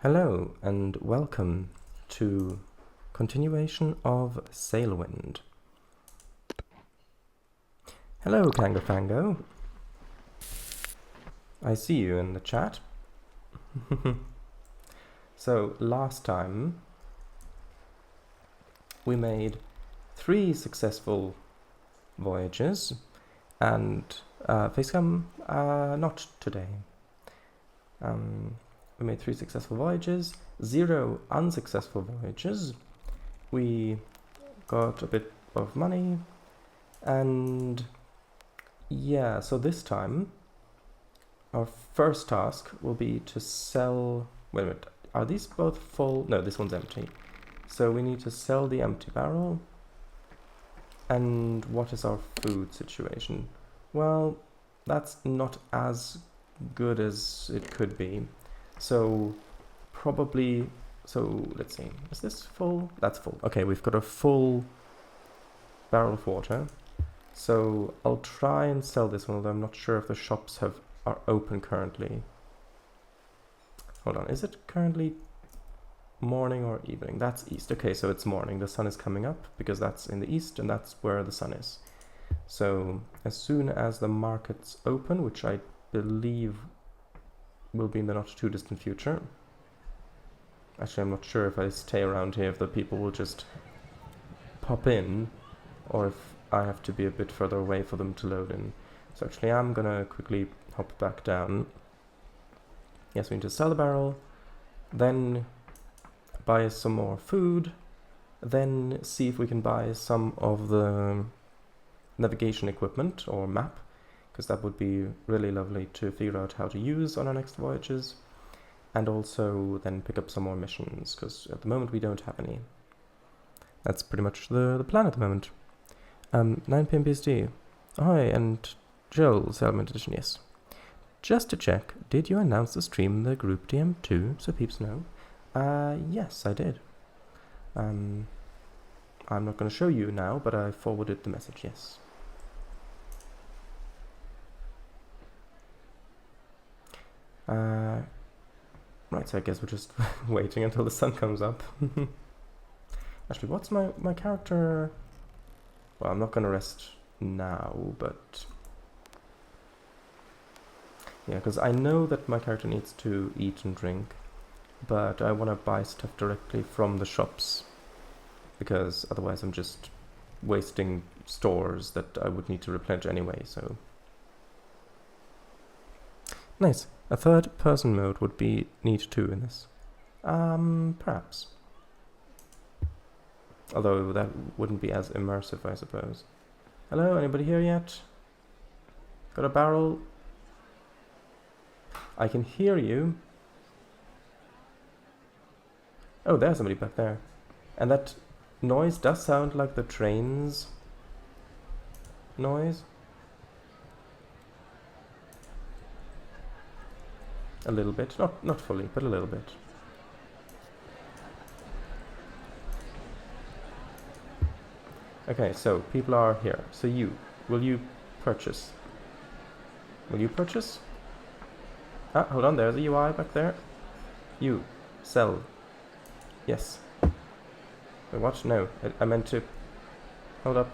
Hello and welcome to continuation of Sailwind. Hello Kangafango. I see you in the chat. So last time we made 3 successful voyages and Facecam, not today. We made 3 successful voyages, 0 unsuccessful voyages. We got a bit of money, and yeah, so this time our first task will be to sell. Wait a minute, are these both full? No, this one's empty. So we need to sell the empty barrel. And what is our food situation? Well, that's not as good as it could be. So probably, so let's see, is this full? That's full. Okay, we've got a full barrel of water. So I'll try and sell this one, although I'm not sure if the shops are open currently. Hold on, is it currently morning or evening? That's east. Okay, so it's morning. The sun is coming up because that's in the east and that's where the sun is. So as soon as the markets open, which I believe will be in the not too distant future. Actually, I'm not sure if I stay around here if the people will just pop in or if I have to be a bit further away for them to load in. So actually I'm gonna quickly hop back down. Yes, we need to sell the barrel, then buy some more food, then see if we can buy some of the navigation equipment or map, because that would be really lovely to figure out how to use on our next voyages, and also then pick up some more missions, because at the moment we don't have any. That's pretty much the plan at the moment. 9 PM BSD. Ahoy, and Joel, Sailwind Edition, yes. Just to check, did you announce the stream in the group DM too, so peeps know? Yes, I did. I'm not going to show you now, but I forwarded the message, yes. Right, so I guess we're just waiting until the sun comes up. Actually, what's my character? Well, I'm not going to rest now, but yeah, because I know that my character needs to eat and drink, but I want to buy stuff directly from the shops, because otherwise I'm just wasting stores that I would need to replenish anyway, so. Nice. A third person mode would be neat too in this. Perhaps. Although that wouldn't be as immersive, I suppose. Hello, anybody here yet? Got a barrel? I can hear you. Oh, there's somebody back there. And that noise does sound like the train's noise. A little bit, not fully, but a little bit. Okay, so people are here. So will you purchase? Will you purchase? Ah, hold on, there's a UI back there. You, sell. Yes. Wait, what? No, I meant to. Hold up.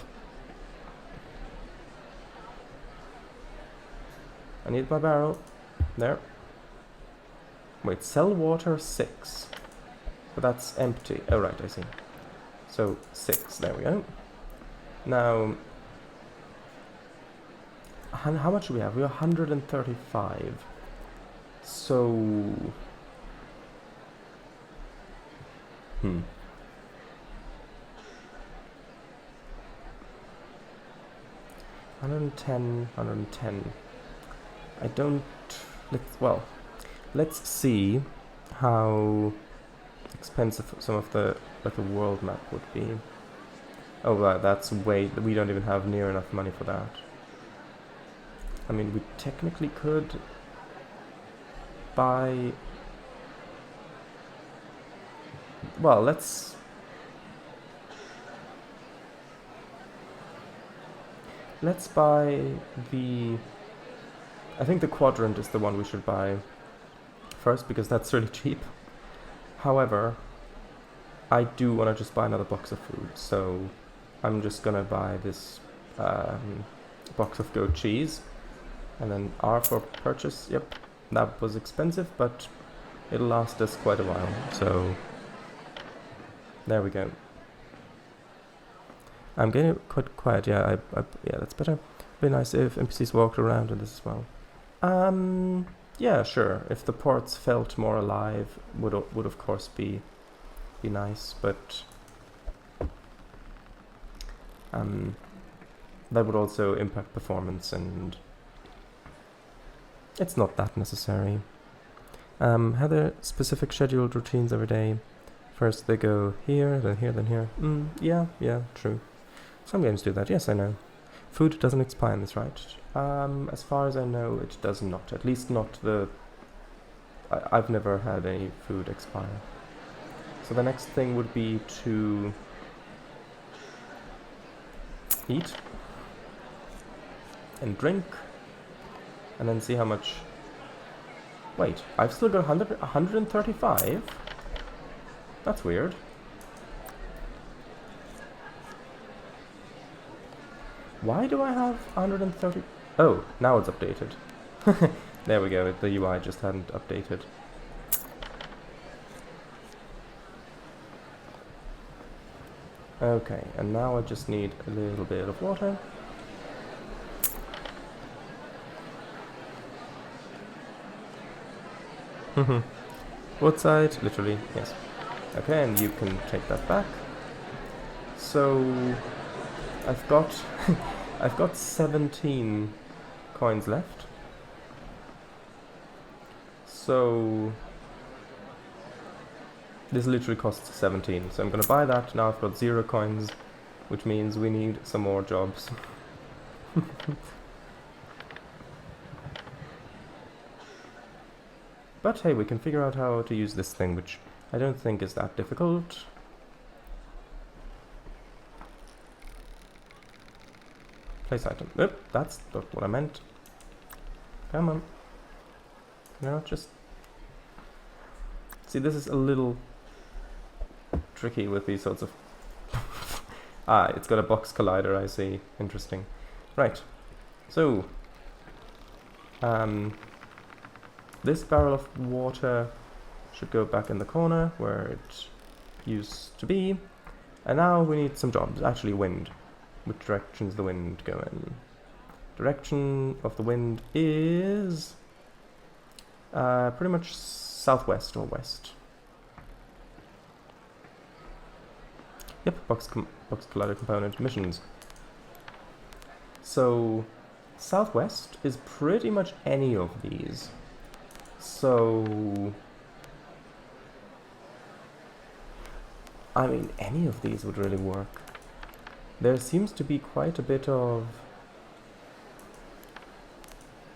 I need my barrel. There. Wait, sell water 6. But that's empty. Oh, right, I see. So 6, there we go. Now, how much do we have? We have 135. So, 110, 110. I don't. Let's see how expensive some of the world map would be. Oh, wow, that's way. We don't even have near enough money for that. I mean, we technically could buy. Well, let's buy the. I think the quadrant is the one we should buy first, because that's really cheap. However, I do want to just buy another box of food, so I'm just gonna buy this box of goat cheese, and then R for purchase. Yep, that was expensive, but it'll last us quite a while, so there we go. I'm getting quite quiet. Yeah, yeah, that's better. Be nice if NPCs walked around in this as well. Yeah, sure. If the ports felt more alive, would of course be nice, but that would also impact performance, and it's not that necessary. Have there specific scheduled routines every day? First they go here, then here, then here. Yeah, true. Some games do that, yes, I know. Food doesn't expire in this, right? As far as I know, it does not. At least not the... I've never had any food expire. So the next thing would be to eat and drink, and then see how much... Wait, I've still got 135? That's weird. Why do I have 130? Oh, now it's updated. There we go, the UI just hadn't updated. Okay, and now I just need a little bit of water. Woodside, literally, yes. Okay, and you can take that back. So I've got I've got 17 coins left. So this literally costs 17. So I'm gonna buy that. Now I've got 0 coins, which means we need some more jobs. But hey, we can figure out how to use this thing, which I don't think is that difficult. Place item. Oop, that's not what I meant. Come on. No, just... See, this is a little tricky with these sorts of... Ah, it's got a box collider, I see. Interesting. Right. So... this barrel of water should go back in the corner where it used to be. And now we need some jobs. Actually, wind. Which direction's the wind going? Direction of the wind is pretty much southwest or west. Yep, box collider component missions. So southwest is pretty much any of these. So I mean, any of these would really work. There seems to be quite a bit of...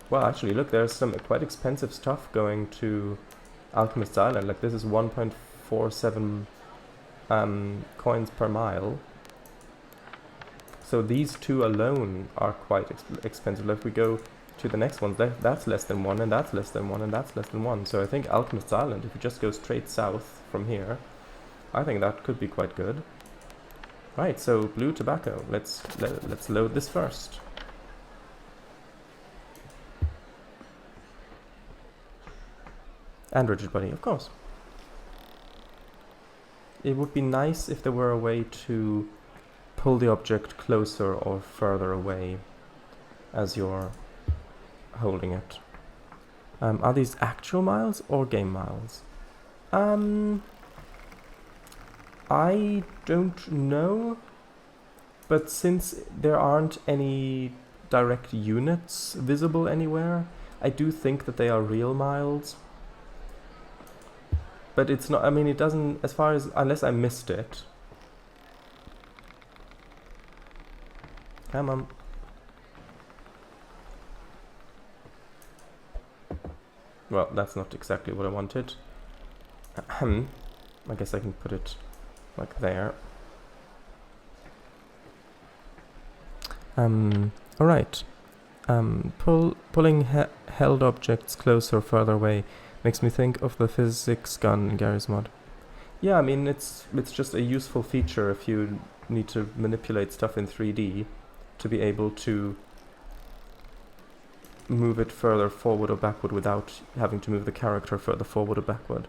Well, actually, look, there's some quite expensive stuff going to Alchemist's Island. Like, this is 1.47 coins per mile. So these two alone are quite expensive. If we go to the next ones, that's less than 1, and that's less than 1, and that's less than 1. So I think Alchemist's Island, if we just go straight south from here, I think that could be quite good. Right, so blue tobacco. Let's load this first. And rigid body, of course. It would be nice if there were a way to pull the object closer or further away as you're holding it. Are these actual miles or game miles? I don't know, but since there aren't any direct units visible anywhere, I do think that they are real miles. But it's not, I mean, it doesn't, as far as, unless I missed it. Come on. Well, that's not exactly what I wanted. I guess I can put it like there. Alright. Pulling held objects closer or further away makes me think of the physics gun in Gary's mod. Yeah, I mean, it's just a useful feature if you need to manipulate stuff in 3D to be able to move it further forward or backward without having to move the character further forward or backward.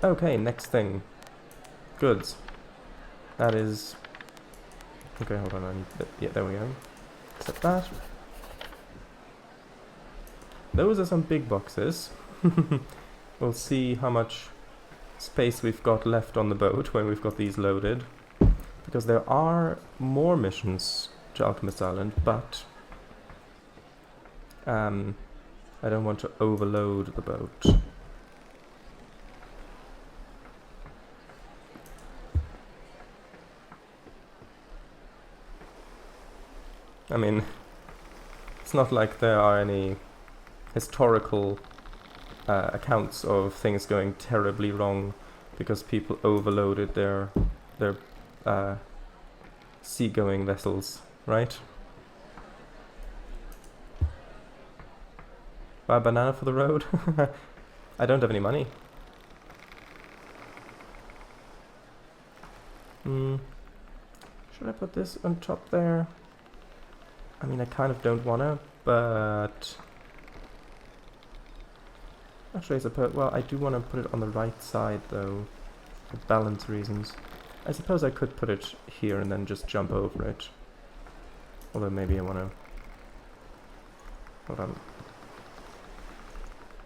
Okay, next thing. Goods. That is... Okay, hold on, I need... Yeah, there we go. Accept that. Those are some big boxes. We'll see how much space we've got left on the boat when we've got these loaded. Because there are more missions to Alchemist Island, but... I don't want to overload the boat. I mean, it's not like there are any historical accounts of things going terribly wrong because people overloaded their seagoing vessels, right? Buy a banana for the road? I don't have any money. Should I put this on top there? I mean, I kind of don't wanna, but... Actually, I suppose... Well, I do want to put it on the right side, though, for balance reasons. I suppose I could put it here and then just jump over it. Although maybe I want to... Hold on.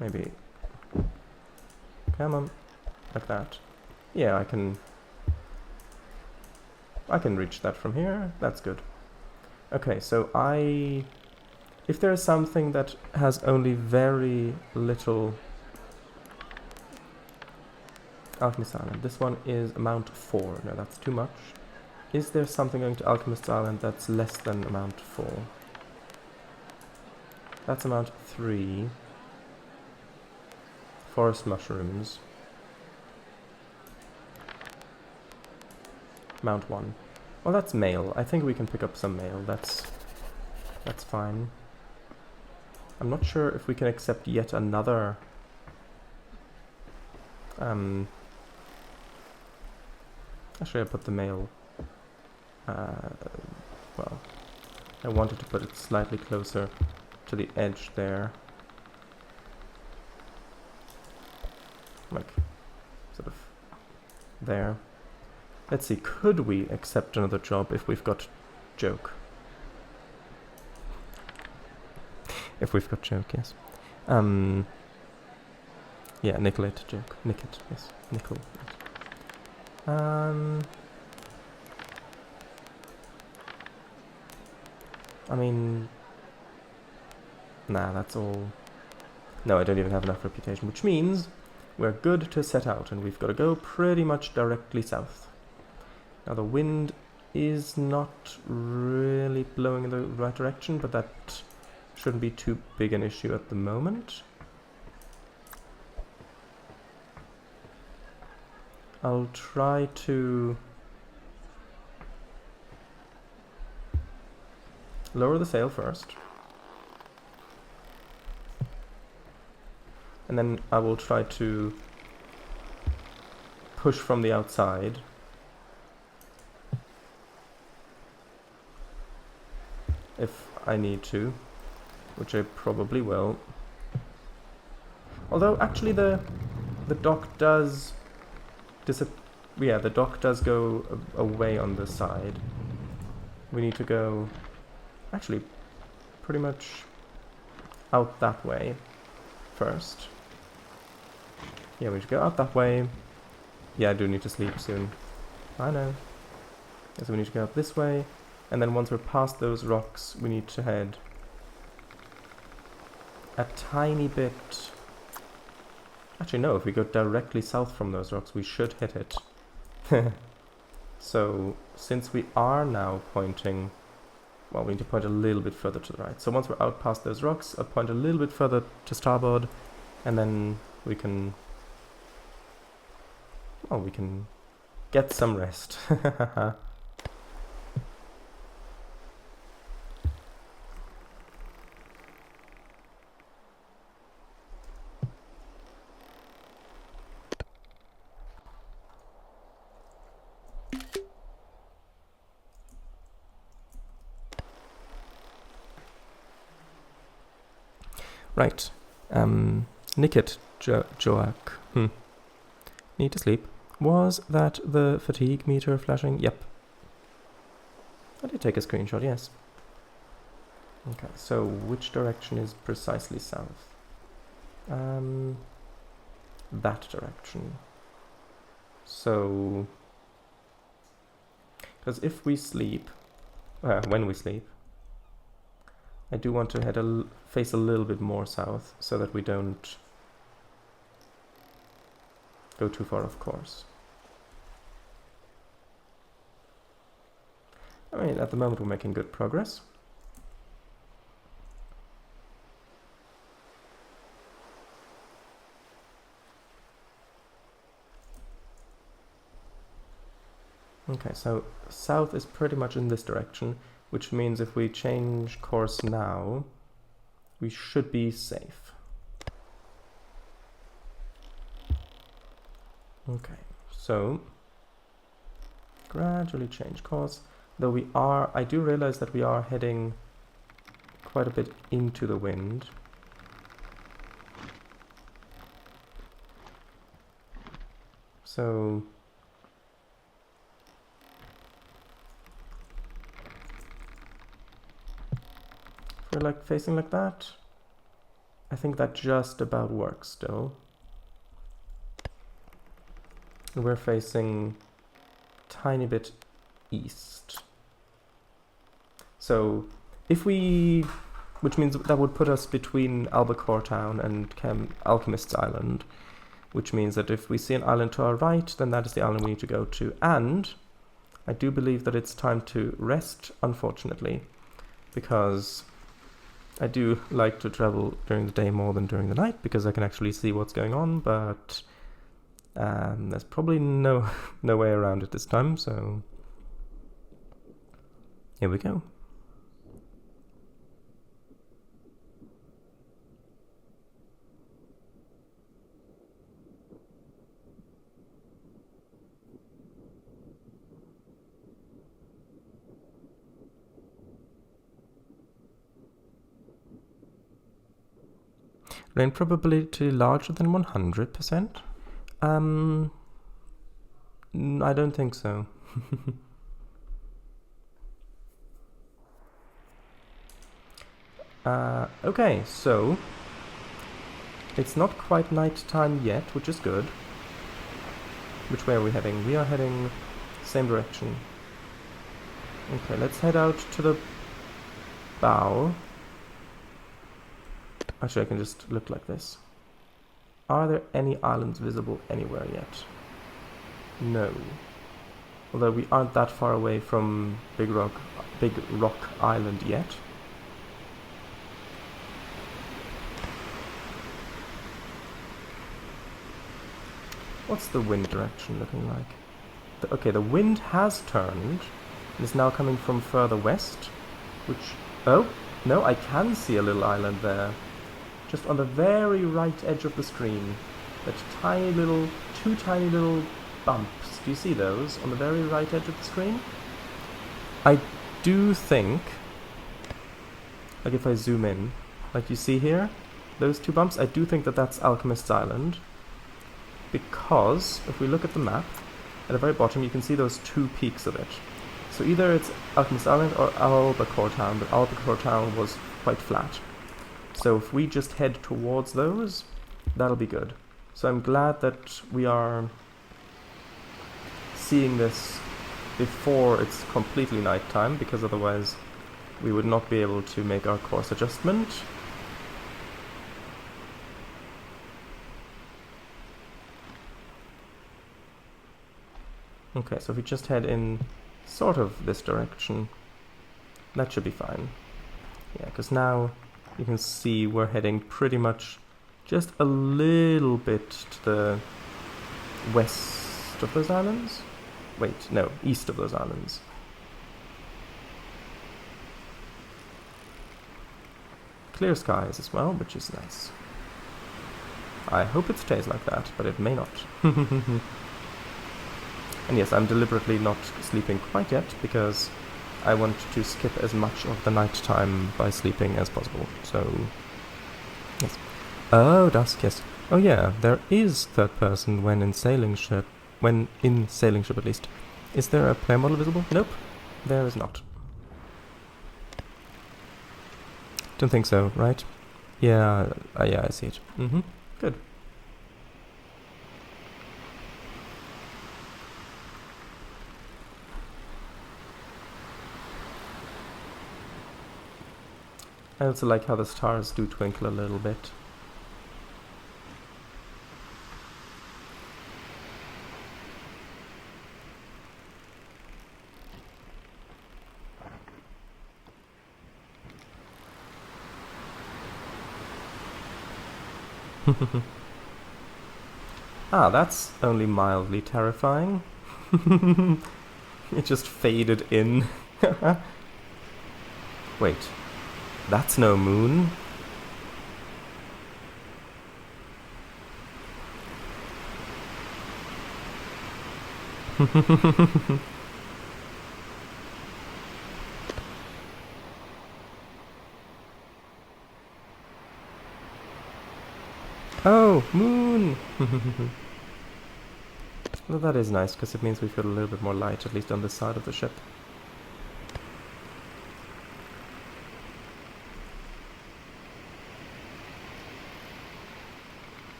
Maybe... Come on. Like that. Yeah, I can reach that from here. That's good. Okay, so if there is something that has only very little... Alchemist Island. This one is amount 4. No, that's too much. Is there something going to Alchemist Island that's less than amount 4? That's amount 3. Forest mushrooms. Amount 1. Well, that's mail. I think we can pick up some mail. That's fine. I'm not sure if we can accept yet another... Actually, I put the mail... well, I wanted to put it slightly closer to the edge there. Like, sort of there. Let's see, could we accept another job if we've got joke? If we've got joke, yes. Yeah, Nicolette joke. Nicket, yes. Nickel. I mean... Nah, that's all... No, I don't even have enough reputation, which means we're good to set out, and we've got to go pretty much directly south. Now the wind is not really blowing in the right direction, but that shouldn't be too big an issue at the moment. I'll try to lower the sail first. And then I will try to push from the outside. If I need to, which I probably will. Although actually the dock does the dock does go away on the side. We need to go actually pretty much out that way first. Yeah, we should go out that way. Yeah, I do need to sleep soon. I know. So we need to go up this way. And then once we're past those rocks, we need to head a tiny bit... Actually, no, if we go directly south from those rocks, we should hit it. So, since we are now pointing... Well, we need to point a little bit further to the right. So once we're out past those rocks, I'll point a little bit further to starboard, and then we can... Well, we can get some rest. Right. Nicket Joak. Need to sleep. Was that the fatigue meter flashing? Yep. I did take a screenshot, yes. Okay, so which direction is precisely south? That direction. So, because if we sleep, when we sleep, I do want to face a little bit more south so that we don't go too far off course. I mean, at the moment we're making good progress. Okay, so south is pretty much in this direction, which means if we change course now, we should be safe. Okay, so gradually change course, though I do realize that we are heading quite a bit into the wind. So if we're like facing like that, I think that just about works still. We're facing a tiny bit east. So if we, which means that would put us between Albacore Town and Alchemist's Island, which means that if we see an island to our right, then that is the island we need to go to. And I do believe that it's time to rest, unfortunately, because I do like to travel during the day more than during the night, because I can actually see what's going on, but there's probably no way around it this time, so here we go. Rain probability larger than 100%? I don't think so. Okay, so it's not quite night time yet, which is good. Which way are we heading? We are heading same direction. Okay, let's head out to the bow. Actually, I can just look like this. Are there any islands visible anywhere yet? No. Although we aren't that far away from Big Rock Island yet. What's the wind direction looking like? Okay, the wind has turned and is now coming from further west, which... Oh, no, I can see a little island there. Just on the very right edge of the screen. That two tiny little bumps. Do you see those on the very right edge of the screen? I do think, like if I zoom in, like you see here, those two bumps, I do think that that's Alchemist's Island. Because, if we look at the map, at the very bottom you can see those two peaks of it. So either it's Alchemist's Island or Albacore Town, but Albacore Town was quite flat. So if we just head towards those, that'll be good. So I'm glad that we are seeing this before it's completely nighttime, because otherwise we would not be able to make our course adjustment. Okay, so if we just head in sort of this direction, that should be fine. Yeah, because now you can see we're heading pretty much just a little bit to the west of those islands. Wait, no, east of those islands. Clear skies as well, which is nice. I hope it stays like that, but it may not. And yes, I'm deliberately not sleeping quite yet, because I want to skip as much of the night time by sleeping as possible. So, yes. Oh, dusk, yes. Oh yeah, there is third person when in sailing ship. When in sailing ship, at least. Is there a player model visible? Nope, there is not. Don't think so, right? Yeah, yeah, I see it. Mm-hmm. Good. I also like how the stars do twinkle a little bit. Ah, that's only mildly terrifying. It just faded in. Wait, that's no moon? Oh, moon! Well, that is nice, because it means we've got a little bit more light, at least on this side of the ship.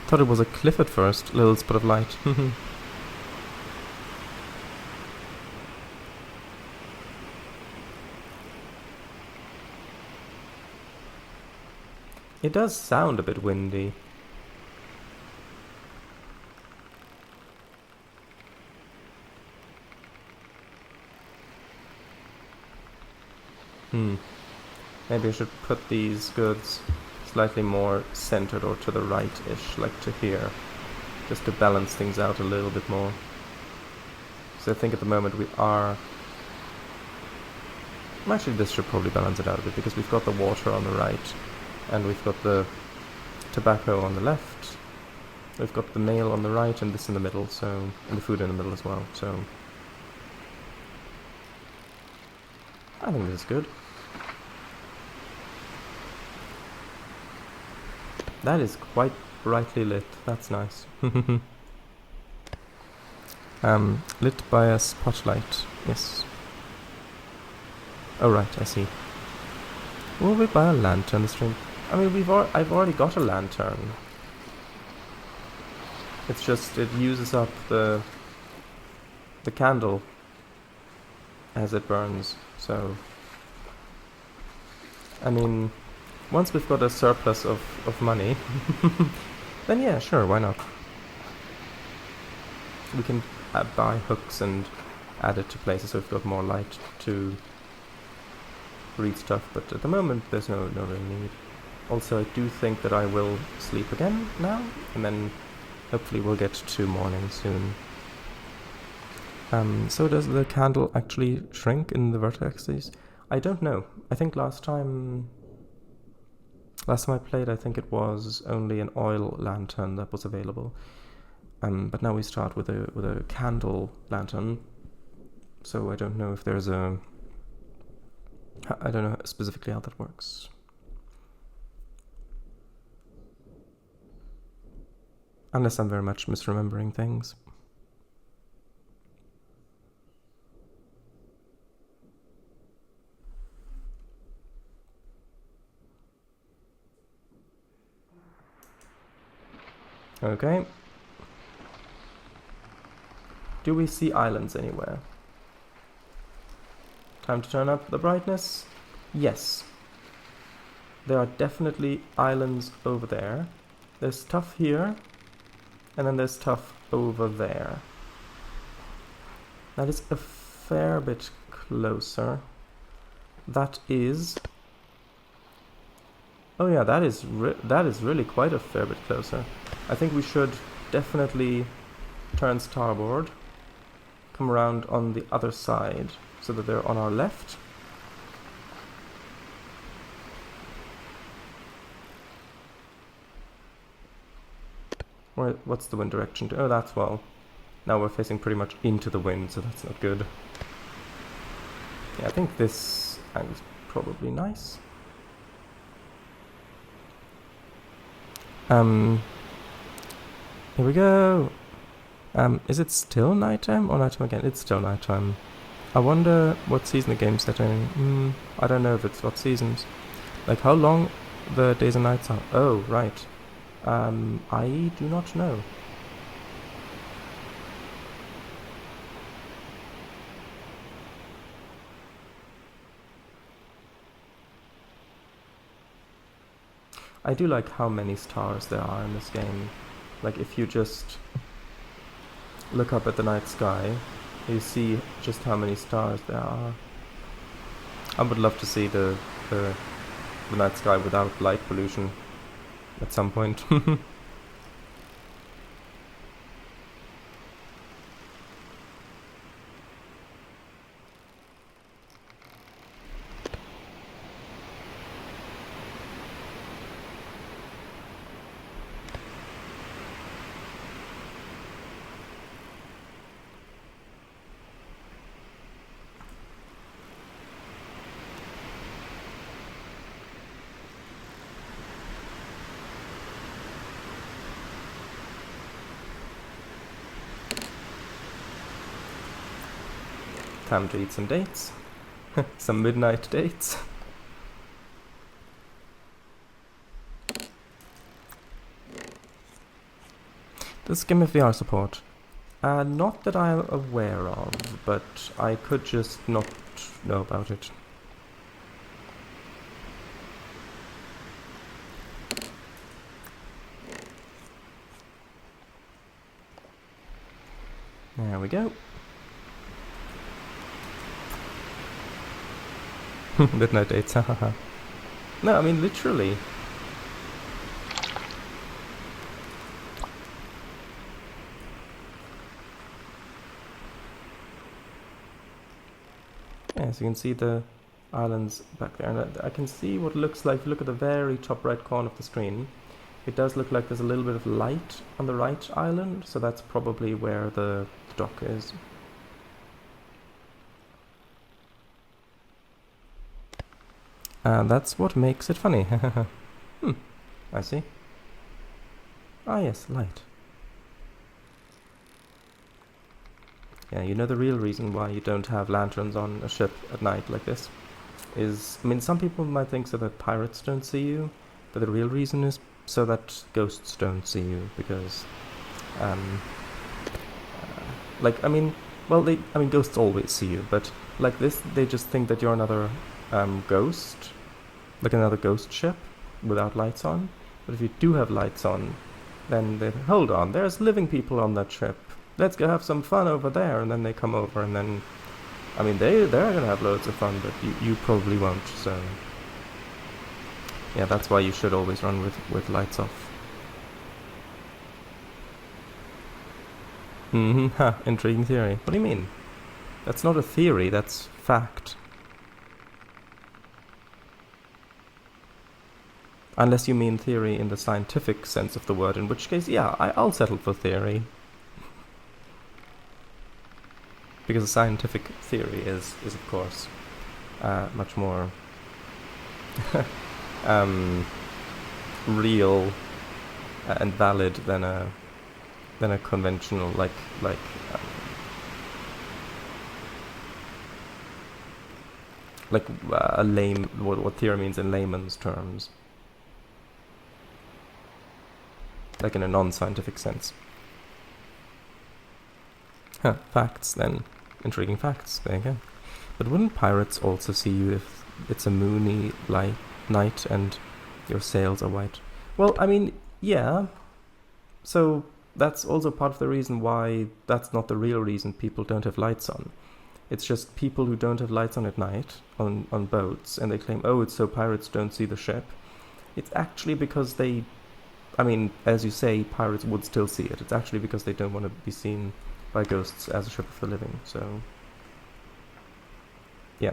Thought it was a cliff at first, little spot of light. It does sound a bit windy. Maybe I should put these goods slightly more centered or to the right-ish, like to here, just to balance things out a little bit more. So I think at the moment we are... Actually, this should probably balance it out a bit, because we've got the water on the right, and we've got the tobacco on the left. We've got the mail on the right, and this in the middle, so... and the food in the middle as well, so... I think this is good. That is quite brightly lit, that's nice. Lit by a spotlight, yes. Oh right, I see. Will we buy a lantern this stream? I mean, I've already got a lantern. It's just, it uses up the candle as it burns, so... I mean... Once we've got a surplus of money, then yeah, sure, why not? We can buy hooks and add it to places so we've got more light to read stuff, but at the moment there's no real need. Also, I do think that I will sleep again now, and then hopefully we'll get to morning soon. So does the candle actually shrink in the vertices? I don't know. I think last time I played, I think it was only an oil lantern that was available. But now we start with a candle lantern. So I don't know if there's a... I don't know specifically how that works. Unless I'm very much misremembering things. Okay. Do we see islands anywhere? Time to turn up the brightness? Yes. There are definitely islands over there. There's stuff here, and then there's stuff over there. That is a fair bit closer. That is... Oh yeah, that is really quite a fair bit closer. I think we should definitely turn starboard, come around on the other side, so that they're on our left. What's the wind direction? Oh, that's well. Now we're facing pretty much into the wind, so that's not good. Yeah, I think this angle's probably nice. Here we go. Is it still nighttime or nighttime again? It's still nighttime. I wonder what season the game's set in. I don't know if it's what seasons. Like how long the days and nights are. Oh, right. I do not know. I do like how many stars there are in this game. Like if you just look up at the night sky, you see just how many stars there are. I would love to see the night sky without light pollution at some point. Time to eat some dates. Some midnight dates. Does Game of VR support? Not that I'm aware of, but I could just not know about it. There we go. Midnight dates, hahaha. No, I mean literally. Yeah, so you can see the islands back there, and I can see what it looks like. If you look at the very top right corner of the screen, it does look like there's a little bit of light on the right island, so that's probably where the dock is. And that's what makes it funny. I see. Ah yes, light. Yeah, you know the real reason why you don't have lanterns on a ship at night like this is, I mean, some people might think so that pirates don't see you, but the real reason is so that ghosts don't see you, because, like, I mean, well, ghosts always see you, but like this, they just think that you're another ghost, like another ghost ship without lights on. But if you do have lights on, then they hold on, there's living people on that ship. Let's go have some fun over there. And then they come over, and then, I mean, they're gonna have loads of fun, but you probably won't. So yeah, that's why you should always run with lights off. Intriguing theory. What do you mean? That's not a theory, that's fact. Unless you mean theory in the scientific sense of the word, in which case, yeah, I'll settle for theory. Because a scientific theory is of course, much more real and valid than a conventional, like a lame, what theory means in layman's terms. Like in a non-scientific sense. Facts then. Intriguing facts, there you go. But wouldn't pirates also see you if it's a moony night and your sails are white? Well, I mean, yeah. So that's also part of the reason why that's not the real reason people don't have lights on. It's just people who don't have lights on at night, on boats, and they claim, oh, it's so pirates don't see the ship. It's actually because they, I mean, as you say, pirates would still see it. It's actually because they don't want to be seen by ghosts as a ship of the living, so yeah.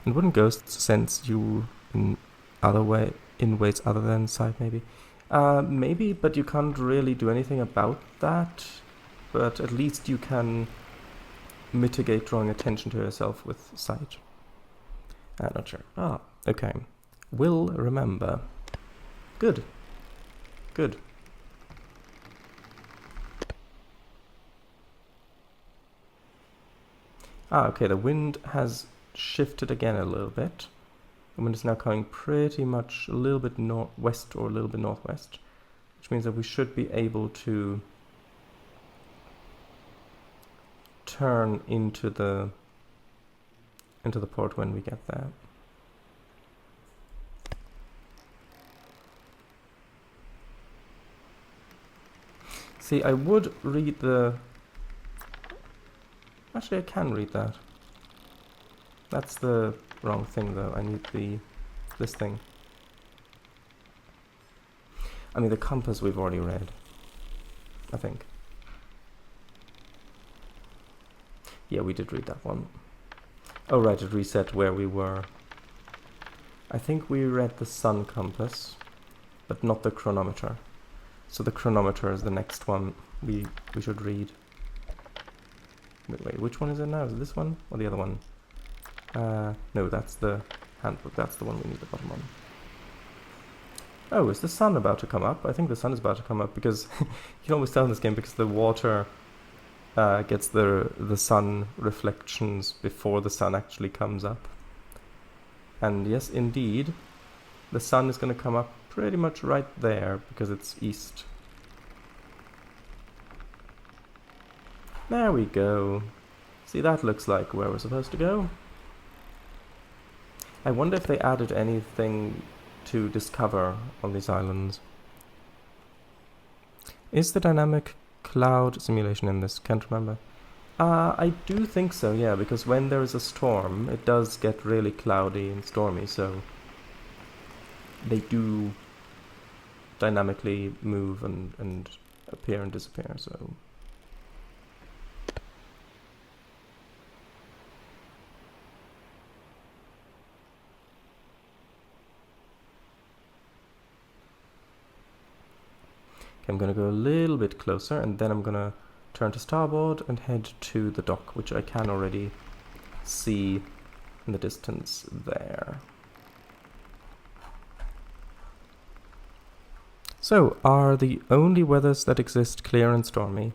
And wouldn't ghosts sense you in ways other than sight, maybe? Maybe, but you can't really do anything about that. But at least you can mitigate drawing attention to yourself with sight. Not sure. Ah, okay. Will remember. Good. Good. Ah, okay, the wind has shifted again a little bit. The wind is now coming pretty much a little bit northwest or a little bit northwest, which means that we should be able to turn into the port when we get there. See, I would read the... Actually, I can read that. That's the wrong thing, though. I need this thing. I mean, the compass we've already read, I think. Yeah, we did read that one. Oh, right, it reset where we were. I think we read the sun compass, but not the chronometer. So the chronometer is the next one we should read. Wait, which one is it now? Is it this one or the other one? No, that's the handbook. That's the one we need the bottom one. Oh, is the sun about to come up? I think the sun is about to come up because you can always tell in this game because the water gets the sun reflections before the sun actually comes up. And yes, indeed, the sun is going to come up pretty much right there because it's east. There we go. See, that looks like where we're supposed to go. I wonder if they added anything to discover on these islands. Is the dynamic cloud simulation in this? Can't remember. I do think so, yeah, because when there is a storm, it does get really cloudy and stormy, so they do dynamically move and appear and disappear, so... Okay, I'm going to go a little bit closer, and then I'm going to turn to starboard and head to the dock, which I can already see in the distance there. So, are the only weathers that exist clear and stormy?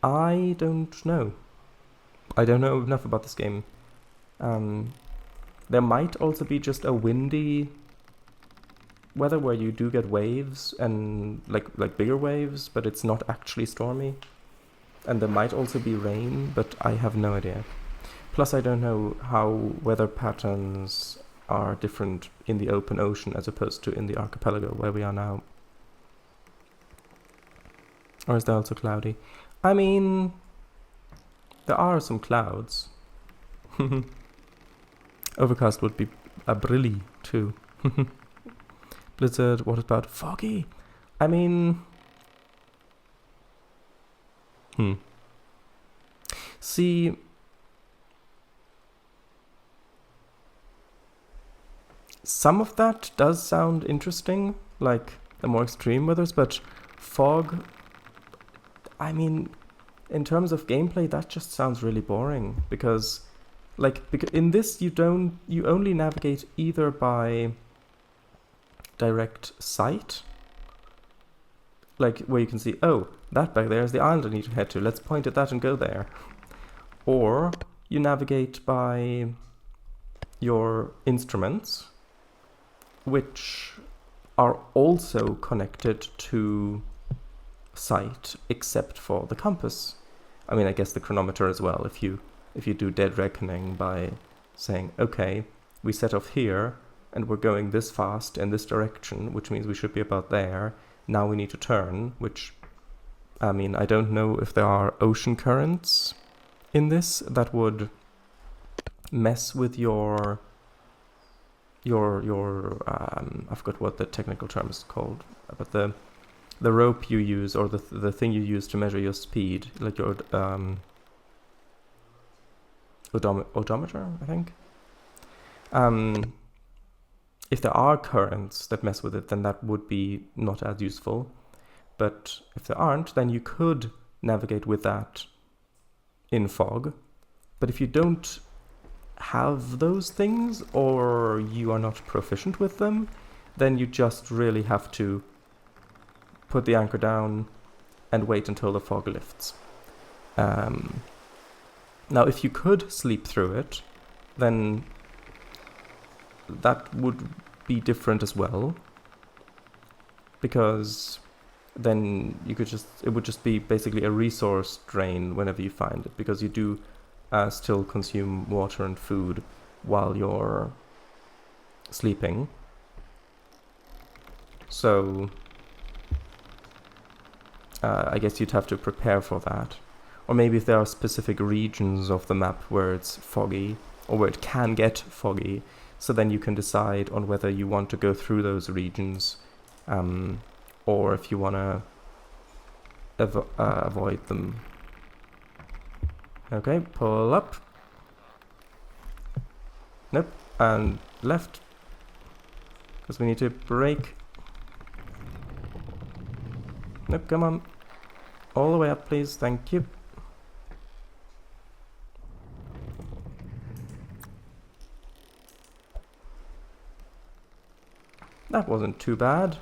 I don't know. I don't know enough about this game. There might also be just a windy weather where you do get waves and like bigger waves, but it's not actually stormy. And there might also be rain, but I have no idea. Plus, I don't know how weather patterns are different in the open ocean as opposed to in the archipelago where we are now. Or is that also cloudy? I mean, there are some clouds. Overcast would be a brilli too. Blizzard, what about foggy? I mean... See... Some of that does sound interesting, like the more extreme weathers, but fog... I mean, in terms of gameplay, that just sounds really boring, because... in this, you only navigate either by direct sight, like where you can see, oh, that back there is the island I need to head to, let's point at that and go there. Or you navigate by your instruments, which are also connected to sight, except for the compass. I mean, I guess the chronometer as well, if you do dead reckoning by saying, okay, we set off here, and we're going this fast in this direction, which means we should be about there. Now we need to turn, which, I mean, I don't know if there are ocean currents in this that would mess with your I forgot what the technical term is called, but the rope you use, or the thing you use to measure your speed, like your odometer, I think. if there are currents that mess with it, then that would be not as useful. But if there aren't, then you could navigate with that in fog. But if you don't have those things, or you are not proficient with them, then you just really have to put the anchor down and wait until the fog lifts. Now, if you could sleep through it, then that would be different as well, because then you could it would just be basically a resource drain whenever you find it, because you do still consume water and food while you're sleeping. So I guess you'd have to prepare for that. Or maybe if there are specific regions of the map where it's foggy, or where it can get foggy, so then you can decide on whether you want to go through those regions, or if you want to avoid them. Okay, pull up. Nope, and left, because we need to brake. Nope, come on. All the way up, please, thank you. That wasn't too bad.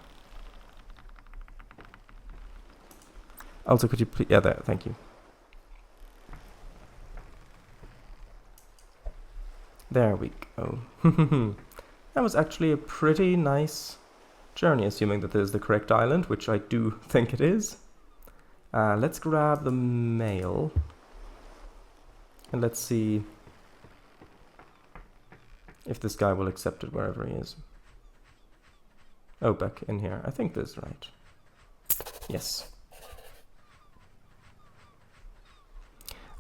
Also, could you please... Yeah, there, thank you. There we go. That was actually a pretty nice journey, assuming that this is the correct island, which I do think it is. Let's grab the mail. And let's see if this guy will accept it wherever he is. Oh, back in here. I think this is right. Yes.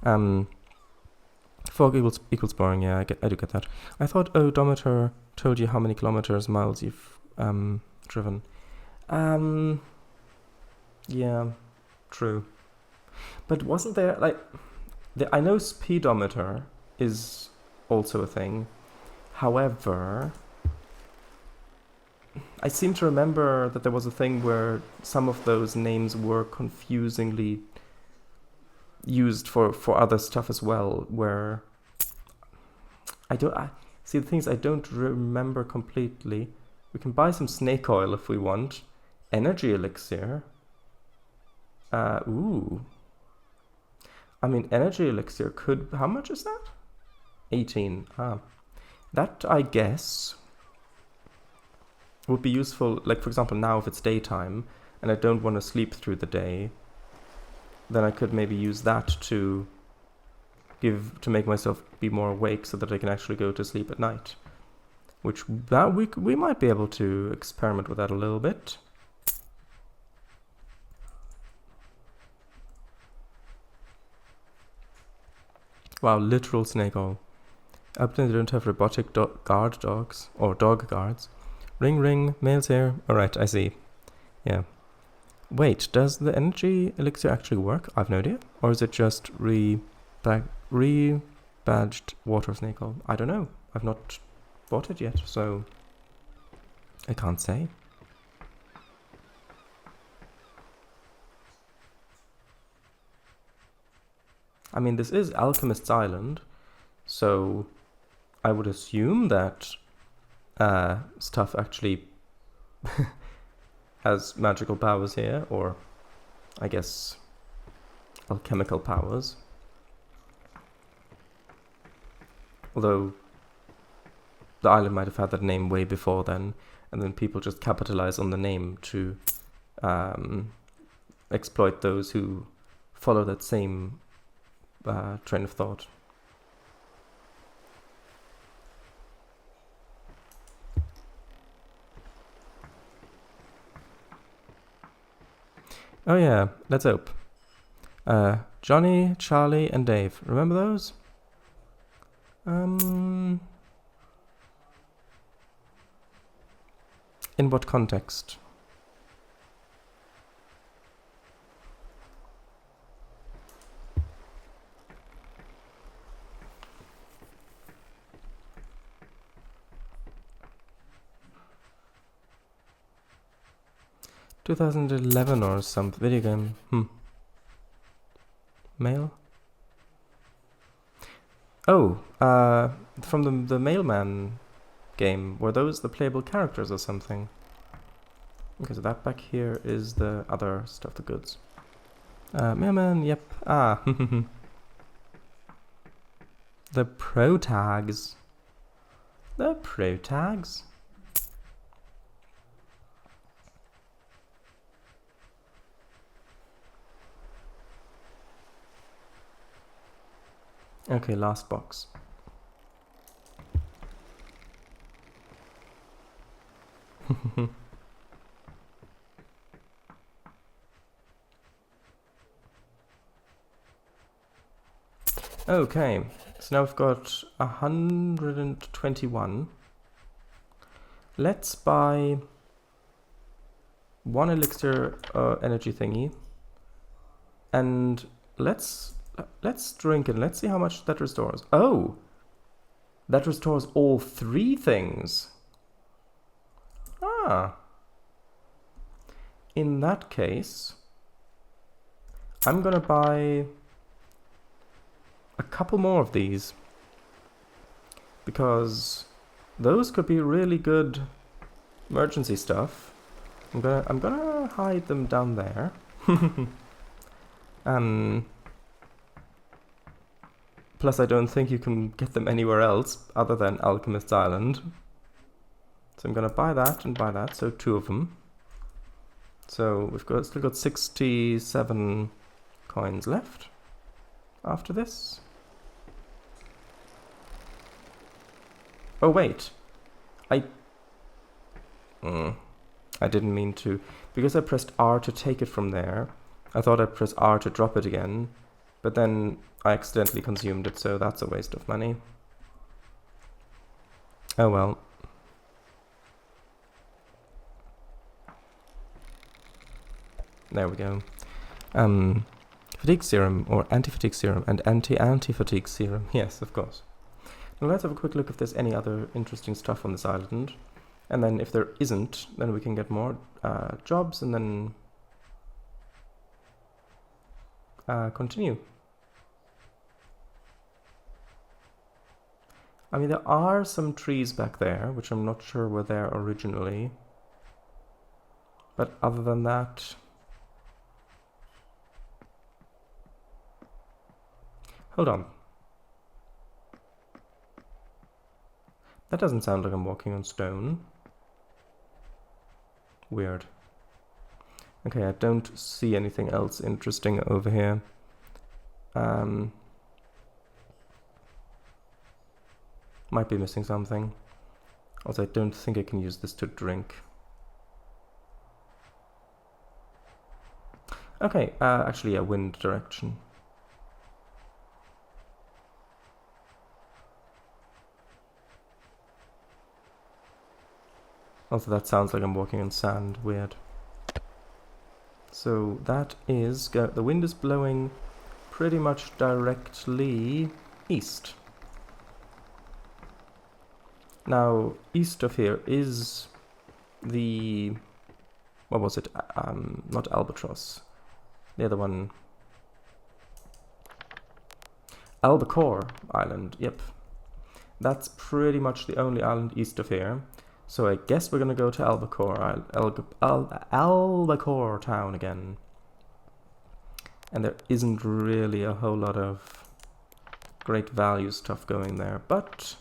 Fog equals boring. Yeah, I do get that. I thought odometer told you how many miles you've driven. Yeah, true. But wasn't there like I know speedometer is also a thing. However, I seem to remember that there was a thing where some of those names were confusingly used for other stuff as well, where see, the things I don't remember completely. We can buy some snake oil if we want. Energy elixir. Ooh. I mean, energy elixir could... How much is that? 18. That, I guess, would be useful. Like, for example, now if it's daytime and I don't want to sleep through the day, then I could maybe use that to make myself be more awake so that I can actually go to sleep at night. Which we might be able to experiment with that a little bit. Wow, literal snake oil. Apparently they don't have robotic guard dogs, or dog guards. Ring ring, mail's here. Alright, I see. Yeah. Wait, does the energy elixir actually work? I've no idea. Or is it just rebadged water snake oil? I don't know. I've not bought it yet, so I can't say. I mean, this is Alchemist's Island, so I would assume that stuff actually has magical powers here, or I guess alchemical powers. Although the island might have had that name way before then, and then people just capitalize on the name to exploit those who follow that same train of thought. Oh yeah, let's hope. Johnny, Charlie, and Dave. Remember those? In what context? 2011 or some video game. Mail? Oh, from the Mailman game. Were those the playable characters or something? Okay, so that back here is the other stuff, the goods. Mailman, yep. Ah, the pro tags. The pro tags. Okay, last box. Okay, so now we've got 121. Let's buy one elixir energy thingy, and let's drink it. Let's see how much that restores. Oh, that restores all 3 things. Ah. In that case, I'm gonna buy a couple more of these, because those could be really good emergency stuff. I'm gonna hide them down there. Plus I don't think you can get them anywhere else other than Alchemist's Island. So I'm gonna buy that and buy that, so 2 of them. So we've still got 67 coins left after this. Oh wait, I didn't mean to, because I pressed R to take it from there. I thought I'd press R to drop it again, but then I accidentally consumed it, so that's a waste of money. Oh well. There we go. Fatigue serum, or anti-fatigue serum, and anti-fatigue serum. Yes, of course. Now let's have a quick look if there's any other interesting stuff on this island. And then if there isn't, then we can get more jobs and then continue. I mean, there are some trees back there, which I'm not sure were there originally. But other than that... Hold on. That doesn't sound like I'm walking on stone. Weird. Okay, I don't see anything else interesting over here. Might be missing something. Also, I don't think I can use this to drink. Okay, actually, yeah, wind direction. Also, that sounds like I'm walking on sand. Weird. So that is... the wind is blowing pretty much directly east. Now, east of here is the... what was it? Not Albatross. The other one. Albacore Island, yep. That's pretty much the only island east of here. So I guess we're gonna go to Albacore, Albacore town again. And there isn't really a whole lot of great value stuff going there, but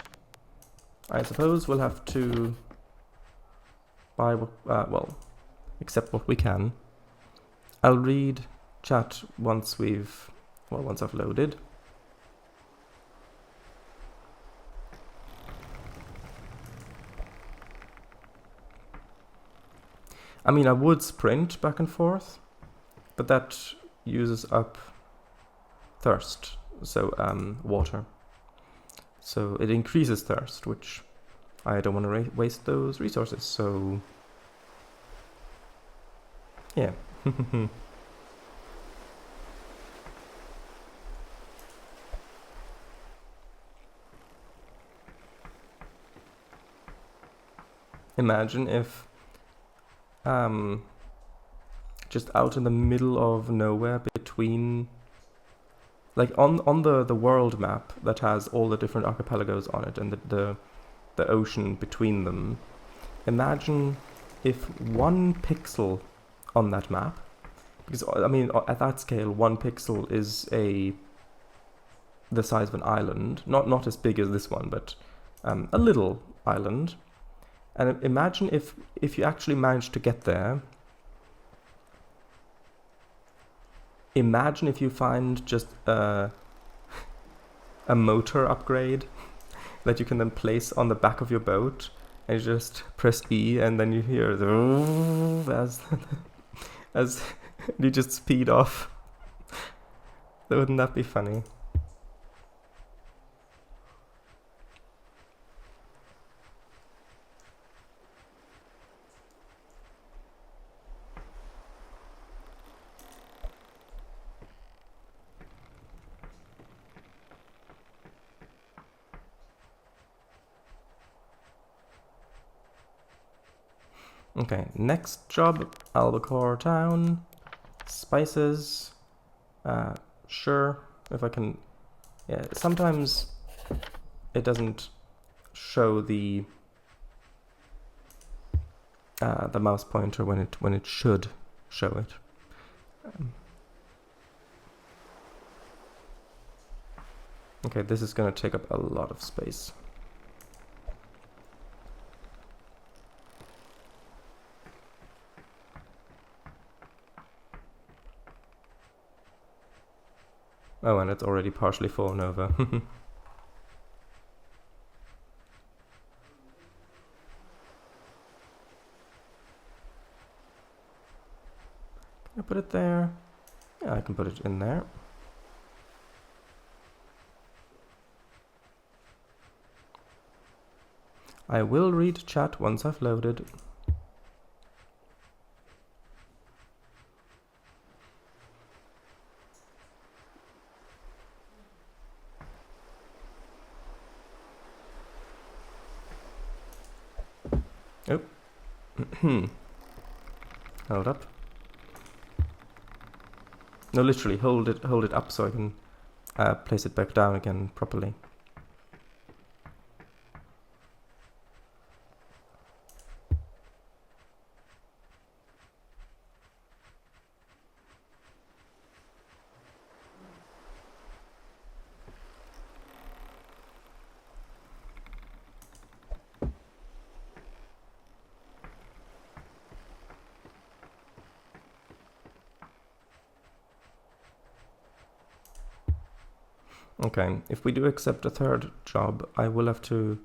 I suppose we'll have to buy what, well, accept what we can. I'll read chat once once I've loaded. I mean, I would sprint back and forth, but that uses up thirst, so water. So it increases thirst, which I don't want to waste those resources, so yeah. Imagine if just out in the middle of nowhere between, like on the world map that has all the different archipelagos on it and the ocean between them. Imagine if 1 pixel on that map, because I mean at that scale 1 pixel is the size of an island, not as big as this one, but a little island. And imagine if you actually managed to get there. Imagine if you find just a motor upgrade that you can then place on the back of your boat, and you just press E, and then you hear the as you just speed off. Wouldn't that be funny? Okay, next job, Albacore Town, spices, sure, if I can, yeah, sometimes it doesn't show the mouse pointer when it should show it. Okay, this is gonna take up a lot of space. Oh, and it's already partially fallen over. Can I put it there? Yeah, I can put it in there. I will read chat once I've loaded. Oh. Hold up. No, literally, hold it up so I can place it back down again properly. Okay, if we do accept a third job, I will have to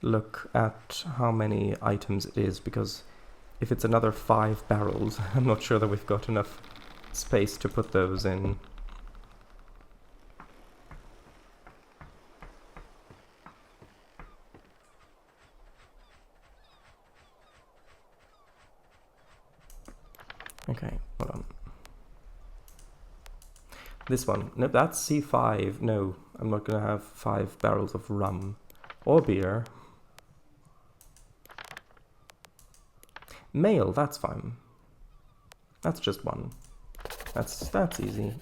look at how many items it is, because if it's another 5 barrels, I'm not sure that we've got enough space to put those in. Okay, hold on. This one. No, that's C5. No, I'm not going to have 5 barrels of rum. Or beer. Mail, that's fine. That's just 1. That's easy.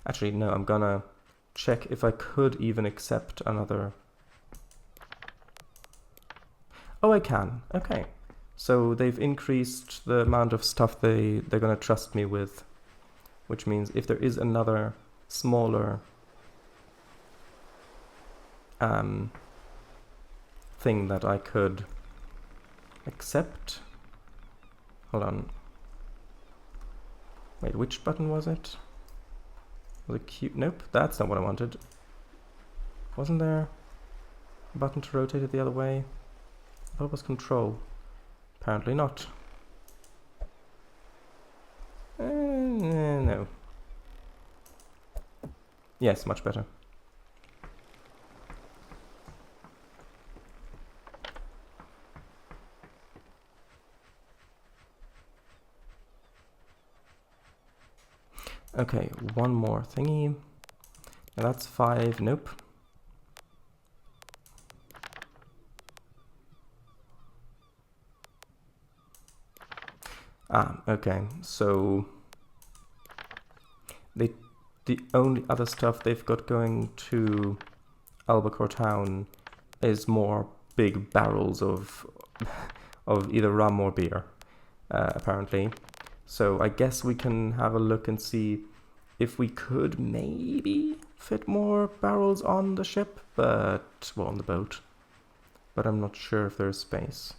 Actually, no, I'm gonna check if I could even accept another... Oh, I can. Okay. So they've increased the amount of stuff they're gonna trust me with, which means if there is another smaller thing that I could accept. Hold on. Wait, which button was it? Was it Q? Nope, that's not what I wanted. Wasn't there a button to rotate it the other way? I thought it was Control. Apparently not. No. Yes, much better. Okay, one more thingy. Now that's 5. Nope. Ah, okay. So the only other stuff they've got going to Albacore Town is more big barrels of of either rum or beer, apparently. So I guess we can have a look and see if we could maybe fit more barrels on the ship, but, well, on the boat. But I'm not sure if there's space.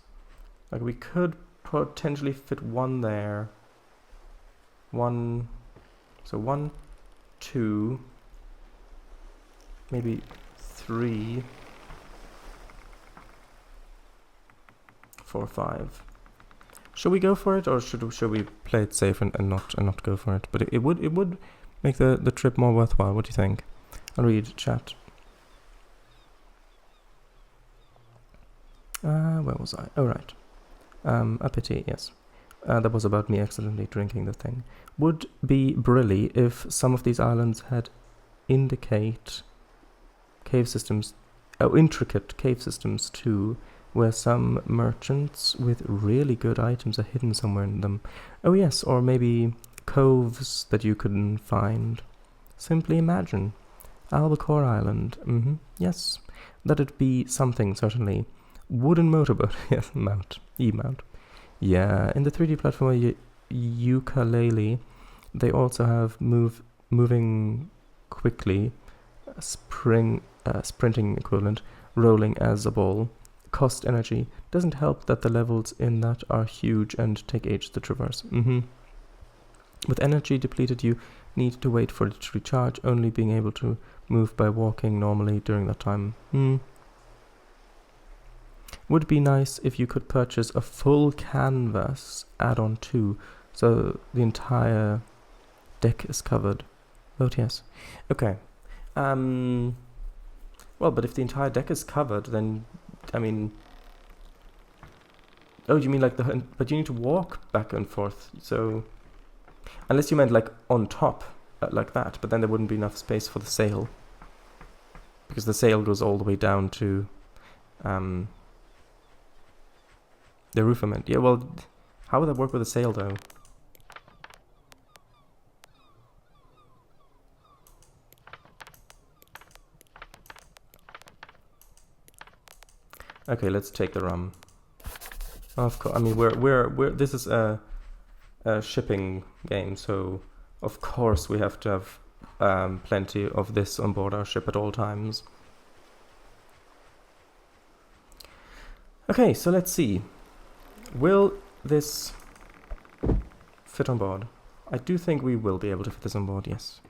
Like, we could potentially fit one there. One, so 1, 2, maybe 3, 4, 5. Should we go for it, or should we play it safe and not go for it? But it would make the trip more worthwhile. What do you think? I'll read chat. Where was I? Oh, right. A pity, yes. That was about me accidentally drinking the thing. Would be brilliant if some of these islands had intricate cave systems too, where some merchants with really good items are hidden somewhere in them. Oh yes, or maybe coves that you couldn't find. Simply imagine. Albacore Island. Yes, that'd be something, certainly. Wooden motorboat. Yes, E-mount. Yeah, in the 3D platformer Ukulele, they also have moving quickly, sprinting equivalent, rolling as a ball. Cost energy. Doesn't help that the levels in that are huge and take ages to traverse. With energy depleted, you need to wait for it to recharge, only being able to move by walking normally during that time. Would be nice if you could purchase a full canvas add-on too, so the entire deck is covered. Vote yes. Okay. Well, but if the entire deck is covered, then, I mean... Oh, you mean like but you need to walk back and forth, so... Unless you meant like on top, like that, but then there wouldn't be enough space for the sail. Because the sail goes all the way down to... the roofament. Yeah, well, how would that work with a sail, though? Okay, let's take the rum. Of course, I mean, this is a shipping game, so of course we have to have plenty of this on board our ship at all times. Okay, so let's see. Will this fit on board? I do think we will be able to fit this on board, yes.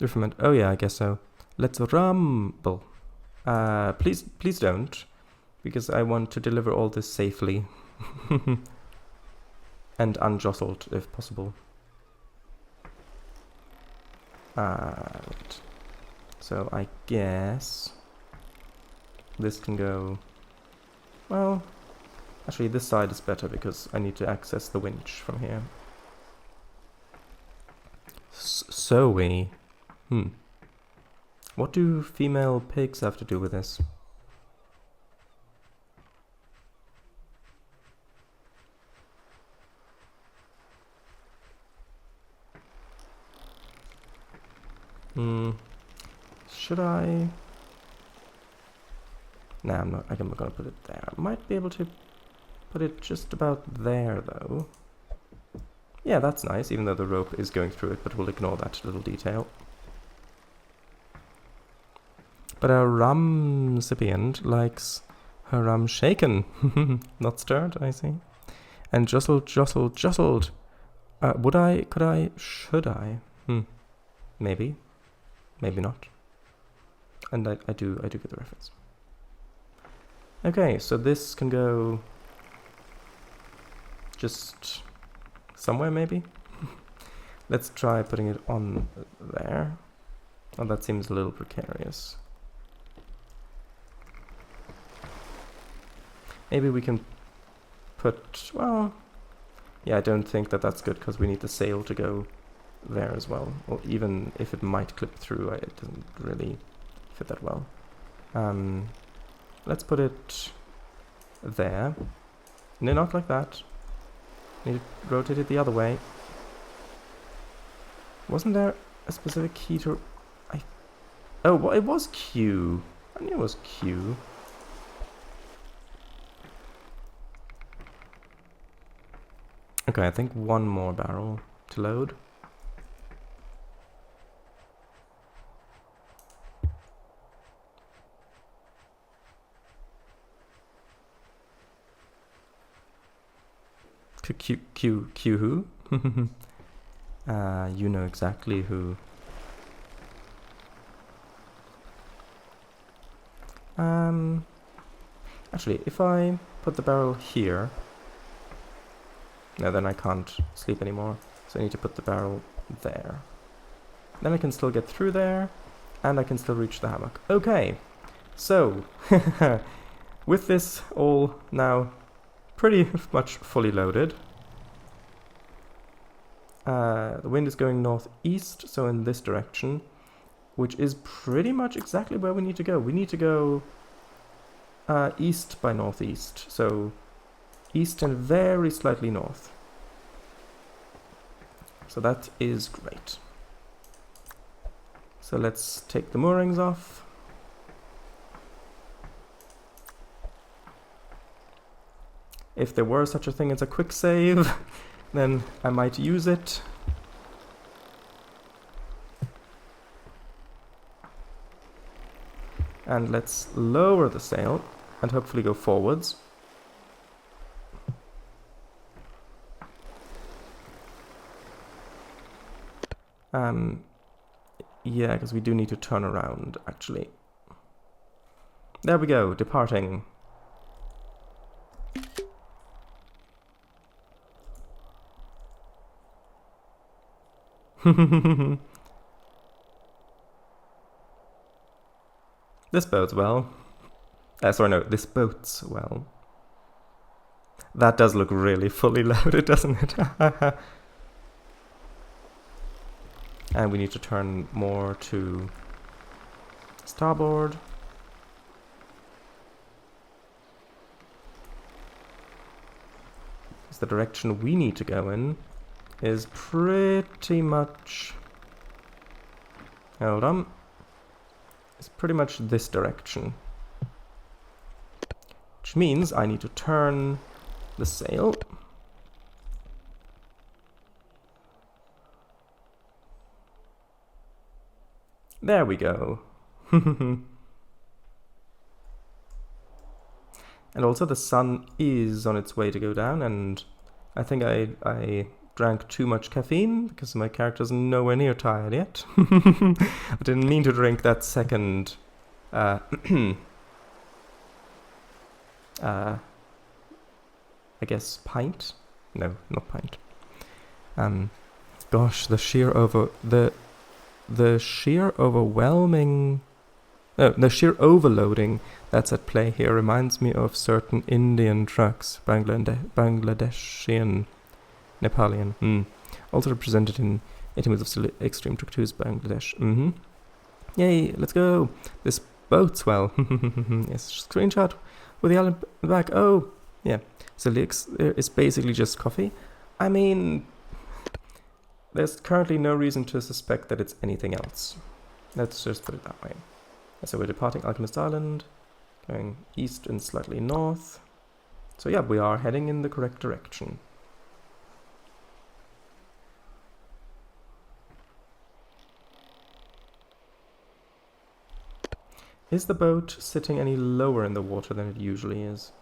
Riverment. Oh yeah, I guess so. Let's rumble. Please don't, because I want to deliver all this safely and unjostled if possible. Right. So I guess this can go. Well, actually this side is better because I need to access the winch from here. What do female pigs have to do with this? Should I? Nah, I'm not gonna put it there. I might be able to put it just about there, though. Yeah, that's nice, even though the rope is going through it, but we'll ignore that little detail. But our rumcipient likes her rum shaken, not stirred, I see. And jostled. Should I? Maybe. Maybe not. And I do get the reference. Okay, so this can go just somewhere, maybe? Let's try putting it on there. Oh, that seems a little precarious. Maybe we can put, well, yeah, I don't think that's good because we need the sail to go there as well. Or even if it might clip through, it doesn't really fit that well. Let's put it there. No, not like that. Need to rotate it the other way. Wasn't there a specific key to... Oh, well, it was Q. I knew it was Q. Okay, I think one more barrel to load. Q who? You know exactly who. Actually, if I put the barrel here... No, then I can't sleep anymore. So I need to put the barrel there. Then I can still get through there, and I can still reach the hammock. Okay, so with this all now pretty much fully loaded, the wind is going northeast, so in this direction, which is pretty much exactly where we need to go. We need to go east by northeast, so east and very slightly north. So that is great. So let's take the moorings off. If there were such a thing as a quick save, then I might use it. And let's lower the sail and hopefully go forwards. Yeah, because we do need to turn around, actually. There we go, departing. This bodes well. Sorry, no, this boats well. That does look really fully loaded, doesn't it? And we need to turn more to starboard. Because the direction we need to go in is pretty much... Hold on. It's pretty much this direction. Which means I need to turn the sail. There we go. And also the sun is on its way to go down, and I think I drank too much caffeine because my character's nowhere near tired yet. I didn't mean to drink that second I guess pint? No, not pint. Gosh, the sheer overloading that's at play here reminds me of certain Indian trucks, Bangladeshian, Nepalian, also represented in 80 Moves of Extreme Truck 2's Bangladesh. Yay, let's go. This boats well. Yes, screenshot with the island in the back. Oh, yeah. So it's basically just coffee. I mean, there's currently no reason to suspect that it's anything else. Let's just put it that way. So we're departing Alchemist Island, going east and slightly north. So yeah, we are heading in the correct direction. Is the boat sitting any lower in the water than it usually is?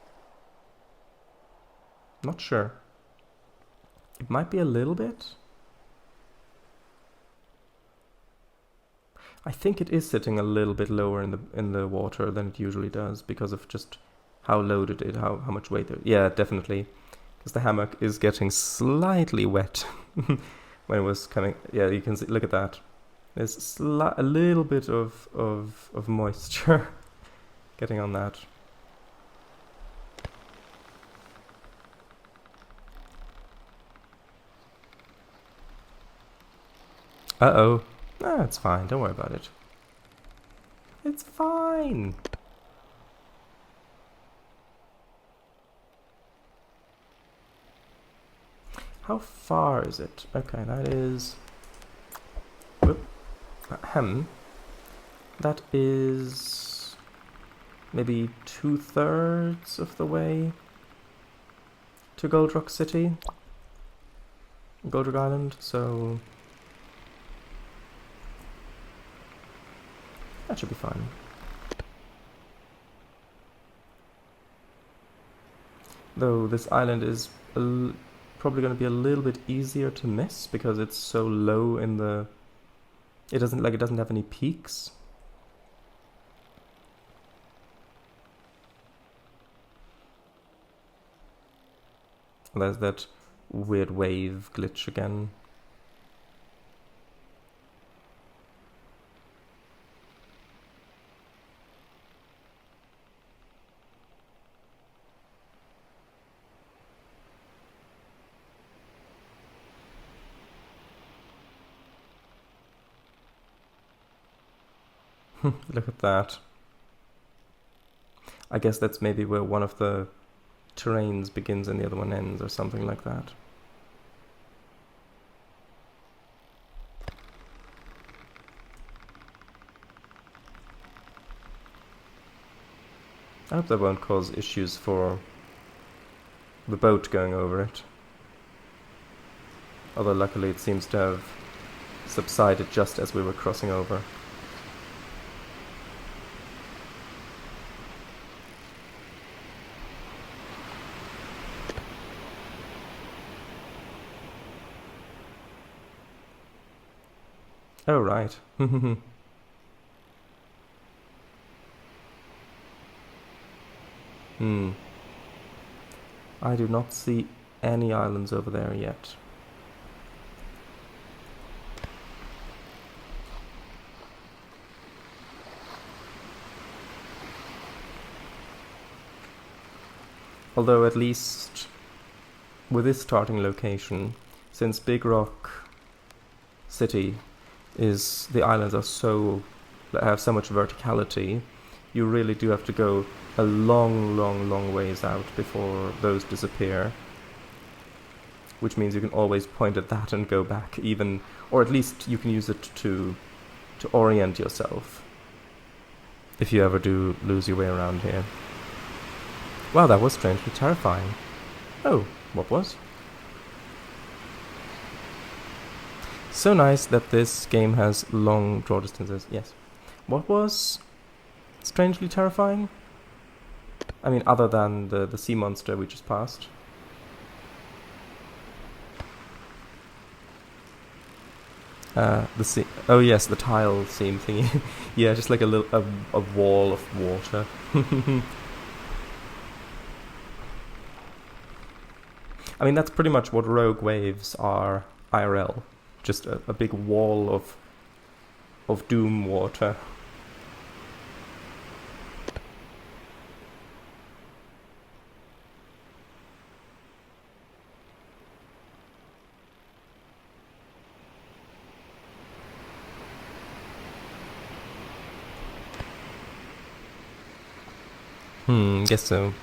Not sure. It might be a little bit. I think it is sitting a little bit lower in the water than it usually does because of just how loaded it, how much weight there. Yeah, definitely, because the hammock is getting slightly wet when it was coming. Yeah, you can see, look at that. There's a little bit of moisture getting on that. Uh-oh. Ah, it's fine. Don't worry about it. It's fine. How far is it? Okay, that is... Whoop. Ahem. That is... maybe 2/3 of the way to Gold Rock City. Gold Rock Island, so... that should be fine. Though this island is probably going to be a little bit easier to miss because it's so low in the... it doesn't have any peaks. There's that weird wave glitch again. Look at that. I guess that's maybe where one of the terrains begins and the other one ends, or something like that. I hope that won't cause issues for the boat going over it. Although luckily it seems to have subsided just as we were crossing over. Oh, right. I do not see any islands over there yet. Although at least with this starting location, since Big Rock City is... the islands are so... have so much verticality, you really do have to go a long ways out before those disappear. Which means you can always point at that and go back, even... or at least you can use it to orient yourself, if you ever do lose your way around here. Wow, that was strangely terrifying. Oh, what was? So nice that this game has long draw distances. Yes. What was strangely terrifying? I mean, other than the sea monster we just passed. The sea... oh yes, the tile seam thingy. Yeah, just like a wall of water. I mean, that's pretty much what rogue waves are IRL. Just a big wall of doom water. Guess so.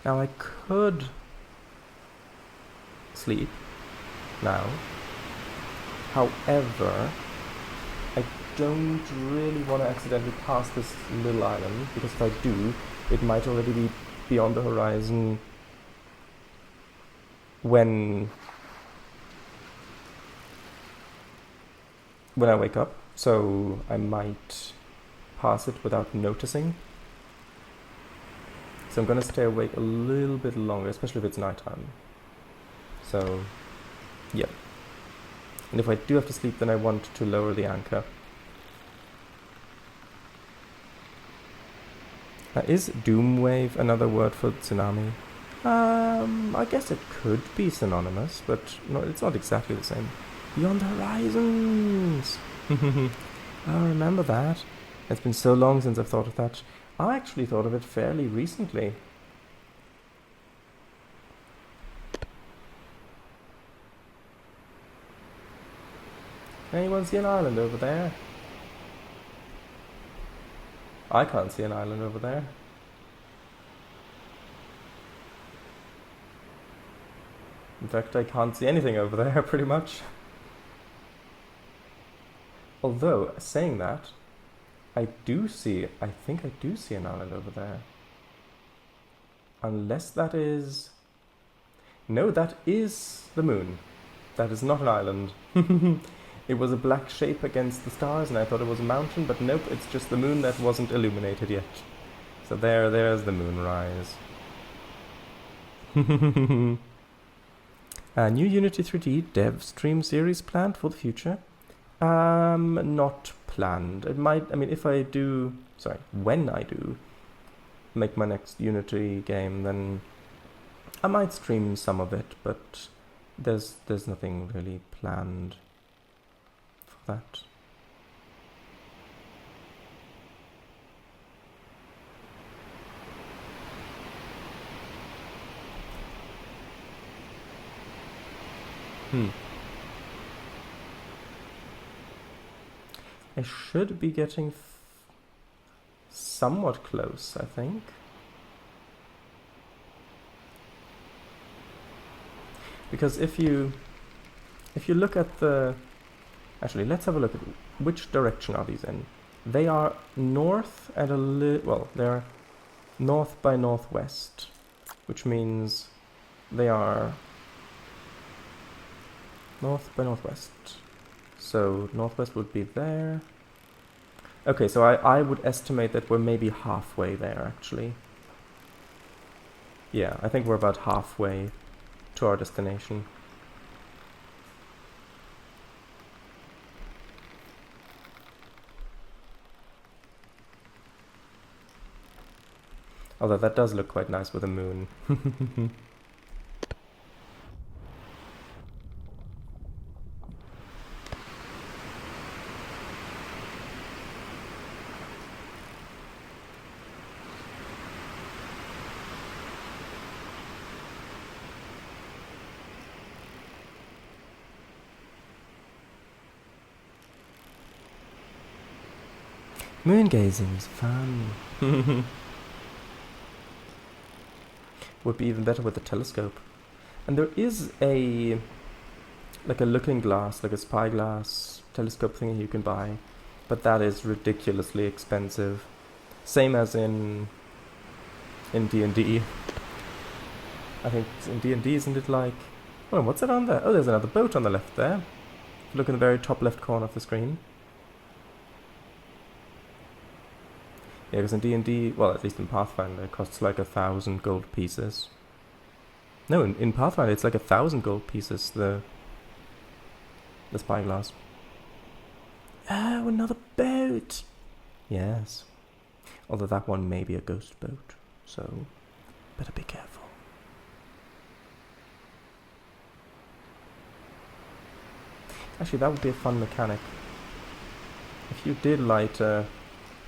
Now I could sleep now. However, I don't really want to accidentally pass this little island, because if I do, it might already be beyond the horizon when I wake up, so I might pass it without noticing. So I'm gonna stay awake a little bit longer, especially if it's nighttime. So, yeah. And if I do have to sleep, then I want to lower the anchor. Is Doomwave another word for tsunami? I guess it could be synonymous, but no, it's not exactly the same. Beyond the horizons! I remember that. It's been so long since I've thought of that. I actually thought of it fairly recently. Anyone see an island over there? I can't see an island over there. In fact, I can't see anything over there, pretty much. Although, saying that, I think I do see an island over there. Unless that is... No, that is the moon. That is not an island. It was a black shape against the stars and I thought it was a mountain, but nope, it's just the moon that wasn't illuminated yet. So there's the moonrise. A new Unity 3D dev stream series planned for the future? Not planned. It might, I mean, if I do, sorry, when I do make my next Unity game, then I might stream some of it, but there's nothing really planned for that. I should be getting somewhat close, I think. Because if you look at the... Actually, let's have a look at which direction are these in. They are north and a little... Well, they're north by northwest, which means they are north by northwest. So northwest would be there. Okay, so I would estimate that we're maybe halfway there, actually. Yeah, I think we're about halfway to our destination. Although that does look quite nice with a moon. Moon gazing is fun. Would be even better with a telescope. And there is a looking glass, like a spyglass telescope thing you can buy, but that is ridiculously expensive. Same as in D&D. I think in D&D, isn't it like... Oh, what's that on there? Oh, there's another boat on the left there. Look in the very top left corner of the screen. Yeah, because in D&D, well, at least in Pathfinder, it costs like 1,000 gold pieces. No, in Pathfinder, it's like 1,000 gold pieces, the spyglass. Oh, another boat! Yes. Although that one may be a ghost boat, so better be careful. Actually, that would be a fun mechanic. If you did light a...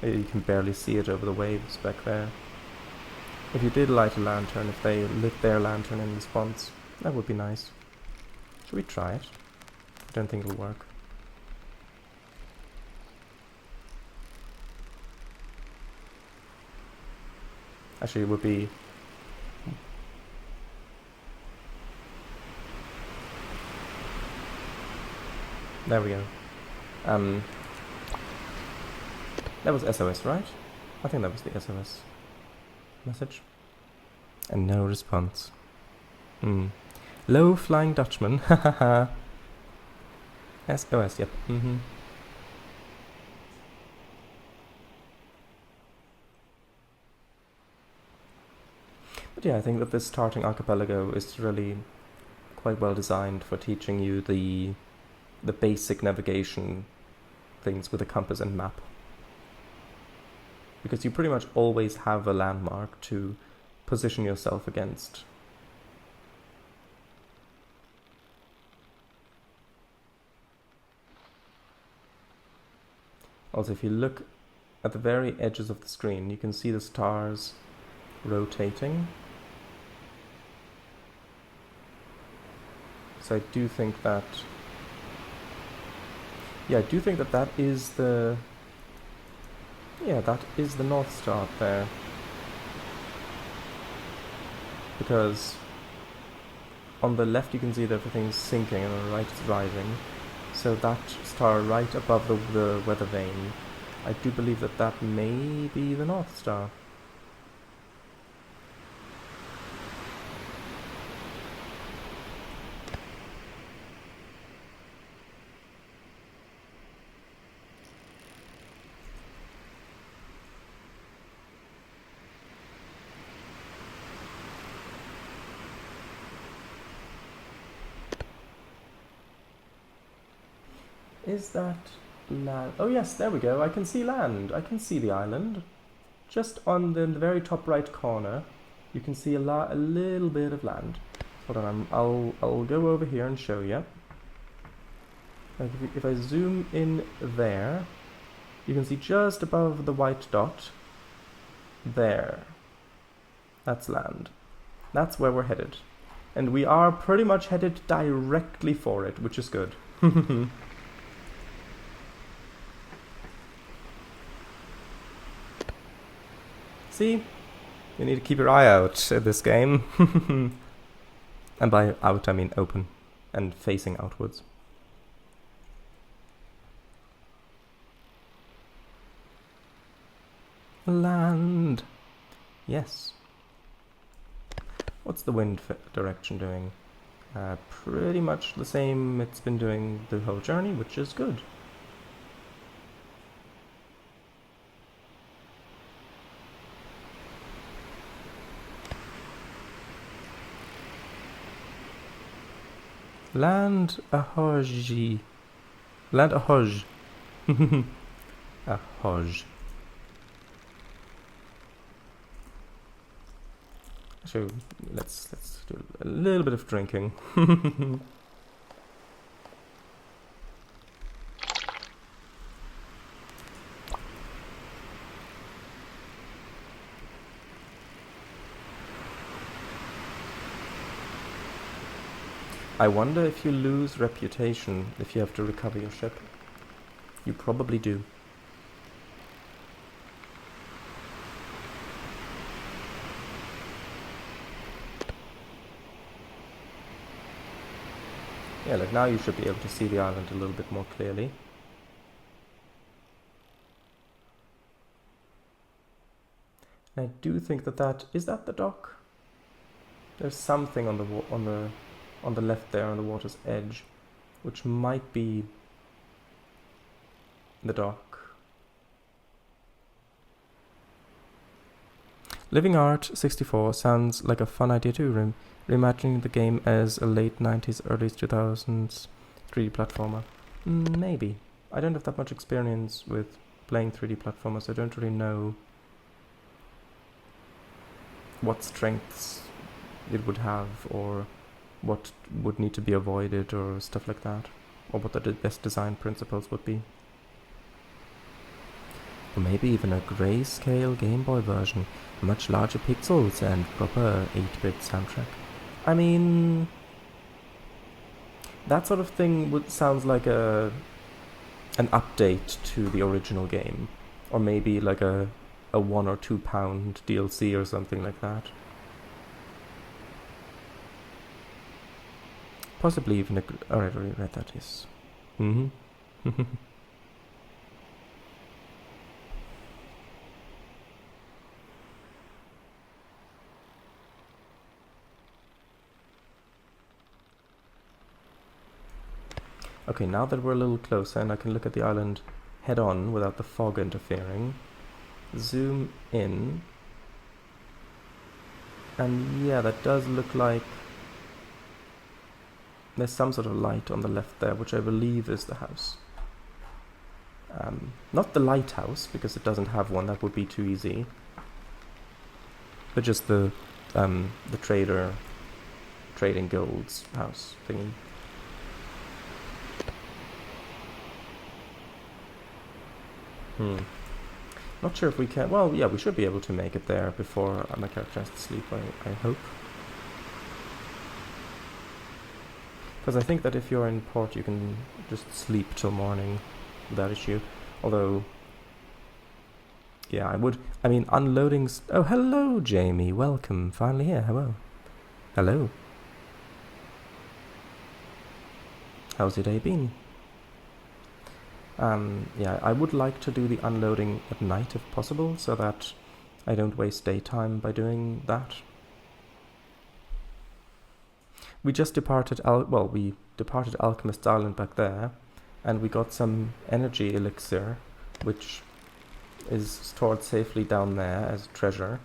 You can barely see it over the waves back there. If you did light a lantern, if they lit their lantern in response, that would be nice. Should we try it? I don't think it'll work. Actually, it would be... There we go. That was SOS, right? I think that was the SOS message. And no response. Low Flying Dutchman. Hahaha. SOS, yep. But yeah, I think that this starting archipelago is really quite well designed for teaching you the basic navigation things with a compass and map. Because you pretty much always have a landmark to position yourself against. Also, if you look at the very edges of the screen, you can see the stars rotating. So I do think that... Yeah, I do think that that is the... Yeah, that is the North Star there. Because on the left you can see that everything's sinking and on the right it's rising. So that star right above the weather vane, I do believe that that may be the North Star. Is that land? Oh yes, there we go. I can see land. I can see the island. Just on the very top right corner, you can see a little bit of land. Hold on, I'll go over here and show you. Like if I zoom in there, you can see just above the white dot. There. That's land. That's where we're headed. And we are pretty much headed directly for it, which is good. See? You need to keep your eye out at this game. And by out, I mean open and facing outwards. Land. Yes. What's the wind direction doing? Pretty much the same it's been doing the whole journey, which is good. Land ahoji. Land ahoj. Ahoj. So let's do a little bit of drinking. I wonder if you lose reputation if you have to recover your ship. You probably do. Yeah, like now you should be able to see the island a little bit more clearly. And I do think that is that the dock? There's something on the left there on the water's edge, which might be the dock. Living Art 64 sounds like a fun idea too, reimagining the game as a late 90s, early 2000s 3D platformer. Maybe. I don't have that much experience with playing 3D platformers, so I don't really know what strengths it would have or what would need to be avoided or stuff like that, or what the best design principles would be. Or maybe even a grayscale Game Boy version, much larger pixels and proper 8-bit soundtrack. I mean, that sort of thing sounds like an update to the original game, or maybe like a £1 or £2 DLC or something like that. Possibly even alright, already read that, yes. Okay, now that we're a little closer and I can look at the island head on without the fog interfering, zoom in, and yeah, that does look like there's some sort of light on the left there, which I believe is the house. Not the lighthouse, because it doesn't have one, that would be too easy, but just the trading guild's house thingy. Not sure if we can. Well, yeah, we should be able to make it there before my character has to sleep, I hope. Because I think that if you're in port, you can just sleep till morning without issue. Although, Yeah, I would. I mean, unloading. Oh, hello, Jamie. Welcome. Finally here. Hello. Hello. How's your day been? Yeah, I would like to do the unloading at night if possible, so that I don't waste daytime by doing that. We just departed. We departed Alchemist's Island back there, and we got some energy elixir, which is stored safely down there as treasure,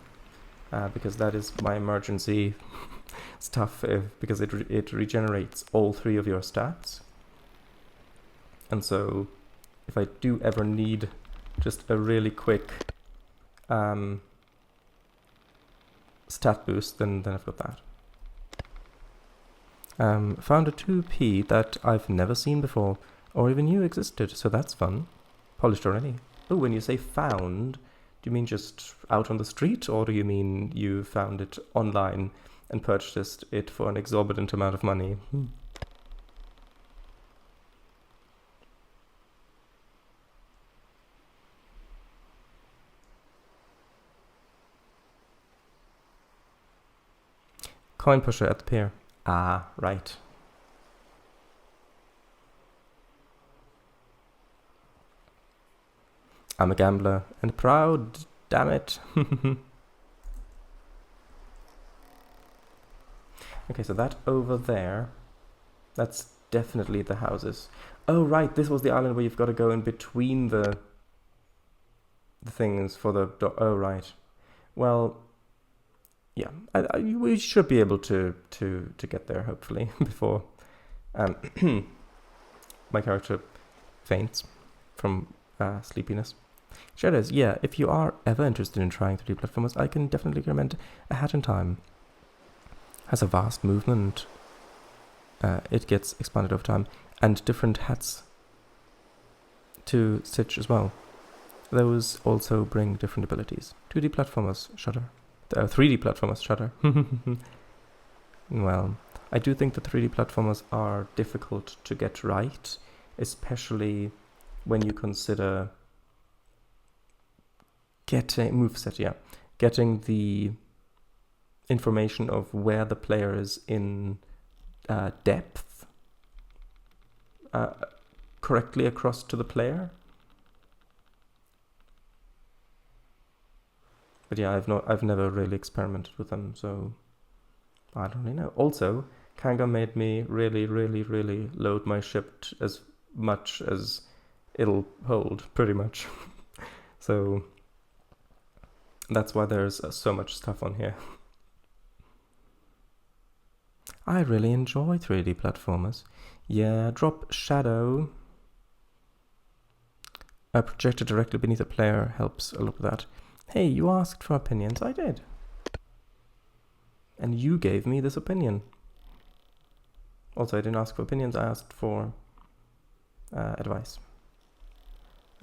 because that is my emergency stuff. Because it regenerates all 3 of your stats, and so if I do ever need just a really quick stat boost, then I've got that. Found a 2p that I've never seen before, or even knew existed, so that's fun. Polished already. Oh, when you say found, do you mean just out on the street, or do you mean you found it online and purchased it for an exorbitant amount of money? Coin pusher at the pier. Ah, right. I'm a gambler and proud, damn it. Okay, so that over there, that's definitely the houses. Oh, right, this was the island where you've got to go in between the things for the... Oh, right. Well, yeah, we should be able to get there, hopefully, before my character faints from sleepiness. Shadows, yeah, if you are ever interested in trying 3D platformers, I can definitely recommend A Hat in Time. Has a vast movement. It gets expanded over time, and different hats to stitch as well. Those also bring different abilities. 2D platformers, Shudder. 3D platformers, Shudder. Well, I do think that 3D platformers are difficult to get right, especially when you consider getting the information of where the player is in depth correctly across to the player. But yeah, I've never really experimented with them, so I don't really know. Also, Kanga made me really, really, really load my ship as much as it'll hold, pretty much. So that's why there's so much stuff on here. I really enjoy 3D platformers. Yeah, drop shadow. Projected directly beneath a player helps a lot with that. Hey, you asked for opinions. I did. And you gave me this opinion. Also, I didn't ask for opinions. I asked for advice.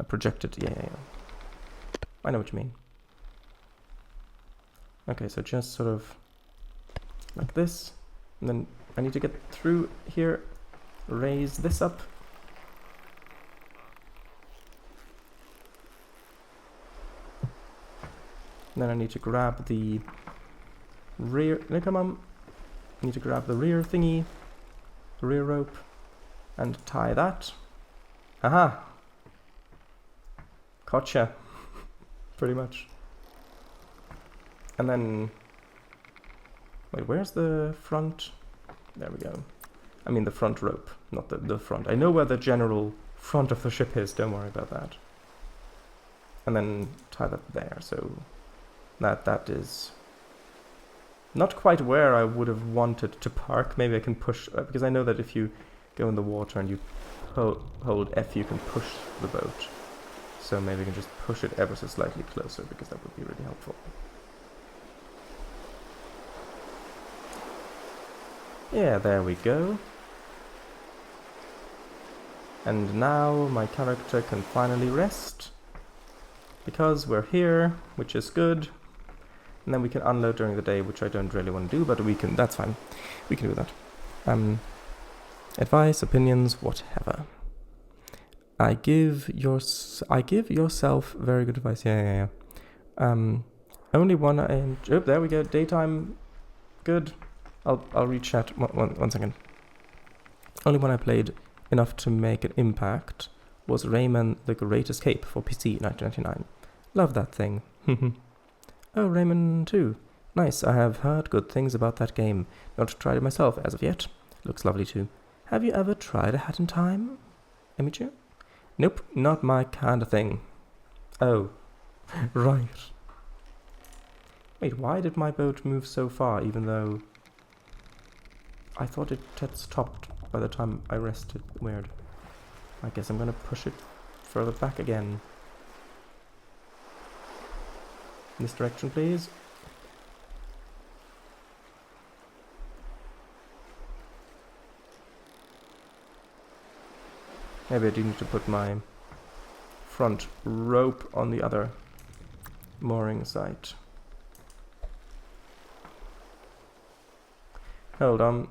Projected. Yeah. I know what you mean. Okay, so just sort of like this. And then I need to get through here. Raise this up. And then I need to grab the rear... No, come on. I need to grab the rear thingy. The rear rope. And tie that. Aha! Gotcha. Pretty much. And then... Wait, where's the front? There we go. I mean the front rope, not the front. I know where the general front of the ship is, don't worry about that. And then tie that there, so that is not quite where I would have wanted to park. Maybe I can push, because I know that if you go in the water and you hold F, you can push the boat. So maybe I can just push it ever so slightly closer, because that would be really helpful. Yeah, there we go. And now my character can finally rest, because we're here, which is good. And then we can unload during the day, which I don't really want to do, but we can, that's fine. We can do that. Advice, opinions, whatever. I give yourself very good advice. Yeah. Only one oh, there we go. Daytime. Good. I'll read chat. One second. Only one I played enough to make an impact was Rayman: The Great Escape for PC 1999. Love that thing. Oh, Rayman 2. Nice, I have heard good things about that game. Not tried it myself as of yet. Looks lovely too. Have you ever tried A Hat in Time, Emichu? Nope, not my kind of thing. Oh, right. Wait, why did my boat move so far even though I thought it had stopped by the time I rested? Weird. I guess I'm gonna push it further back again. This direction, please. Maybe I do need to put my front rope on the other mooring site. Hold on.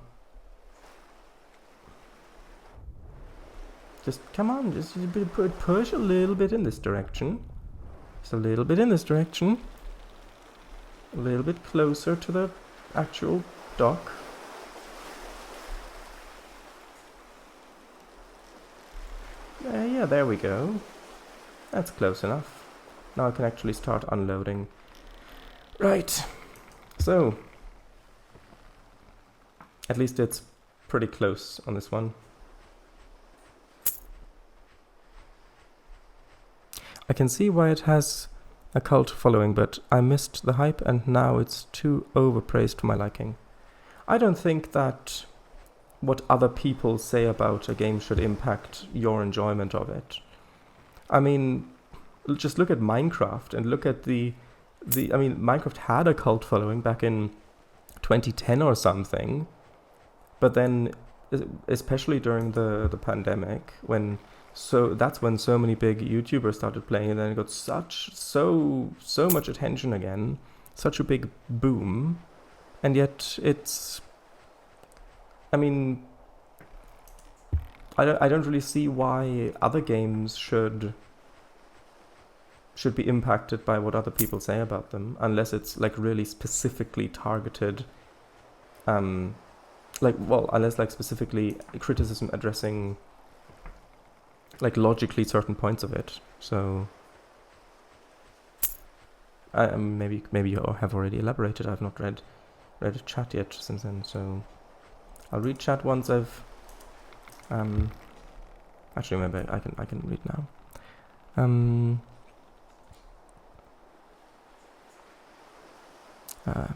Just come on, just push a little bit in this direction. Just a little bit in this direction. A little bit closer to the actual dock. Yeah, there we go. That's close enough. Now I can actually start unloading. Right. So, at least it's pretty close on this one. I can see why it has a cult following, but I missed the hype and now it's too overpraised for my liking. I don't think that what other people say about a game should impact your enjoyment of it. I mean, just look at Minecraft and look at I mean, Minecraft had a cult following back in 2010 or something, but then, especially during the pandemic, that's when so many big YouTubers started playing, and then it got so much attention again, such a big boom, and yet it's, I mean, I don't really see why other games should be impacted by what other people say about them, unless it's like really specifically targeted, unless like specifically criticism addressing like logically certain points of it. So maybe you have already elaborated. I've not read chat yet since then, so I'll read chat once I've actually maybe I can read now.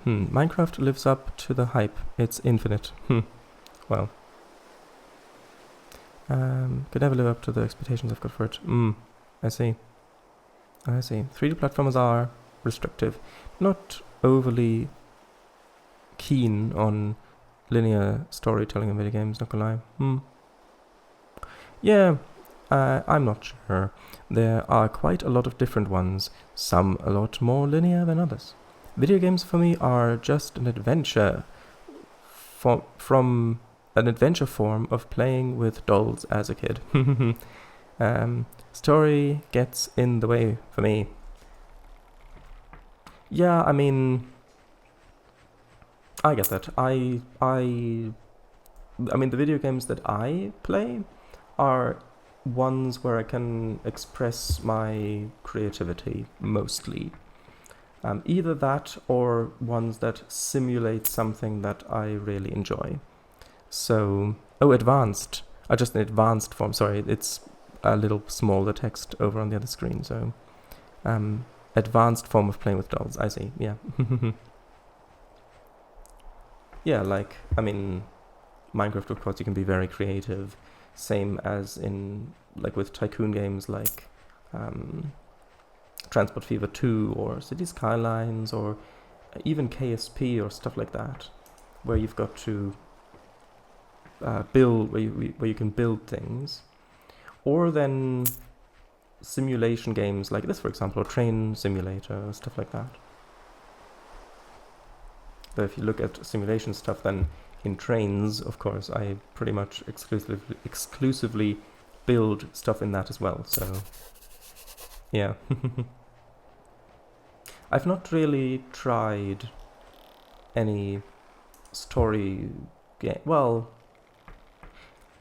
Minecraft lives up to the hype. It's infinite. Well, could never live up to the expectations I've got for it. I see. 3D platformers are restrictive. Not overly keen on linear storytelling in video games, not gonna lie. Yeah, I'm not sure. There are quite a lot of different ones, some a lot more linear than others. Video games for me are just an adventure from an adventure form of playing with dolls as a kid. Story gets in the way for me. Yeah, I mean, I get that. I mean, the video games that I play are ones where I can express my creativity mostly. Either that or ones that simulate something that I really enjoy. So, advanced. Just an advanced form. Sorry, it's a little smaller text over on the other screen. So, advanced form of playing with dolls. I see. Yeah. Yeah, like, I mean, Minecraft, of course, you can be very creative. Same as in, like, with tycoon games like Transport Fever 2 or City Skylines or even KSP or stuff like that, where you've got to build, where you can build things. Or then simulation games like this, for example, or Train Simulator, or stuff like that. But if you look at simulation stuff, then in trains, of course, I pretty much exclusively build stuff in that as well, so yeah. I've not really tried any story game. Well,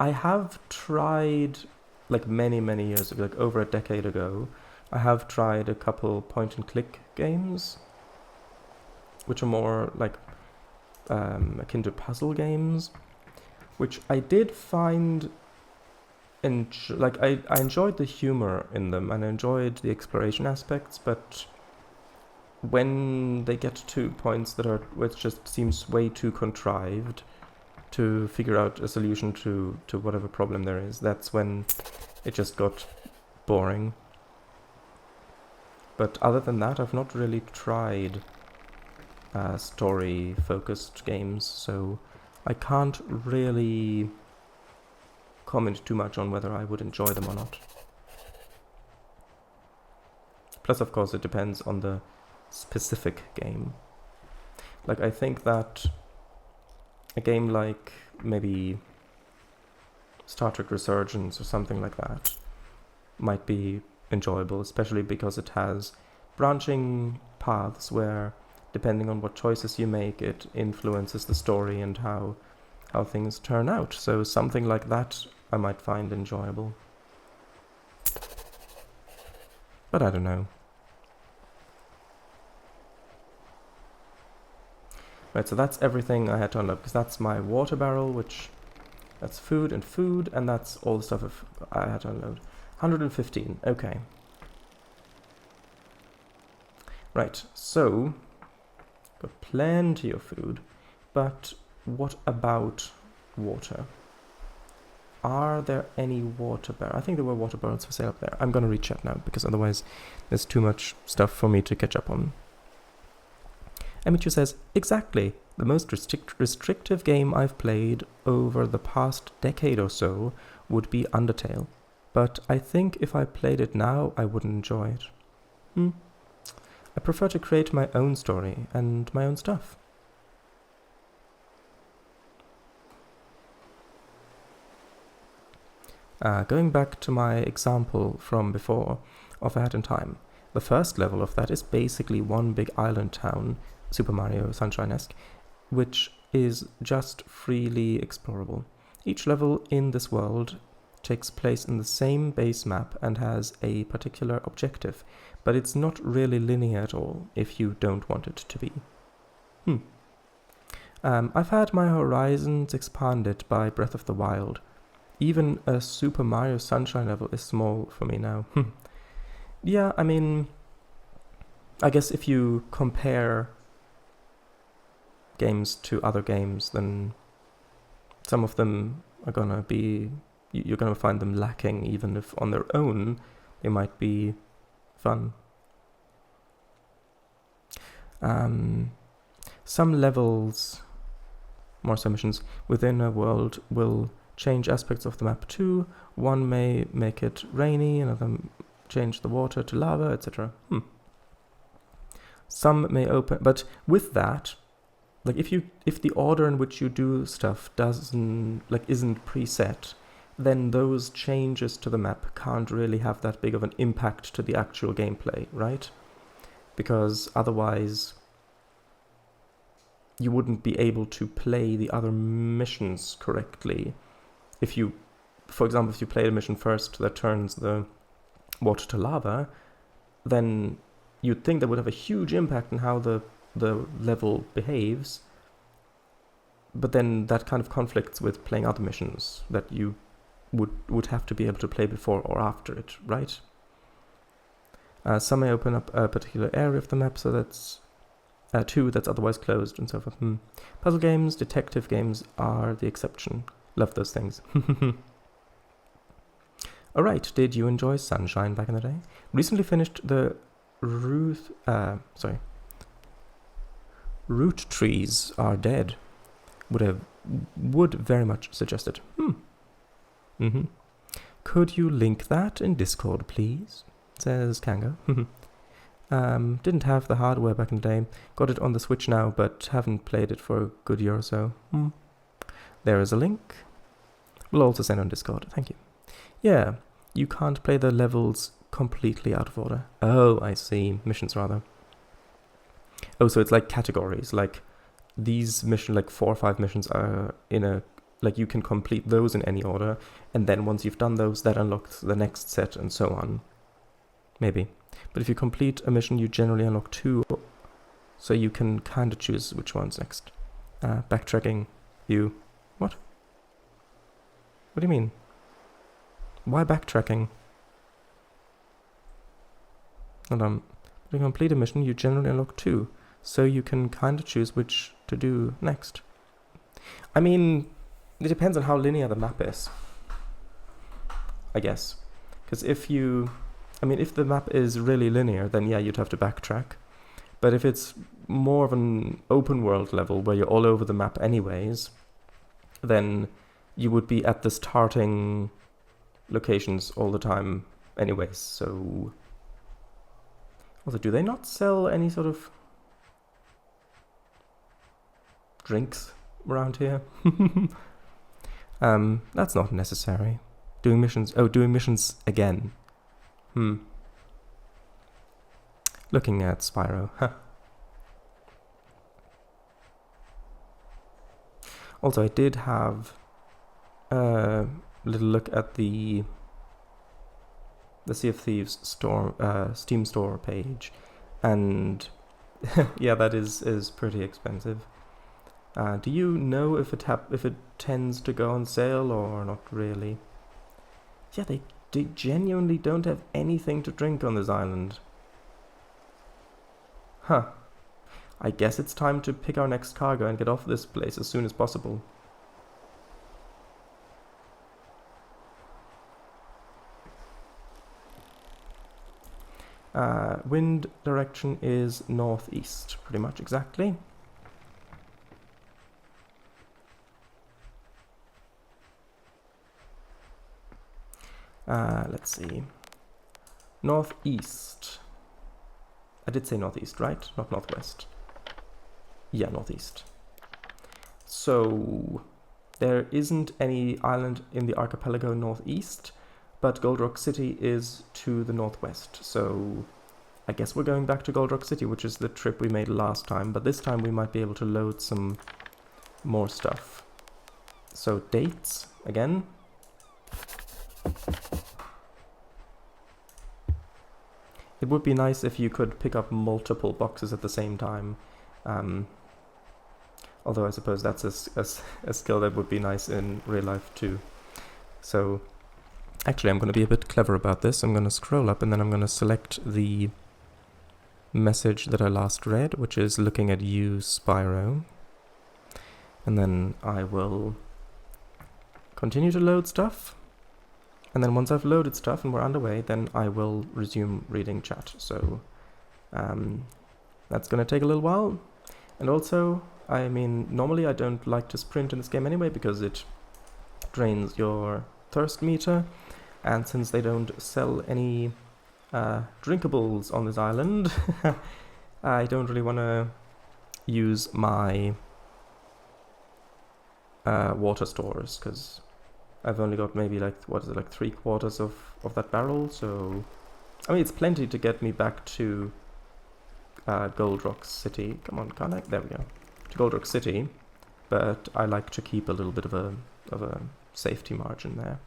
I have tried, like many years ago, like over a decade ago, I have tried a couple point-and-click games, which are more like akin to puzzle games, which I did find, I enjoyed the humor in them, and I enjoyed the exploration aspects, but when they get to points where it just seems way too contrived to figure out a solution to whatever problem there is, that's when it just got boring. But other than that, I've not really tried story-focused games, so I can't really comment too much on whether I would enjoy them or not. Plus, of course, it depends on the specific game. Like, I think that a game like maybe Star Trek Resurgence or something like that might be enjoyable, especially because it has branching paths where, depending on what choices you make, it influences the story and how things turn out. So something like that I might find enjoyable. But I don't know. Right, so that's everything I had to unlock, because that's my water barrel, which, that's food, and that's all the stuff I had to unload. 115, okay. Right, so, got plenty of food, but what about water? Are there any water barrels? I think there were water barrels for sale up there. I'm gonna recheck now, because otherwise there's too much stuff for me to catch up on. Emichu says, exactly, the most restrictive game I've played over the past decade or so would be Undertale, but I think if I played it now, I wouldn't enjoy it. I prefer to create my own story and my own stuff. Going back to my example from before of A Hat in Time, the first level of that is basically one big island town, Super Mario Sunshine-esque, which is just freely explorable. Each level in this world takes place in the same base map and has a particular objective, but it's not really linear at all if you don't want it to be. I've had my horizons expanded by Breath of the Wild. Even a Super Mario Sunshine level is small for me now. Yeah, I mean, I guess if you compare games to other games, then some of them are gonna be, you're gonna find them lacking, even if on their own they might be fun. Some levels, more submissions within a world will change aspects of the map too. One may make it rainy, another change the water to lava, etc. Some may open, but with that, like if the order in which you do stuff isn't preset, then those changes to the map can't really have that big of an impact to the actual gameplay, right? Because otherwise you wouldn't be able to play the other missions correctly. If you, for example, if you play a mission first that turns the water to lava, then you'd think that would have a huge impact on how the level behaves, but then that kind of conflicts with playing other missions that you would have to be able to play before or after it, right? Some may open up a particular area of the map, so that's that's otherwise closed, and so forth. Puzzle games, detective games are the exception. Love those things. Alright, did you enjoy Sunshine back in the day? Recently finished the Root Trees Are Dead. Would very much suggest it. Could you link that in Discord, please? Says Kango. Didn't have the hardware back in the day. Got it on the Switch now, but haven't played it for a good year or so. There is a link. We'll also send on Discord. Thank you. Yeah, you can't play the levels completely out of order. Oh, I see. Missions, rather. Oh, so it's like categories. Like these missions, like 4 or 5 missions are in a, like you can complete those in any order, and then once you've done those, that unlocks the next set and so on. Maybe. But if you complete a mission, you generally unlock 2, so you can kind of choose which one's next. Backtracking, you... What? What do you mean? Why backtracking? Hold on. To complete a mission, you generally unlock 2, so you can kind of choose which to do next. I mean, it depends on how linear the map is, I guess. Because if the map is really linear, then yeah, you'd have to backtrack. But if it's more of an open world level where you're all over the map anyways, then you would be at the starting locations all the time anyways, so... Also, do they not sell any sort of drinks around here? That's not necessary. Doing missions... Oh, doing missions again. Looking at Spyro. Huh. Also, I did have a little look at the Sea of Thieves store, Steam store page, and yeah, that is pretty expensive. Do you know if it tends to go on sale or not really? Yeah, they genuinely don't have anything to drink on this island. Huh. I guess it's time to pick our next cargo and get off this place as soon as possible. Wind direction is northeast, pretty much exactly. Let's see. Northeast. I did say northeast, right? Not northwest. Yeah, northeast. So there isn't any island in the archipelago northeast, but Gold Rock City is to the northwest. So I guess we're going back to Gold Rock City, which is the trip we made last time, but this time we might be able to load some more stuff. So dates, again. It would be nice if you could pick up multiple boxes at the same time. Although I suppose that's a skill that would be nice in real life too. So actually I'm going to be a bit clever about this. I'm going to scroll up and then I'm going to select the message that I last read, which is looking at you, Spyro. And then I will continue to load stuff. And then once I've loaded stuff and we're underway, then I will resume reading chat. So that's going to take a little while. And also, I mean, normally I don't like to sprint in this game anyway because it drains your thirst meter. And since they don't sell any drinkables on this island, I don't really want to use my water stores because I've only got maybe like, what is it, like 3/4 of that barrel, so... I mean, it's plenty to get me back to Gold Rock City. Come on, can't I? There we go. To Gold Rock City, but I like to keep a little bit of a safety margin there.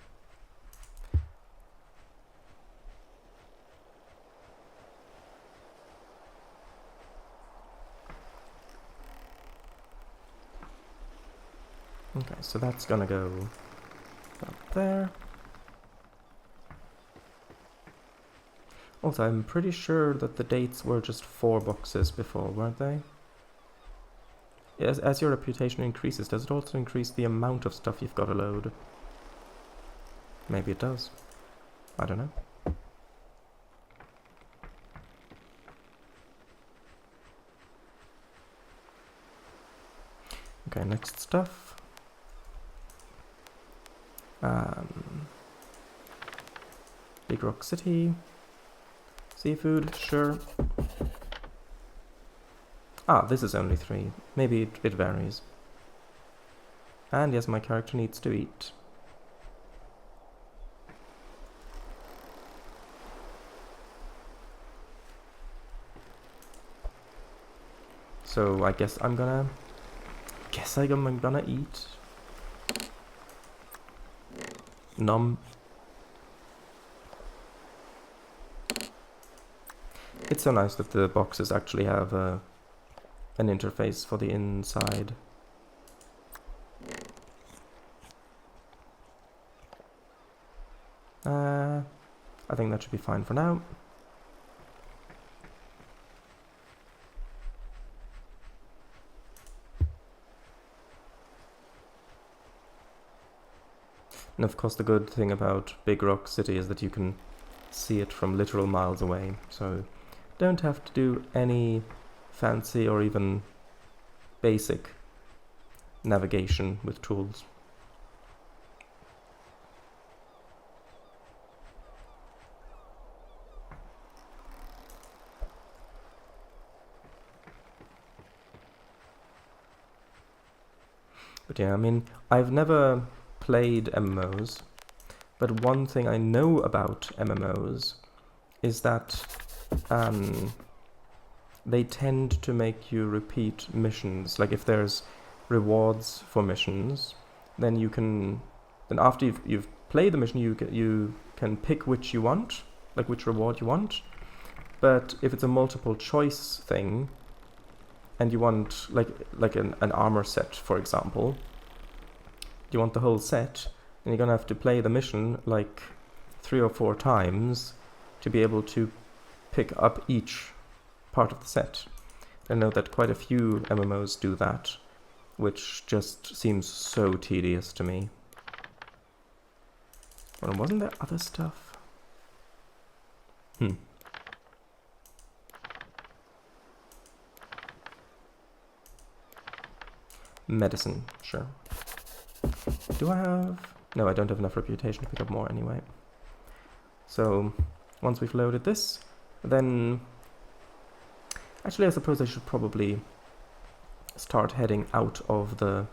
Okay, so that's gonna go up there. Also, I'm pretty sure that the dates were just 4 boxes before, weren't they? As your reputation increases, does it also increase the amount of stuff you've got to load? Maybe it does. I don't know. Okay, next stuff. Big Rock City. Seafood, sure. Ah, this is only 3. Maybe it varies. And yes, my character needs to eat. So I guess I'm gonna eat. Nom. It's so nice that the boxes actually have an interface for the inside. I think that should be fine for now. And of course the good thing about Big Rock City is that you can see it from literal miles away, so don't have to do any fancy or even basic navigation with tools. But yeah, I mean, I've never played MMOs, but one thing I know about MMOs is that they tend to make you repeat missions. Like if there's rewards for missions, then you can, then after you've played the mission, you can pick which you want, like which reward you want. But if it's a multiple choice thing, and you want like an armor set, for example, you want the whole set, then you're gonna have to play the mission like 3 or 4 times to be able to pick up each part of the set. I know that quite a few MMOs do that, which just seems so tedious to me. Well, wasn't there other stuff? Medicine, sure. Do I have... No, I don't have enough reputation to pick up more anyway. So, once we've loaded this, then... Actually, I suppose I should probably start heading out of the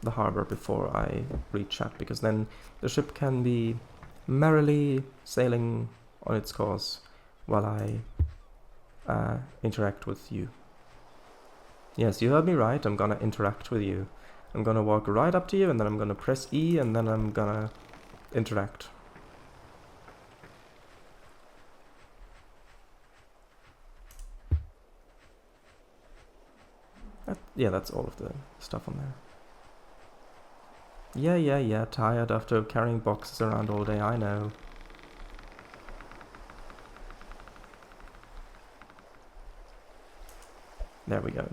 harbor before I reach chat, because then the ship can be merrily sailing on its course while I interact with you. Yes, you heard me right, I'm gonna interact with you. I'm gonna walk right up to you, and then I'm gonna press E, and then I'm gonna interact. Yeah, that's all of the stuff on there. Yeah, tired after carrying boxes around all day, I know. There we go.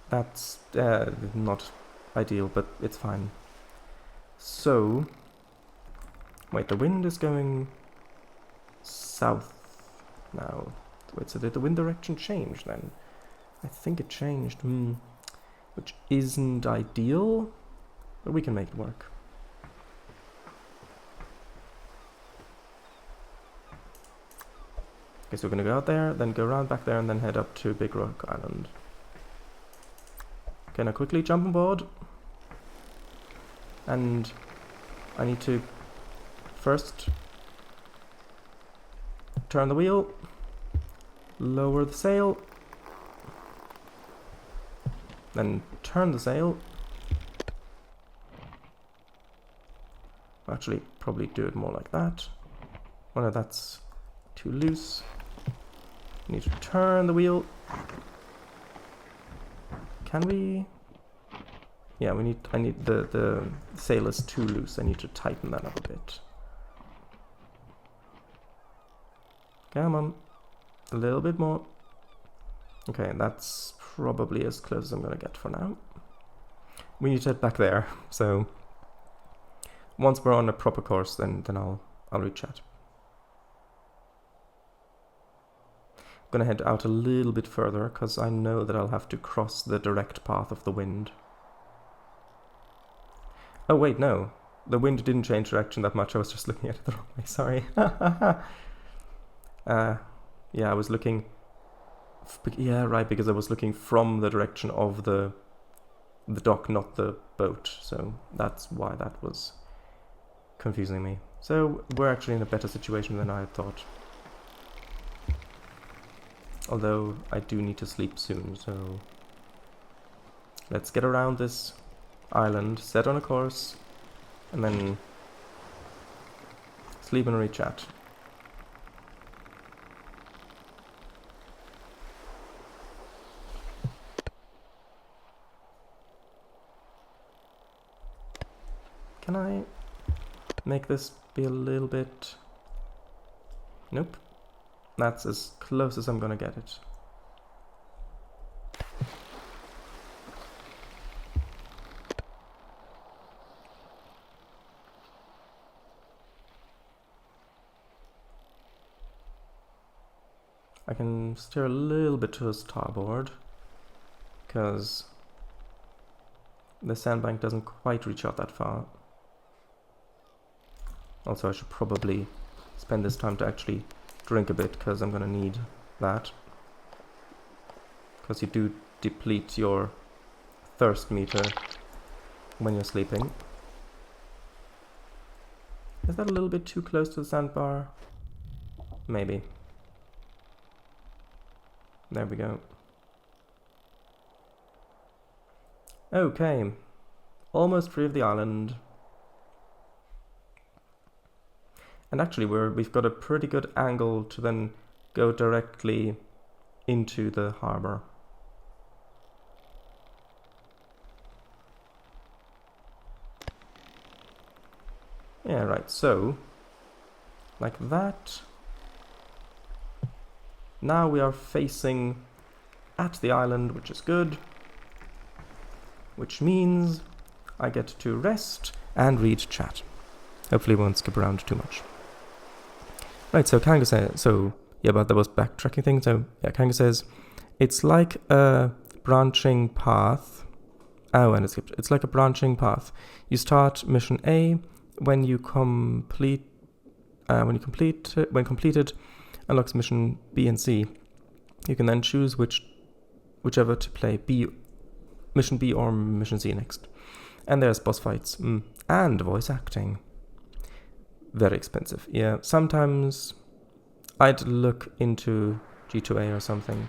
That's not ideal, but it's fine. So, wait, the wind is going south now. Wait, so did the wind direction change then? I think it changed, which isn't ideal, but we can make it work. Okay, so we're gonna go out there, then go around back there, and then head up to Big Rock Island. Okay, now quickly jump on board. And I need to first turn the wheel, lower the sail, then turn the sail. Actually, probably do it more like that. Oh no, that's too loose. Need to turn the wheel. Can we? Yeah, I need the sail is too loose. I need to tighten that up a bit. Come on, a little bit more. Okay, that's probably as close as I'm gonna get for now. We need to head back there. So once we're on a proper course, then I'll reach chat. I'm gonna head out a little bit further because I know that I'll have to cross the direct path of the wind. Oh wait, no. The wind didn't change direction that much. I was just looking at it the wrong way. Sorry. Yeah, I was looking... Yeah, right, because I was looking from the direction of the dock, not the boat. So that's why that was confusing me. So we're actually in a better situation than I had thought. Although I do need to sleep soon, so let's get around this island, set on a course, and then sleep and rechat. Can I make this be a little bit... Nope. That's as close as I'm gonna get it. I can steer a little bit to the starboard, because the sandbank doesn't quite reach out that far. Also, I should probably spend this time to actually drink a bit, because I'm gonna need that. Because you do deplete your thirst meter when you're sleeping. Is that a little bit too close to the sandbar? Maybe. There we go. Okay. Almost free of the island. And actually we've got a pretty good angle to then go directly into the harbor. Yeah, right, so like that. Now we are facing at the island, which is good. Which means I get to rest and read chat. Hopefully won't skip around too much. Right, so Kanga says, so yeah, but there was backtracking thing. So yeah, Kanga says, it's like a branching path. Oh, and it's like a branching path. You start mission A when completed, unlocks mission B and C. You can then choose whichever to play, mission B or mission C next. And there's boss fights and voice acting. Very expensive. Yeah, sometimes I'd look into G2A or something.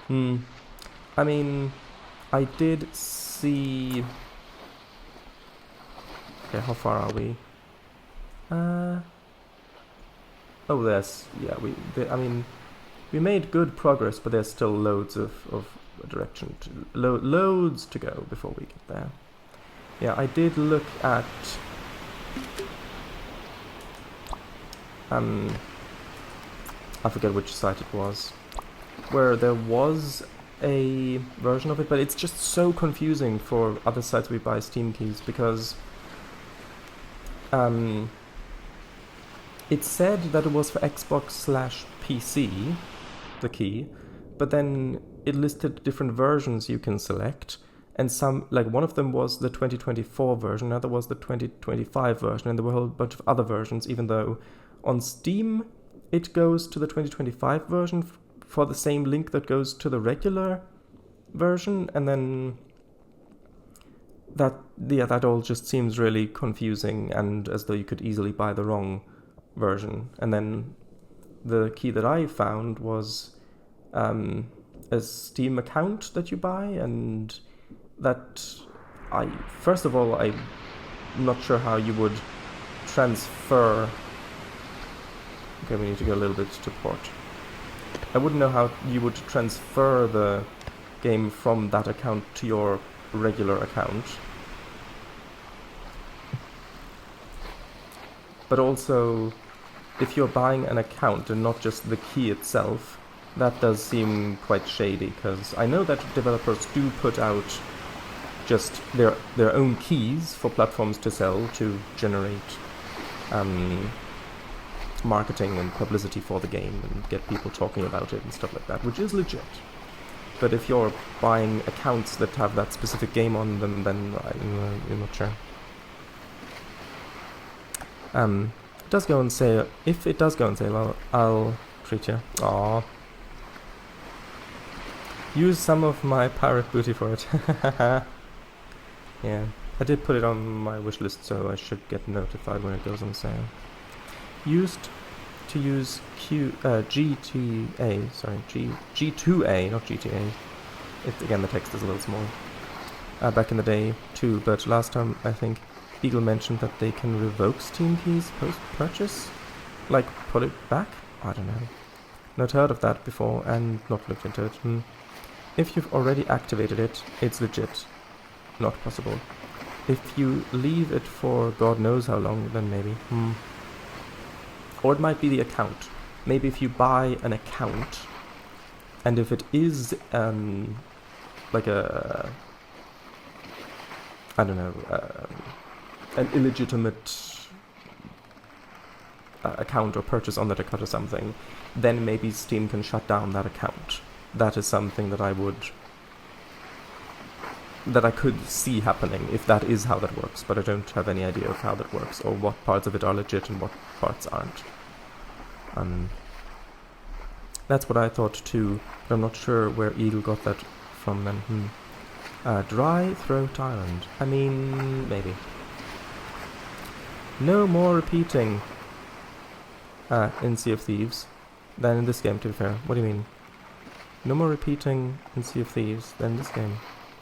I mean, I did see... Okay, how far are we? Oh, there's... Yeah, we made good progress, but there's still loads of direction loads to go before we get there. Yeah, I did look at I forget which site it was, where there was a version of it, but it's just so confusing for other sites we buy Steam keys, because it said that it was for Xbox/PC, the key, but then it listed different versions you can select, and some, like one of them was the 2024 version, another was the 2025 version, and there were a whole bunch of other versions, even though on Steam it goes to the 2025 version for the same link that goes to the regular version, and then that all just seems really confusing, and as though you could easily buy the wrong version. And then the key that I found was a Steam account that you buy, and that first of all, I'm not sure how you would transfer. Okay, we need to go a little bit to port. I wouldn't know how you would transfer the game from that account to your regular account. But also, if you're buying an account and not just the key itself, that does seem quite shady, because I know that developers do put out just their own keys for platforms to sell to generate marketing and publicity for the game and get people talking about it and stuff like that, which is legit. But if you're buying accounts that have that specific game on them, then I'm not sure. It does go on sale. If it does go on sale, I'll treat you. Aww. Use some of my pirate booty for it. Yeah, I did put it on my wish list, so I should get notified when it goes on sale. Used to use G2A, not GTA. Again, the text is a little small. Back in the day too, but last time I think Eagle mentioned that they can revoke Steam keys post-purchase? Like, put it back? I don't know. Not heard of that before and not looked into it. If you've already activated it, it's legit. Not possible. If you leave it for God knows how long, then maybe. Or it might be the account. Maybe if you buy an account, and if it is like a, I don't know, an illegitimate account or purchase on that account or something, then maybe Steam can shut down that account. That is something that I could see happening if that is how that works, but I don't have any idea of how that works or what parts of it are legit and what parts aren't. That's what I thought too, but I'm not sure where Eagle got that from then. Dry Throat Island. I mean, maybe. No more repeating in Sea of Thieves than in this game, to be fair. What do you mean? No more repeating in Sea of Thieves than in this game.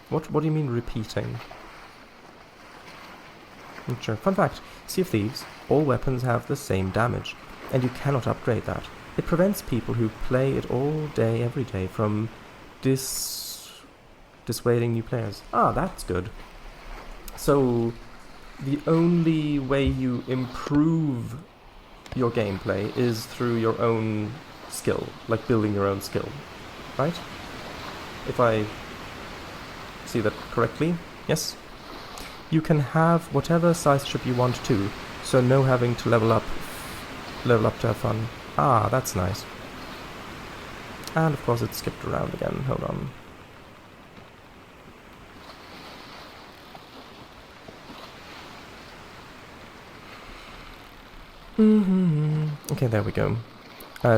What do you mean repeating? Not sure. Fun fact, Sea of Thieves, all weapons have the same damage, and you cannot upgrade that. It prevents people who play it all day, every day, from dissuading new players. Ah, that's good. So, the only way you improve your gameplay is through your own skill, like building your own skill, right? If I see that correctly, yes? You can have whatever size ship you want to, so no having to level up to have fun. Ah, that's nice. And of course it skipped around again, hold on. Okay, there we go.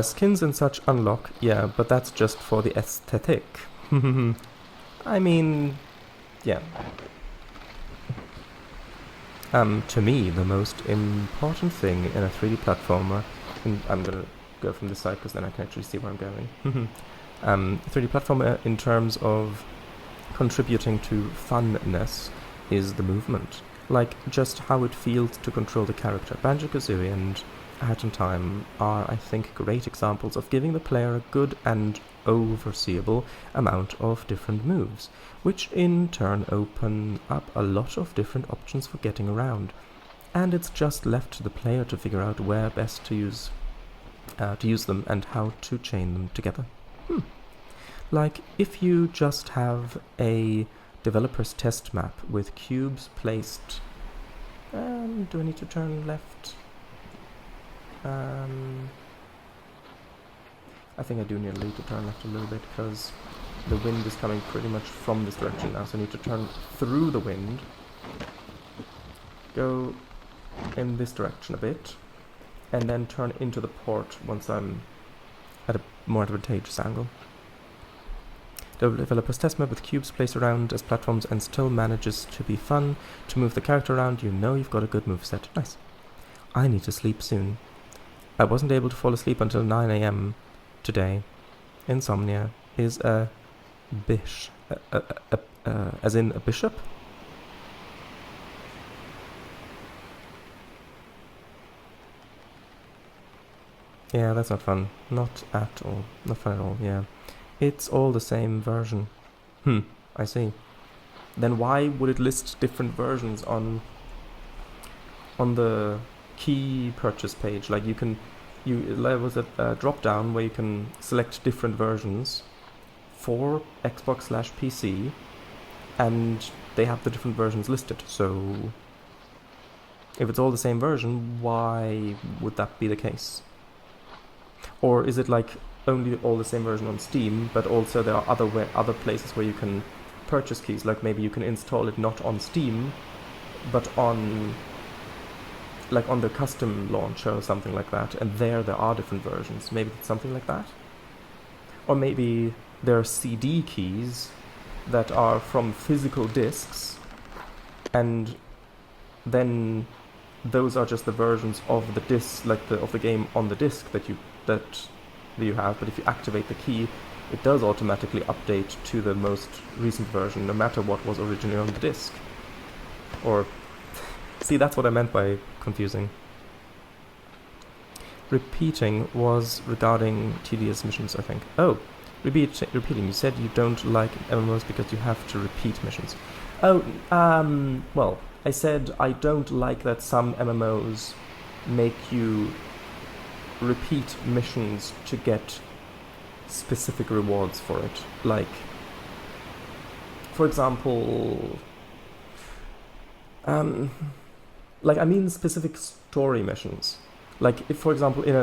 Skins and such unlock, yeah, but that's just for the aesthetic. I mean, yeah. To me, the most important thing in a 3D platformer, and I'm gonna go from this side because then I can actually see where I'm going. 3D platformer in terms of contributing to funness is the movement. Like, just how it feels to control the character. Banjo-Kazooie and Hat in Time are, I think, great examples of giving the player a good and overseeable amount of different moves, which in turn open up a lot of different options for getting around. And it's just left to the player to figure out where best to use them and how to chain them together. Like, if you just have a developer's test map with cubes placed... do I need to turn left? I think I do need to turn left a little bit because the wind is coming pretty much from this direction now, so I need to turn through the wind, go in this direction a bit, and then turn into the port once I'm at a more advantageous angle. The developer's test map with cubes placed around as platforms and still manages to be fun. To move the character around, you know you've got a good moveset. Nice. I need to sleep soon. I wasn't able to fall asleep until 9 AM today. Insomnia is a bish. As in a bishop? Yeah, that's not fun. Not at all. Not fun at all, yeah. It's all the same version. I see. Then why would it list different versions on the key purchase page? Like there was a drop down where you can select different versions for Xbox/PC, and they have the different versions listed. So if it's all the same version, why would that be the case? Or is it like only all the same version on Steam, but also there are other places where you can purchase keys, like maybe you can install it not on Steam, but on the custom launcher or something like that, and there are different versions. Maybe it's something like that? Or maybe there are CD keys that are from physical discs, and then those are just the versions of the disc, like of the game on the disc that you have. But if you activate the key, it does automatically update to the most recent version, no matter what was originally on the disc. Or, see, that's what I meant by confusing. Repeating was regarding tedious missions, I think. Oh, repeating. You said you don't like MMOs because you have to repeat missions. Oh, well, I said I don't like that some MMOs make you repeat missions to get specific rewards for it. Like, for example, like, I mean specific story missions. Like, if, for example, in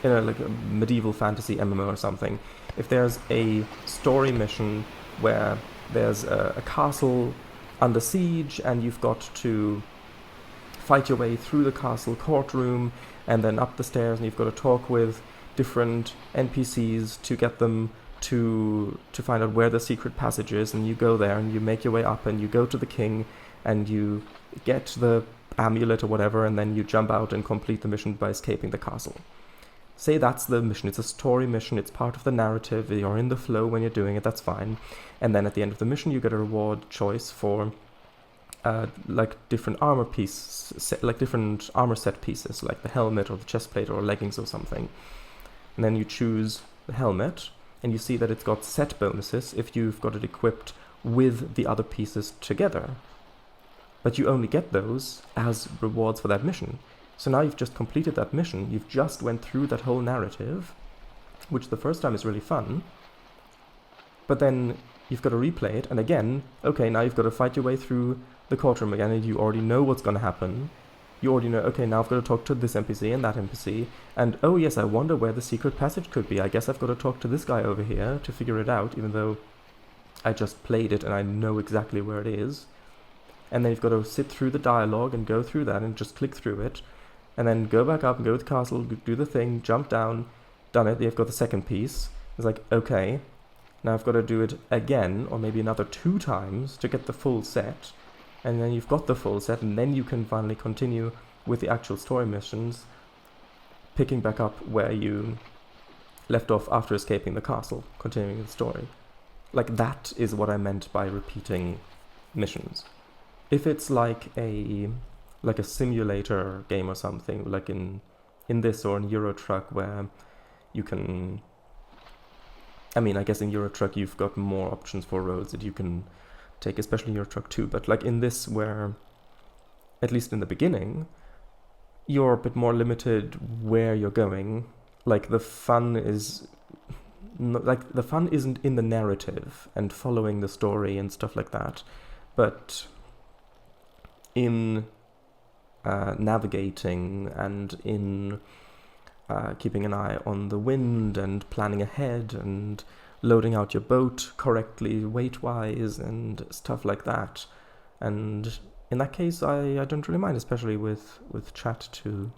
a like a medieval fantasy MMO or something, if there's a story mission where there's a castle under siege and you've got to fight your way through the castle courtroom and then up the stairs, and you've got to talk with different NPCs to get them to find out where the secret passage is, and you go there and you make your way up and you go to the king and you get the amulet or whatever, and then you jump out and complete the mission by escaping the castle. Say that's the mission, it's a story mission, it's part of the narrative, you're in the flow when you're doing it, that's fine. And then at the end of the mission you get a reward choice for like different armor pieces, like different armor set pieces, like the helmet or the chest plate or leggings or something. And then you choose the helmet, and you see that it's got set bonuses if you've got it equipped with the other pieces together. But you only get those as rewards for that mission. So now you've just completed that mission, you've just went through that whole narrative, which the first time is really fun, but then you've got to replay it, and again, okay, now you've got to fight your way through the courtroom again, and you already know what's going to happen. You already know, okay, now I've got to talk to this NPC and that NPC, and oh yes, I wonder where the secret passage could be. I guess I've got to talk to this guy over here to figure it out, even though I just played it and I know exactly where it is. And then you've got to sit through the dialogue and go through that and just click through it, and then go back up and go to the castle, do the thing, jump down, done it, you've got the second piece. It's like, okay, now I've got to do it again, or maybe another 2 times to get the full set, and then you've got the full set, and then you can finally continue with the actual story missions, picking back up where you left off after escaping the castle, continuing the story. Like, that is what I meant by repeating missions. If it's like a simulator game or something, like in this or in Euro Truck, where you can, I mean, I guess in Euro Truck you've got more options for roads that you can take, especially in Euro Truck 2, but like in this, where, at least in the beginning, you're a bit more limited where you're going. Like, the fun is, the fun isn't in the narrative and following the story and stuff like that, but in navigating and in keeping an eye on the wind and planning ahead and loading out your boat correctly weight-wise and stuff like that. And in that case, I don't really mind, especially with chat to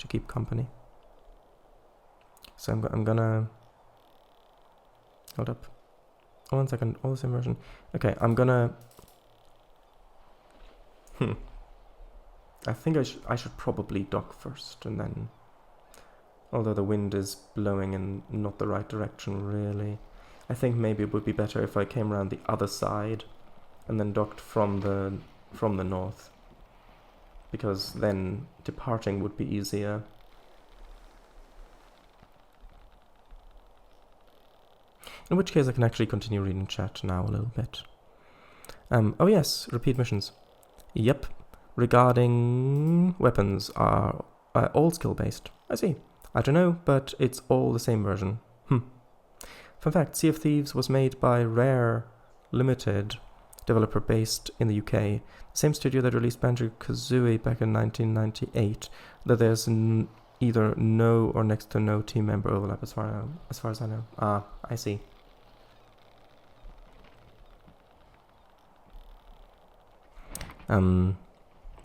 keep company. So I'm gonna hold up. Oh, 1 second. All the same version. Okay, I'm gonna. I think I should probably dock first, and then, although the wind is blowing in not the right direction really, I think maybe it would be better if I came around the other side and then docked from the north, because then departing would be easier. In which case I can actually continue reading chat now a little bit. Oh yes, repeat missions. Yep. Regarding weapons are all skill based. I see. I don't know, but it's all the same version. Fun fact, Sea of Thieves was made by Rare Limited, developer based in the UK. The same studio that released Banjo-Kazooie back in 1998, though there's either no or next to no team member overlap as far as I know. Ah, I see.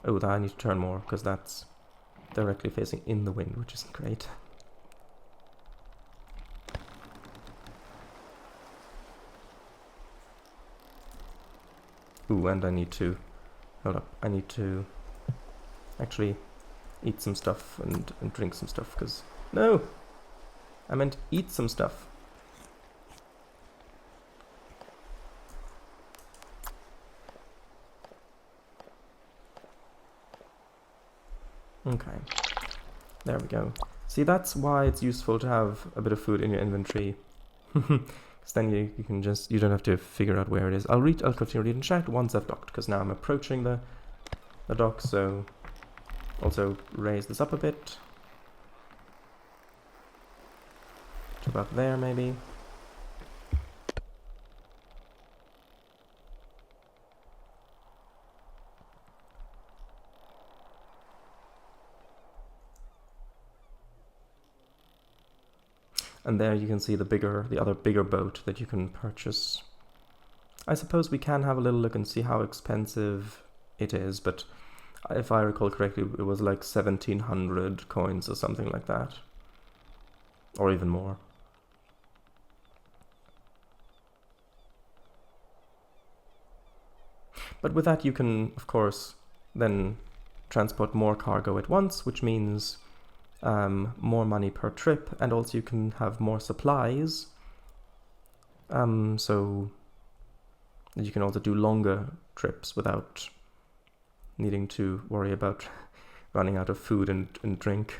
Oh, that I need to turn more, because that's directly facing in the wind, which isn't great. Ooh, and I need to Hold up, I need to actually eat some stuff and drink some stuff, because... No! I meant eat some stuff. Okay. There we go. See, that's why it's useful to have a bit of food in your inventory. Because then you can just... You don't have to figure out where it is. I'll continue reading chat once I've docked, because now I'm approaching the dock, so... Also raise this up a bit. To about there, maybe. And there you can see the other bigger boat that you can purchase. I suppose we can have a little look and see how expensive it is, but if I recall correctly, it was like 1700 coins or something like that. Or even more. But with that you can, of course, then transport more cargo at once, which means more money per trip, and also you can have more supplies. So you can also do longer trips without needing to worry about running out of food and drink.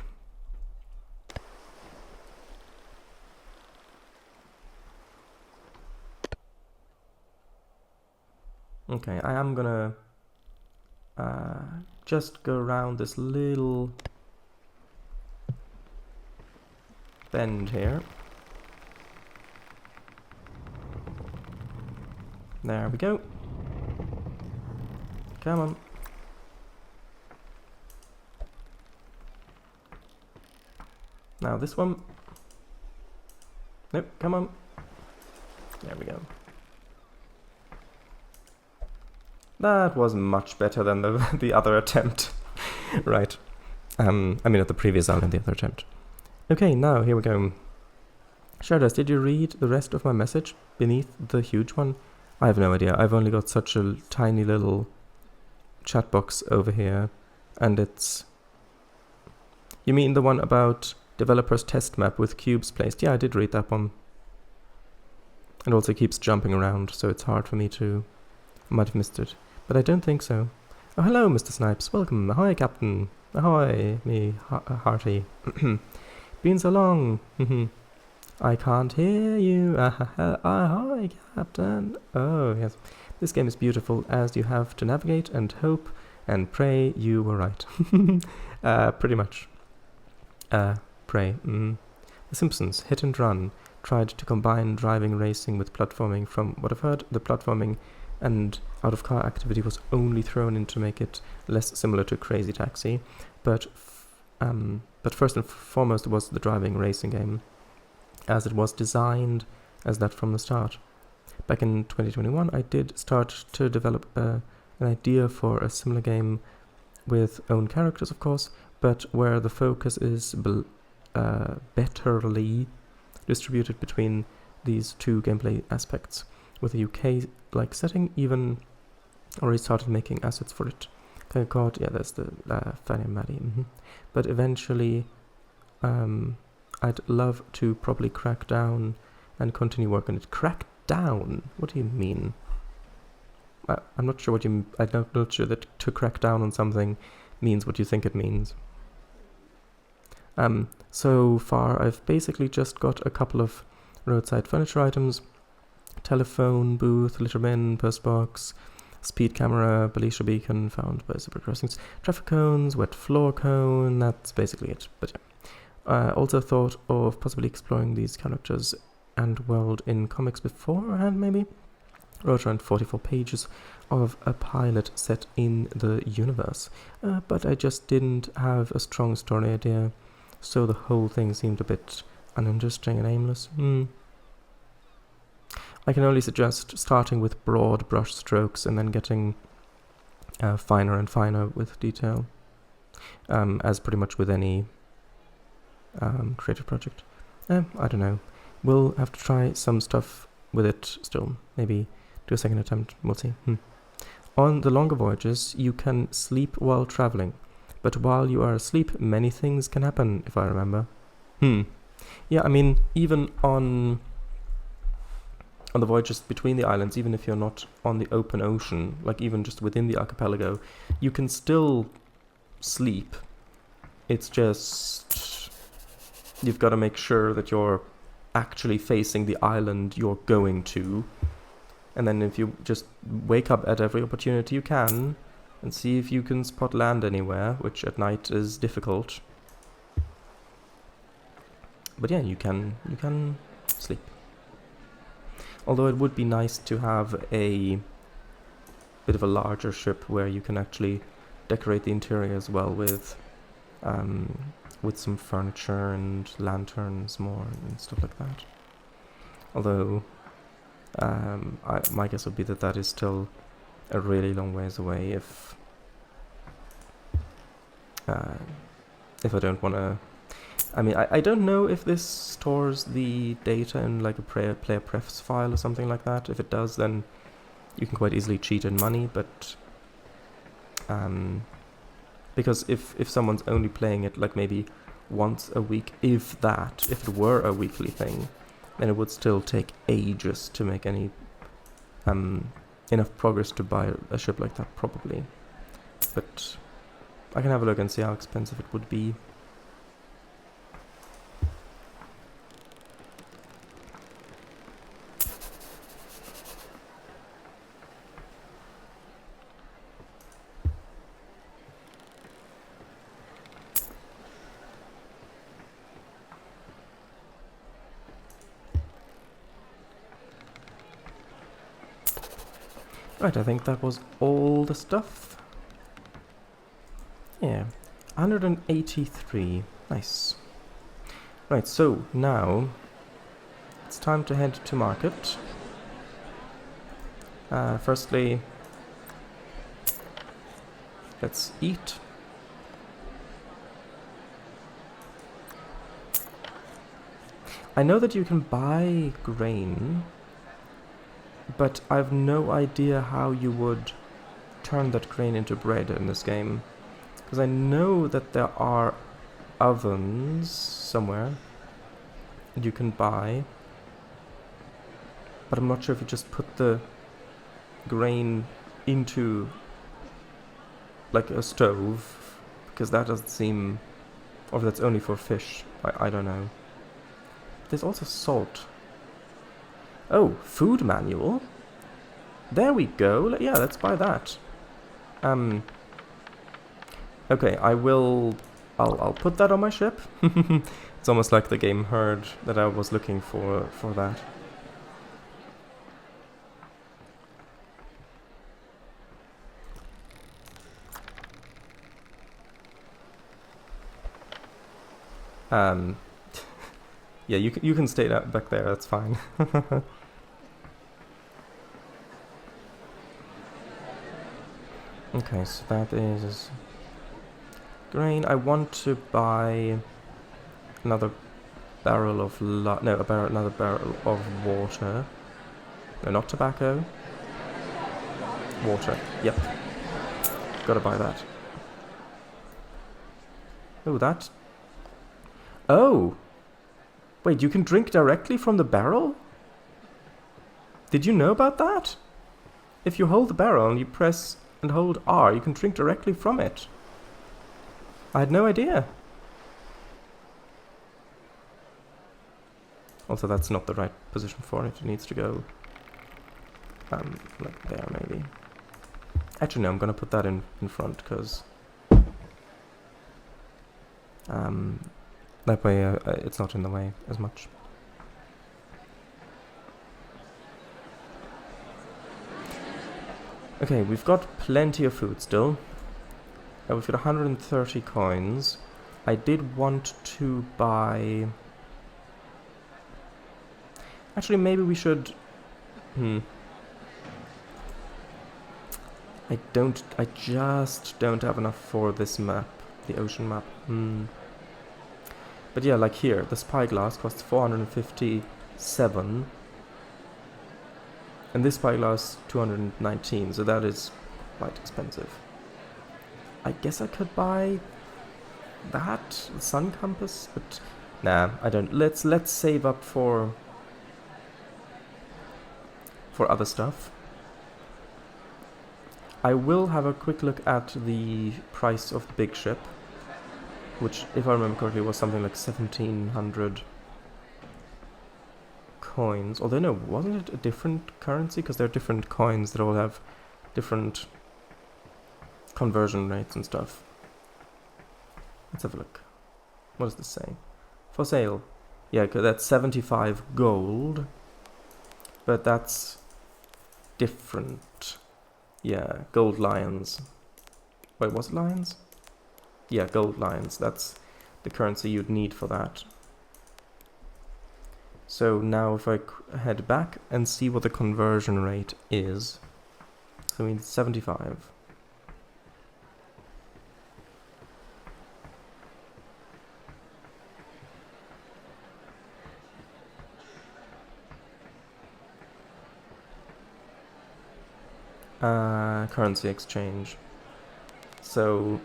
Okay, I am gonna just go around this little bend here. There we go. Come on. Now this one. Nope, come on. There we go. That was much better than the other attempt. Right. I mean, not the previous island, the other attempt. Okay, now here we go. Shardas, did you read the rest of my message beneath the huge one? I have no idea. I've only got such a tiny little chat box over here, and it's... You mean the one about developer's test map with cubes placed? Yeah, I did read that one. It also keeps jumping around, so it's hard for me to... I might have missed it, but I don't think so. Oh, hello, Mr. Snipes. Welcome. Ahoy, Captain. Ahoy, me hearty. Been so long. I can't hear you. Ahoy, Captain. Oh, yes. This game is beautiful, as you have to navigate and hope and pray you were right. Pretty much. Pray. The Simpsons, Hit and Run, tried to combine driving racing with platforming. From what I've heard, the platforming and out-of-car activity was only thrown in to make it less similar to Crazy Taxi. But first and foremost, it was the driving racing game, as it was designed as that from the start. Back in 2021, I did start to develop an idea for a similar game with own characters, of course, but where the focus is betterly distributed between these two gameplay aspects. With a UK-like setting, even already started making assets for it. Kind of called, yeah, that's the Fanny and Maddie. But eventually, I'd love to probably crack down and continue work on it. Crack down? What do you mean? I'm not sure what you... I'm not sure that to crack down on something means what you think it means. So far, I've basically just got a couple of roadside furniture items. Telephone booth, litter bin, postbox, speed camera, Belisha beacon found by zebra crossings, traffic cones, wet floor cone, that's basically it. But yeah. Also thought of possibly exploring these characters and world in comics beforehand, maybe? Wrote around 44 pages of a pilot set in the universe, but I just didn't have a strong story idea, so the whole thing seemed a bit uninteresting and aimless. I can only suggest starting with broad brush strokes and then getting finer and finer with detail, as pretty much with any creative project. I don't know. We'll have to try some stuff with it still. Maybe do a second attempt. We'll see. On the longer voyages, you can sleep while traveling, but while you are asleep, many things can happen, if I remember. Yeah, I mean, even on the voyages between the islands, even if you're not on the open ocean, like even just within the archipelago, you can still sleep. It's just you've got to make sure that you're actually facing the island you're going to, and then if you just wake up at every opportunity you can and see if you can spot land anywhere, which at night is difficult. But yeah, you can sleep. Although it would be nice to have a bit of a larger ship where you can actually decorate the interior as well with some furniture and lanterns more and stuff like that. Although my guess would be that is still a really long ways away if I don't want to. I mean, I don't know if this stores the data in like a player prefs file or something like that. If it does, then you can quite easily cheat in money, but because if someone's only playing it like maybe once a week, if it were a weekly thing, then it would still take ages to make any enough progress to buy a ship like that, probably. But I can have a look and see how expensive it would be. Right, I think that was all the stuff. Yeah, 183. Nice. Right, so now it's time to head to market. Firstly, let's eat. I know that you can buy grain, but I've no idea how you would turn that grain into bread in this game. Because I know that there are ovens somewhere that you can buy, but I'm not sure if you just put the grain into like a stove, because that doesn't seem, or if that's only for fish, I don't know. There's also salt. Oh, food manual. There we go. Yeah, let's buy that. Okay, I'll put that on my ship. It's almost like the game heard that I was looking for that. Yeah, you can stay back there, that's fine. Okay, so that is grain. I want to buy another barrel of another barrel of water. No, not tobacco. Water. Yep. Gotta buy that. Oh, that. Oh! Wait, you can drink directly from the barrel? Did you know about that? If you hold the barrel and you press and hold R, you can drink directly from it. I had no idea. Also, that's not the right position for it. It needs to go like there, maybe. Actually, no, I'm gonna put that in front, because that way it's not in the way as much. Okay, we've got plenty of food still. We've got 130 coins. I did want to buy... Actually, maybe we should... I just don't have enough for this map, the ocean map. But yeah, like here, the spyglass costs 457. And this spyglass 219, so that is quite expensive. I guess I could buy that sun compass, but nah, I don't. Let's save up for other stuff. I will have a quick look at the price of the big ship, which, if I remember correctly, was something like 1,700 coins. Although no, wasn't it a different currency? Because there are different coins that all have different conversion rates and stuff. Let's have a look. What does this say? For sale. Yeah, that's 75 gold. But that's different. Yeah, gold lions. Wait, was it lions? Yeah, gold lions. That's the currency you'd need for that. So now if I head back and see what the conversion rate is. So I mean 75. Currency exchange. So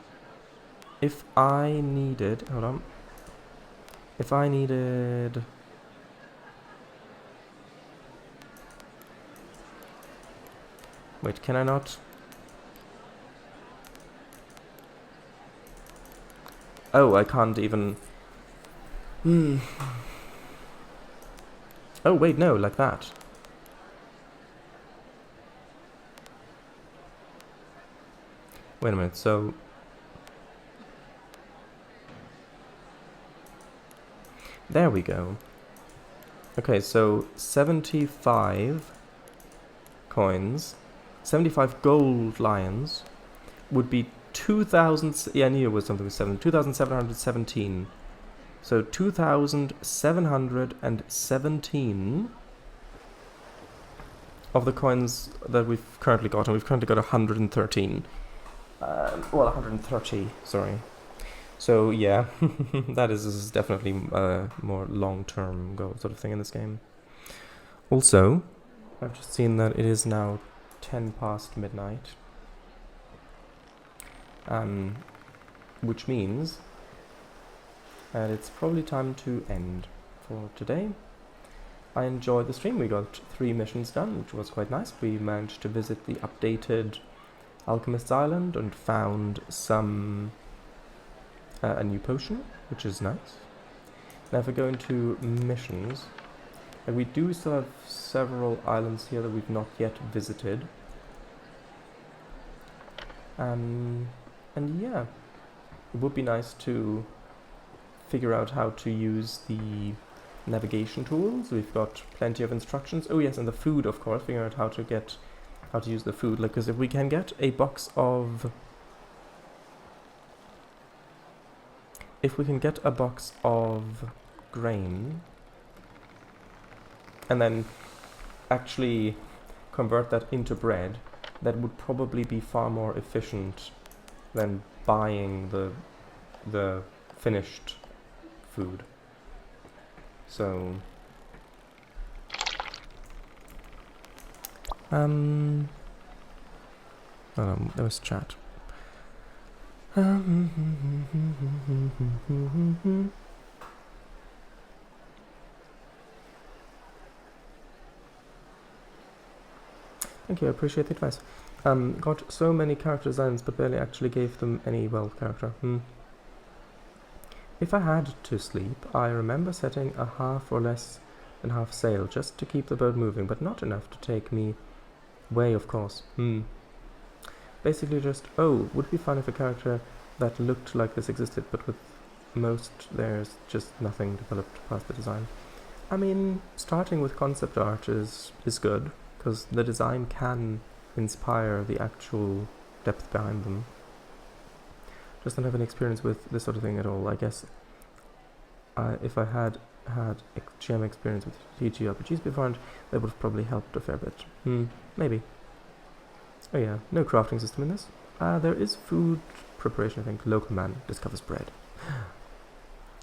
if I needed, hold on. If I needed, wait, can I not? Oh, I can't even. Oh wait, no, like that. Wait a minute, so there we go. Okay, so 75 coins, 75 gold lions would be 2,000. Yeah, I knew it was something with 2,717. So 2,717 of the coins that we've currently got, and we've currently got 113. Well, 130, sorry. So yeah, that is definitely a more long-term goal sort of thing in this game. Also, I've just seen that it is now 10 past midnight. Which means that it's probably time to end for today. I enjoyed the stream. We got 3 missions done, which was quite nice. We managed to visit the updated Alchemist's Island and found some a new potion, which is nice. Now if we go into missions, we do still have several islands here that we've not yet visited. And yeah, it would be nice to figure out how to use the navigation tools. We've got plenty of instructions. Oh yes, and the food, of course, figuring out how to use the food. Like, because if we can get a box of grain and then actually convert that into bread, that would probably be far more efficient than buying the finished food. So there was chat. Thank you, I appreciate the advice. Got so many character designs but barely actually gave them any character. If I had to sleep, I remember setting a half or less than half sail just to keep the boat moving, but not enough to take me way, of course. Basically just, would be fun if a character that looked like this existed, but with most there's just nothing developed past the design. I mean, starting with concept art is good, because the design can inspire the actual depth behind them. Just don't have any experience with this sort of thing at all. I guess if I had GM experience with TTRPGs beforehand, that would have probably helped a fair bit. Maybe. Oh yeah, no crafting system in this. There is food preparation, I think. Local man discovers bread.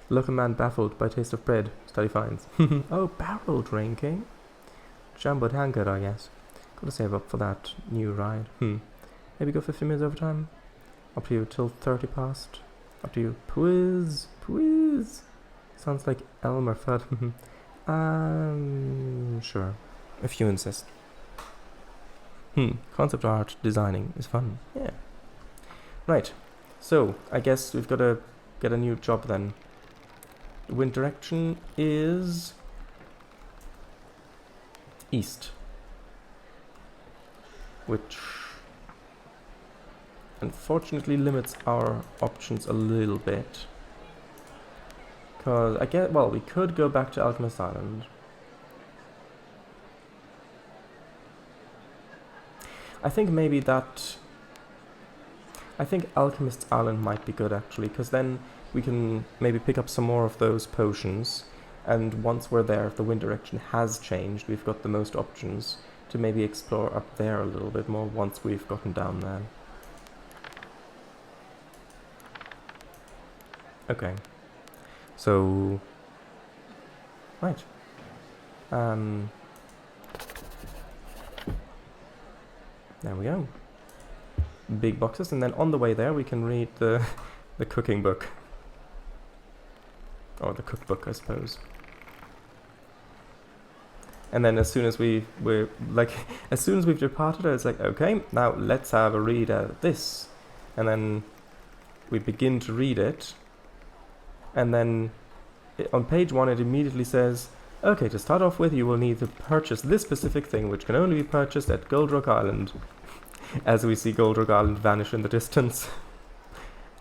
Local man baffled by taste of bread. Study finds. Oh, barrel drinking. Jumbo tankard, I guess. Gotta save up for that new ride. Maybe go 15 minutes overtime? Up to you, till 30 past. Up to you. Please, please. Sounds like Elmer Fudd. Sure. If you insist. Concept art designing is fun. Yeah. Right. So, I guess we've got to get a new job then. The wind direction is east. Which unfortunately limits our options a little bit. Because we could go back to Alchemist Island. I think Alchemist's Island might be good actually, because then we can maybe pick up some more of those potions, and once we're there, if the wind direction has changed, we've got the most options to maybe explore up there a little bit more once we've gotten down there. Okay. So... Right. There we go. Big boxes, and then on the way there we can read the cooking book. Or the cookbook, I suppose. And then as soon as as soon as we've departed, it's like, okay, now let's have a read at this. And then we begin to read it. And then on page 1 it immediately says, okay, to start off with, you will need to purchase this specific thing, which can only be purchased at Gold Rock Island. As we see Gold Rock Island vanish in the distance.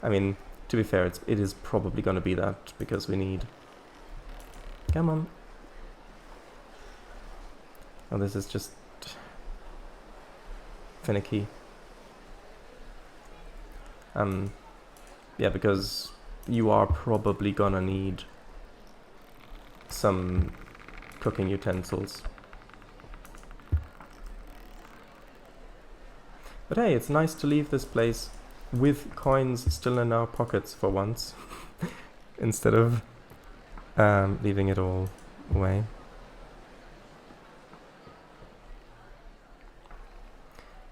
I mean, to be fair, it is probably going to be that, because we need... Come on. Oh, this is just... finicky. Yeah, because you are probably gonna need some cooking utensils. But hey, it's nice to leave this place with coins still in our pockets for once, instead of leaving it all away.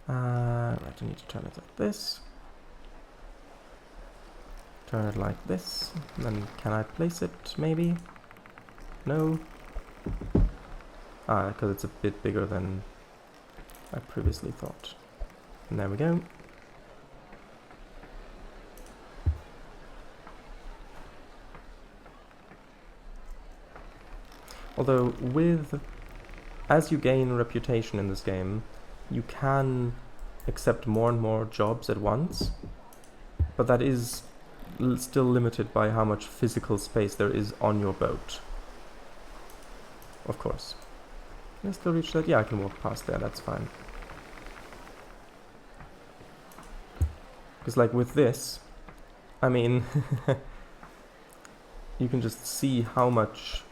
Right, I need to turn it like this. Turn it like this. And then can I place it, maybe? No? Because it's a bit bigger than I previously thought. And there we go. Although as you gain reputation in this game, you can accept more and more jobs at once, but that is still limited by how much physical space there is on your boat. Of course. Can I still reach that? Yeah, I can walk past there, that's fine. Because like with this, I mean, you can just see how much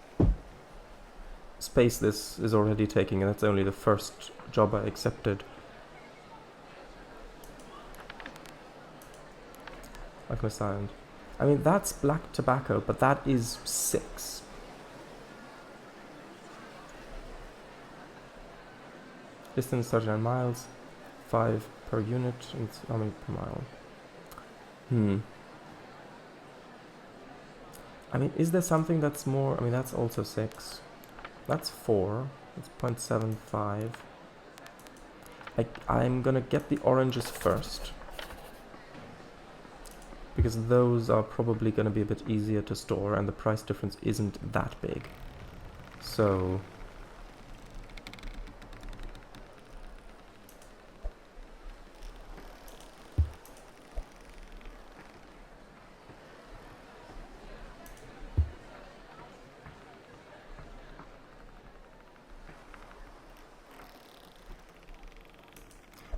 space this is already taking, and that's only the first job I accepted. Alchemist Island. I mean, that's black tobacco, but that is 6. Distance 39 miles, 5 per unit, and how many per mile? I mean, is there something that's more? I mean, that's also 6. That's 4. That's 0.75. I'm gonna get the oranges first, because those are probably gonna be a bit easier to store, and the price difference isn't that big. So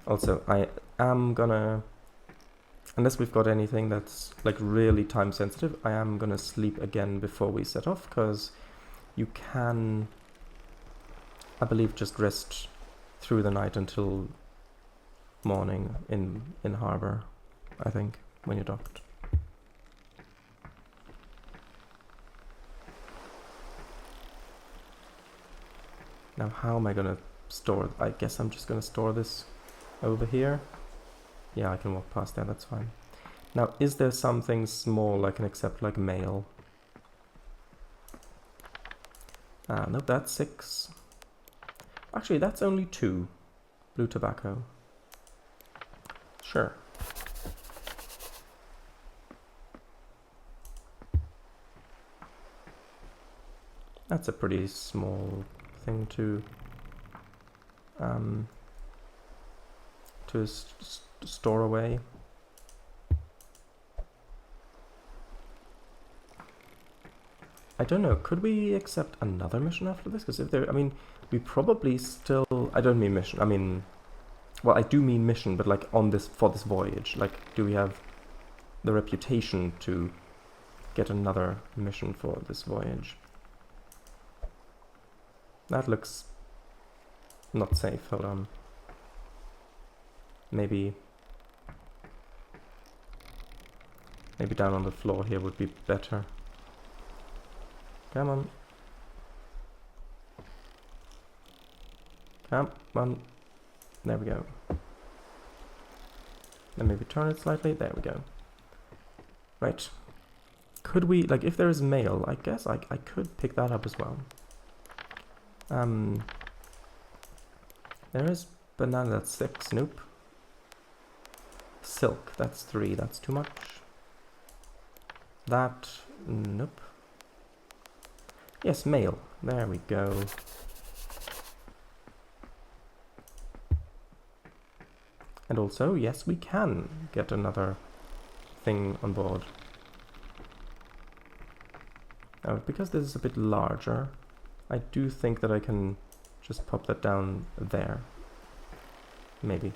also, I am gonna, unless we've got anything that's like really time sensitive, I am gonna sleep again before we set off, because you can, I believe, just rest through the night until morning in harbor, I think, when you're docked. Now how am I gonna store? I guess I'm just gonna store this over here. Yeah, I can walk past there, that's fine. Now, is there something small I can accept, like mail? Nope, that's 6. Actually, that's only 2. Blue tobacco. Sure. That's a pretty small thing to store away. I don't know, could we accept another mission after this? Because if there, I mean, we probably still, I don't mean mission, I mean, well, I do mean mission, but like on this, for this voyage, like, do we have the reputation to get another mission for this voyage? That looks not safe, hold on. Maybe down on the floor here would be better. Come on. Come on. There we go. Then maybe turn it slightly. There we go. Right. Could we, like, if there is mail, I guess I could pick that up as well. There is banana, that's 6. Nope. Silk, that's 3. That's too much. That, nope. Yes, mail. There we go. And also, yes, we can get another thing on board. Now, because this is a bit larger, I do think that I can just pop that down there. Maybe.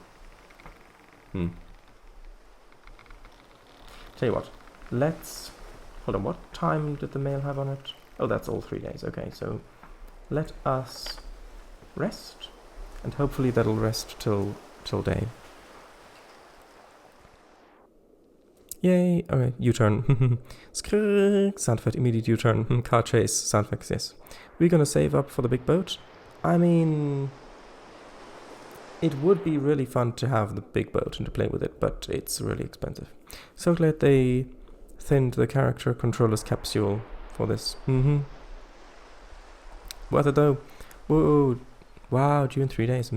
Tell you what, let's... Hold on, what time did the mail have on it? Oh, that's all 3 days. Okay, so let us rest, and hopefully that'll rest till day. Yay! Okay, U-turn. Sound effect, immediate U-turn. Car chase, sound effects, yes. We're gonna save up for the big boat. I mean, it would be really fun to have the big boat and to play with it, but it's really expensive. So glad they thinned the character controller's capsule for this. Worth it though. Whoa! Wow, due in 3 days.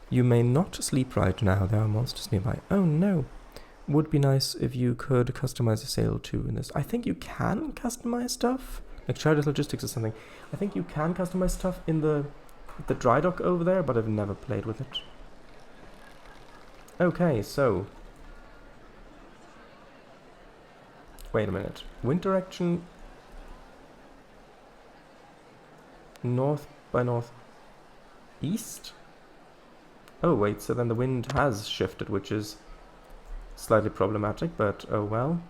You may not sleep right now, there are monsters nearby. Oh no! Would be nice if you could customize a sail too in this. I think you can customize stuff. Like Charter's Logistics or something. I think you can customize stuff in the dry dock over there, but I've never played with it. Okay, so... Wait a minute. Wind direction... North by north... East? Oh wait, so then the wind has shifted, which is slightly problematic, but oh well.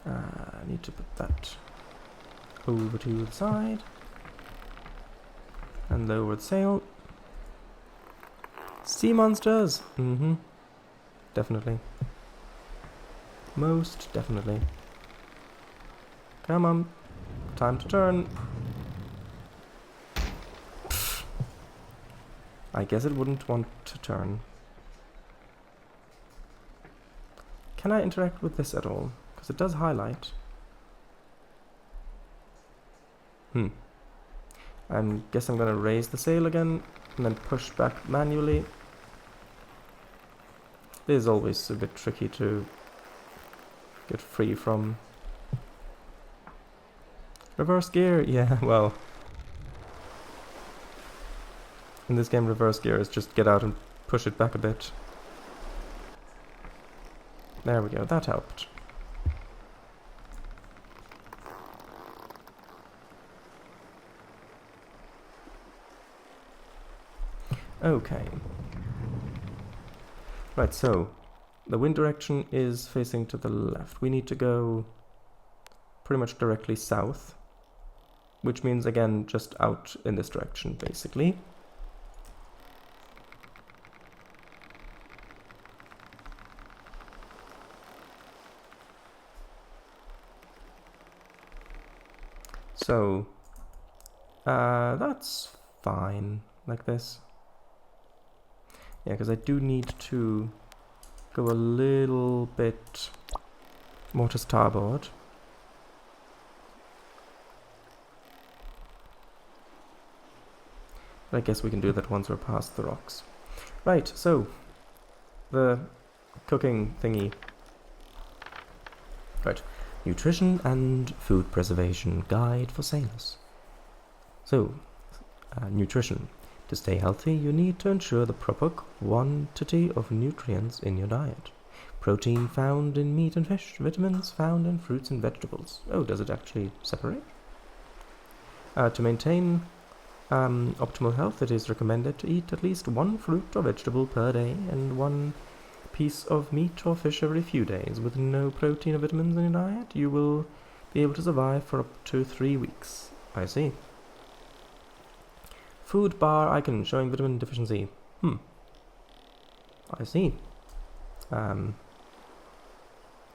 I need to put that over to the side and lower the sail. Sea monsters! Definitely. Most definitely. Come on. Time to turn. Pfft. I guess it wouldn't want to turn. Can I interact with this at all? Because it does highlight. I guess I'm gonna raise the sail again and then push back manually. It is always a bit tricky to get free from. Reverse gear, yeah, well. In this game, reverse gear is just get out and push it back a bit. There we go, that helped. Okay. Right, so the wind direction is facing to the left. We need to go pretty much directly south, which means again just out in this direction basically. So, that's fine, like this. Yeah, because I do need to go a little bit more to starboard. But I guess we can do that once we're past the rocks. Right, so, the cooking thingy. Right. Nutrition and Food Preservation Guide for Sailors. So, nutrition. To stay healthy, you need to ensure the proper quantity of nutrients in your diet. Protein found in meat and fish, vitamins found in fruits and vegetables. Oh, does it actually separate? To maintain optimal health, it is recommended to eat at least one fruit or vegetable per day and one piece of meat or fish every few days. With no protein or vitamins in your diet, you will be able to survive for up to 3 weeks. I see. Food bar icon showing vitamin deficiency. I see. Oh,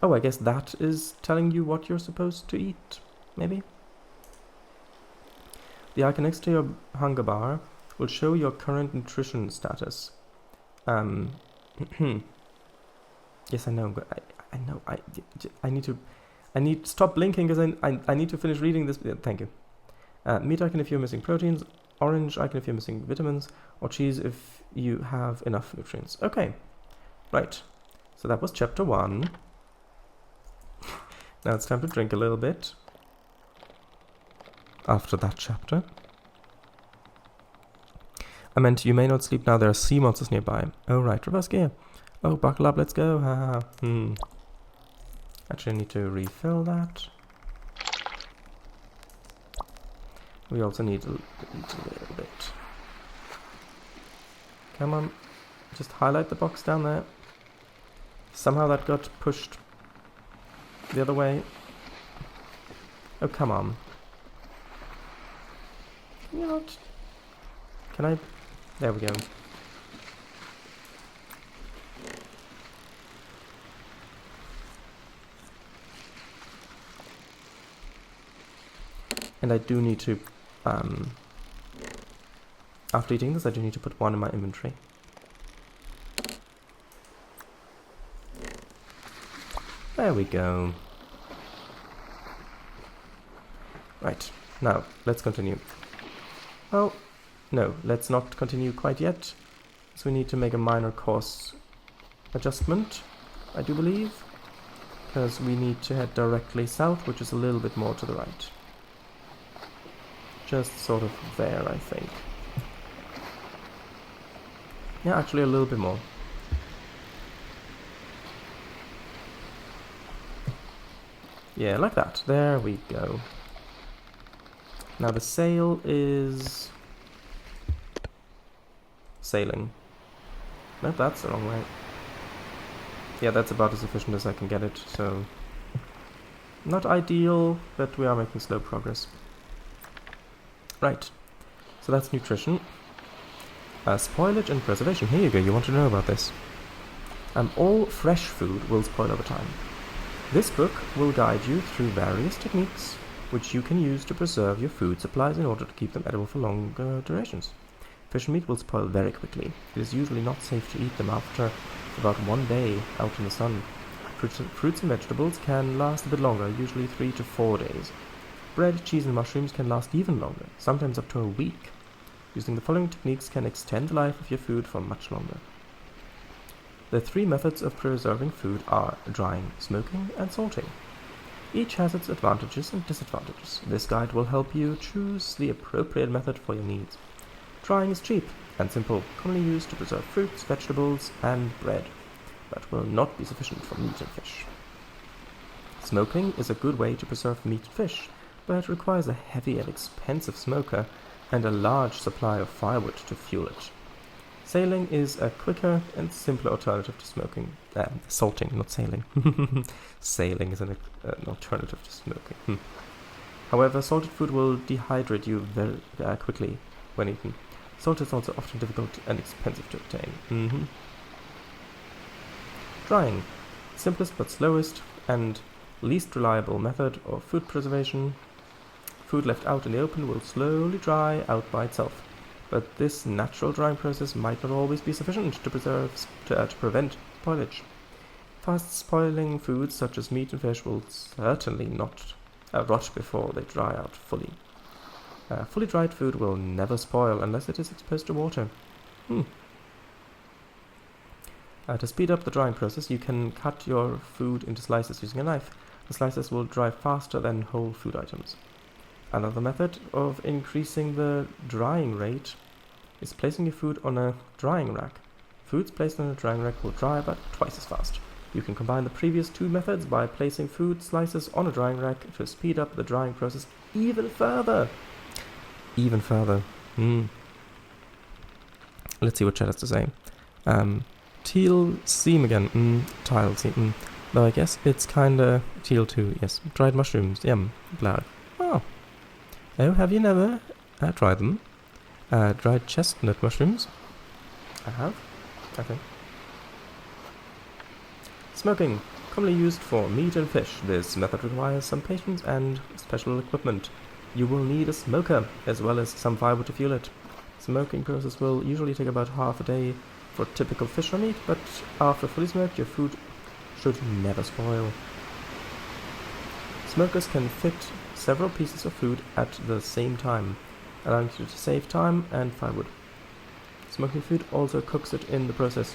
I guess that is telling you what you're supposed to eat, maybe? The icon next to your hunger bar will show your current nutrition status. Yes, I know, but I know, I need, stop blinking because I need to finish reading this. Thank you. Meat icon if you're missing proteins, orange icon if you're missing vitamins, or cheese if you have enough nutrients. Okay, right. So that was chapter 1. Now it's time to drink a little bit. After that chapter. I meant you may not sleep now, there are sea monsters nearby. Oh right, reverse gear. Oh, buckle up, let's go. Actually, I need to refill that. We also need to eat a little bit. Come on, just highlight the box down there. Somehow that got pushed the other way. Oh, come on. Can you not? Can I? There we go. And I do need to, after eating this, I do need to put 1 in my inventory. There we go. Right, now, let's continue. Well, no, let's not continue quite yet. So we need to make a minor course adjustment, I do believe. Because we need to head directly south, which is a little bit more to the right. Just sort of there, I think. Yeah, actually a little bit more. Yeah, like that. There we go. Now the sail is sailing. No, that's the wrong way. Yeah, that's about as efficient as I can get it, so not ideal, but we are making slow progress. Right, so that's nutrition. Spoilage and preservation. Here you go, you want to know about this. All fresh food will spoil over time. This book will guide you through various techniques which you can use to preserve your food supplies in order to keep them edible for longer durations. Fish and meat will spoil very quickly. It is usually not safe to eat them after about 1 day out in the sun. Fruits and vegetables can last a bit longer, usually 3 to 4 days. Bread, cheese and mushrooms can last even longer, sometimes up to a week. Using the following techniques can extend the life of your food for much longer. The 3 methods of preserving food are drying, smoking, and salting. Each has its advantages and disadvantages. This guide will help you choose the appropriate method for your needs. Drying is cheap and simple, commonly used to preserve fruits, vegetables, and bread, but will not be sufficient for meat and fish. Smoking is a good way to preserve meat and fish, but requires a heavy and expensive smoker and a large supply of firewood to fuel it. Sailing is a quicker and simpler alternative to smoking. Salting, not sailing. Sailing is an alternative to smoking. However, salted food will dehydrate you very quickly when eaten. Salt is also often difficult and expensive to obtain. Drying. Simplest but slowest and least reliable method of food preservation. Food left out in the open will slowly dry out by itself. But this natural drying process might not always be sufficient to prevent spoilage. Fast-spoiling foods such as meat and fish will certainly not rot before they dry out fully. Fully dried food will never spoil unless it is exposed to water. To speed up the drying process, you can cut your food into slices using a knife. The slices will dry faster than whole food items. Another method of increasing the drying rate is placing your food on a drying rack. Foods placed on a drying rack will dry about twice as fast. You can combine the previous two methods by placing food slices on a drying rack to speed up the drying process even further. Let's see what Chat has to say. Teal seam again. Tile seam. Though I guess it's kinda teal too. Yes. Dried mushrooms. Yum. Glad. Oh, have you never tried them? Dried chestnut mushrooms? I have, I think. Smoking. Commonly used for meat and fish. This method requires some patience and special equipment. You will need a smoker, as well as some firewood to fuel it. Smoking process will usually take about half a day for typical fish or meat, but after fully smoked, your food should never spoil. Smokers can fit several pieces of food at the same time, allowing you to save time and firewood. Smoking food also cooks it in the process.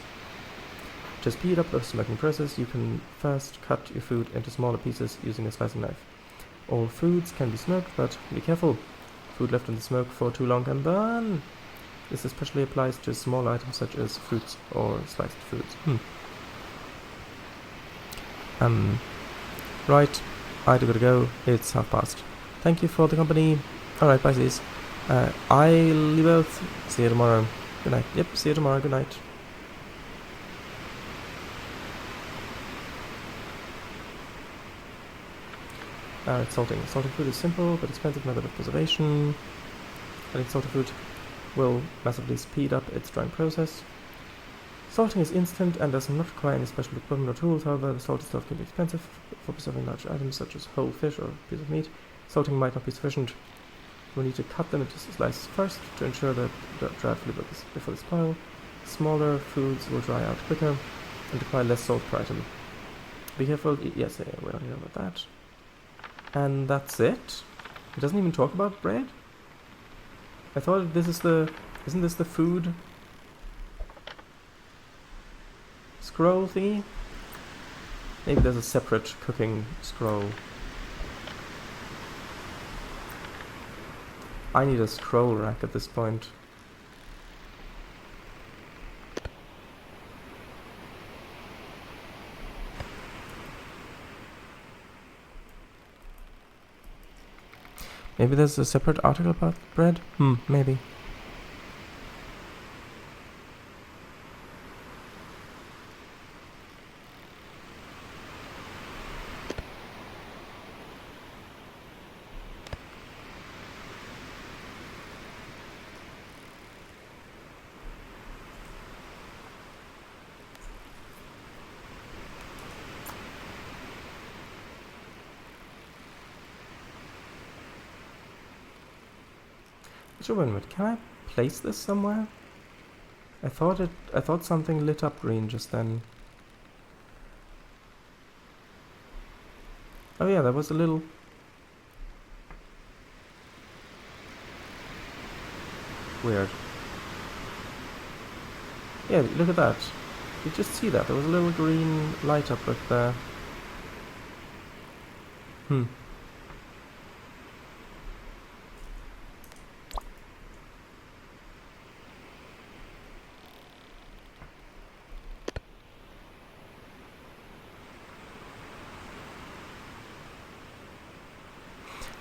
To speed up the smoking process, you can first cut your food into smaller pieces using a slicing knife. All foods can be smoked, but be careful. Food left in the smoke for too long can burn. This especially applies to small items such as fruits or sliced foods. Right, I do gotta go. It's past. Thank you for the company. Alright, bye, sis. I'll you both. See you tomorrow. Good night. Yep, see you tomorrow. Good night. Alright, salting. Salting food is simple but expensive method of preservation. Adding salted food will massively speed up its drying process. Salting is instant and does not require any special equipment or tools. However, the salt itself can be expensive for preserving large items such as whole fish or a piece of meat. Salting might not be sufficient. We'll need to cut them into slices first to ensure that they dry fully before they spoil. Smaller foods will dry out quicker and require less salt per item. Be careful. Yes, we don't know about that. And that's it. It doesn't even talk about bread. I thought this is isn't this the food scroll thingy? Maybe there's a separate cooking scroll. I need a scroll rack at this point. Maybe there's a separate article about bread? Maybe. So wait a minute, can I place this somewhere? I thought something lit up green just then. Oh yeah, there was a little... Weird. Yeah, look at that. You just see that, there was a little green light up right there.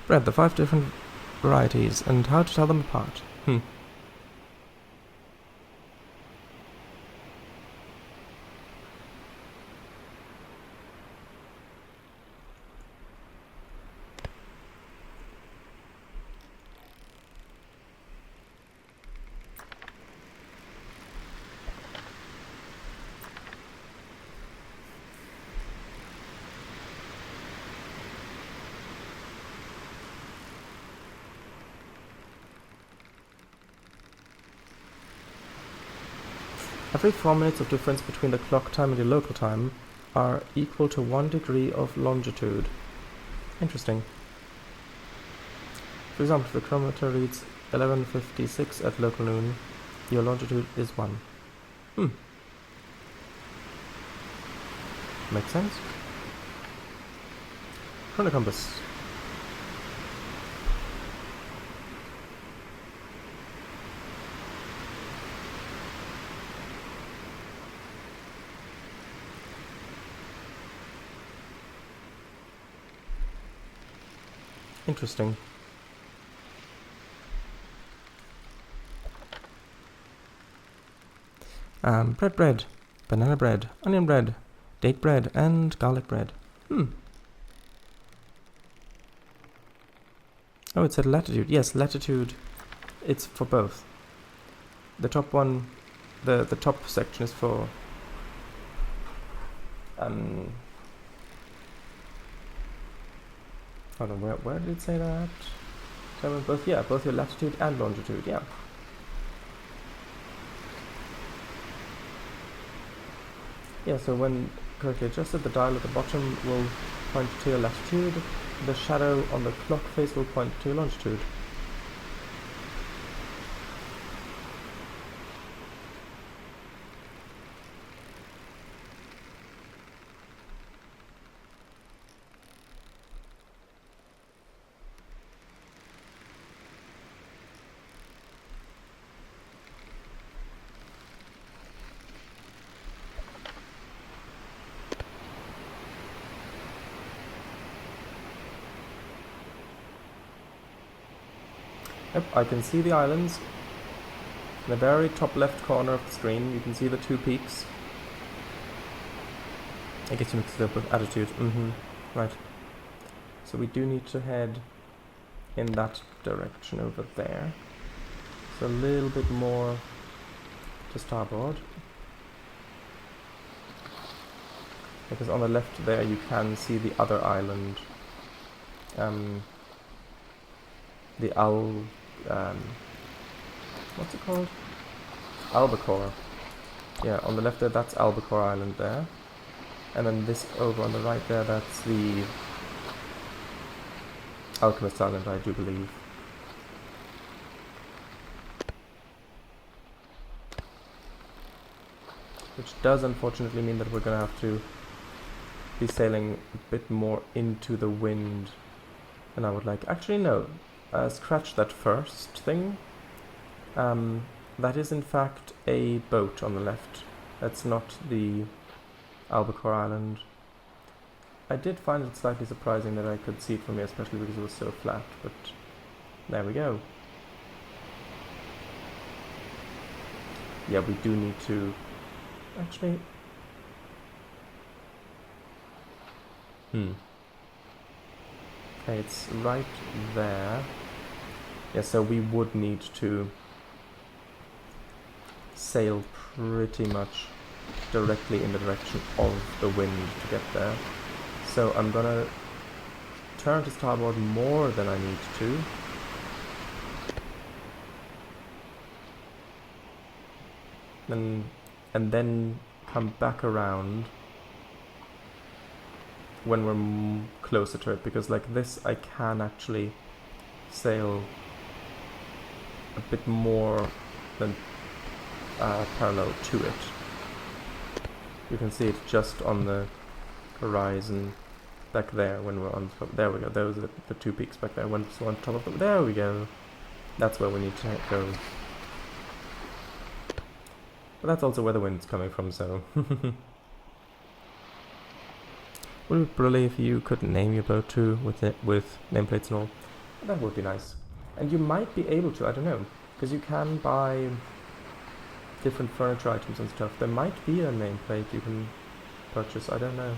Bread, the 5 different varieties, and how to tell them apart. Every 4 minutes of difference between the clock time and your local time are equal to 1 degree of longitude. Interesting. For example, if the chronometer reads 11:56 at local noon, your longitude is 1. Makes sense. Chronocompass. Interesting. Bread, banana bread, onion bread, date bread, and garlic bread. Oh, it said latitude. Yes, latitude. It's for both. The top one, the top section is for hold on, where did it say that? Both, yeah, both your latitude and longitude, yeah. Yeah, so when correctly adjusted, the dial at the bottom will point to your latitude, the shadow on the clock face will point to your longitude. Yep, I can see the islands. In the very top left corner of the screen, you can see the 2 peaks. I guess you mixed it up with attitude. Right. So we do need to head in that direction over there. So a little bit more to starboard. Because on the left there you can see the other island. The what's it called? Albacore. Yeah, on the left there, that's Albacore Island there. And then this over on the right there, that's the Alchemist Island, I do believe. Which does unfortunately mean that we're going to have to be sailing a bit more into the wind than I would like. Actually, no. Scratch that first thing. That is in fact a boat on the left. That's not the Albacore Island. I did find it slightly surprising that I could see it from here, especially because it was so flat, but there we go. Yeah, we do need to... Actually... Okay, it's right there. Yeah, so we would need to sail pretty much directly in the direction of the wind to get there. So I'm gonna turn to starboard more than I need to. And then come back around when we're closer to it, because like this I can actually sail a bit more than parallel to it. You can see it just on the horizon back there when we're on top. There we go, those are the 2 peaks back there. When we're on top of them, there we go. That's where we need to go. But that's also where the wind's coming from, so... Would it be brilliant if you could name your boat too, with nameplates and all? That would be nice. And you might be able to, I don't know, because you can buy different furniture items and stuff. There might be a nameplate you can purchase, I don't know.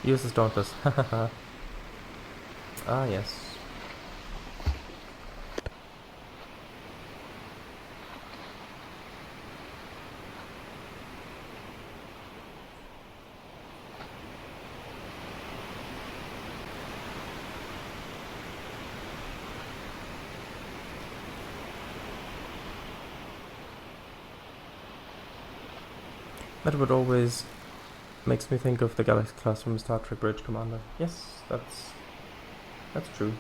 Uses Dauntless. Ah, yes. That would always makes me think of the Galaxy class from Star Trek Bridge Commander. Yes, that's true.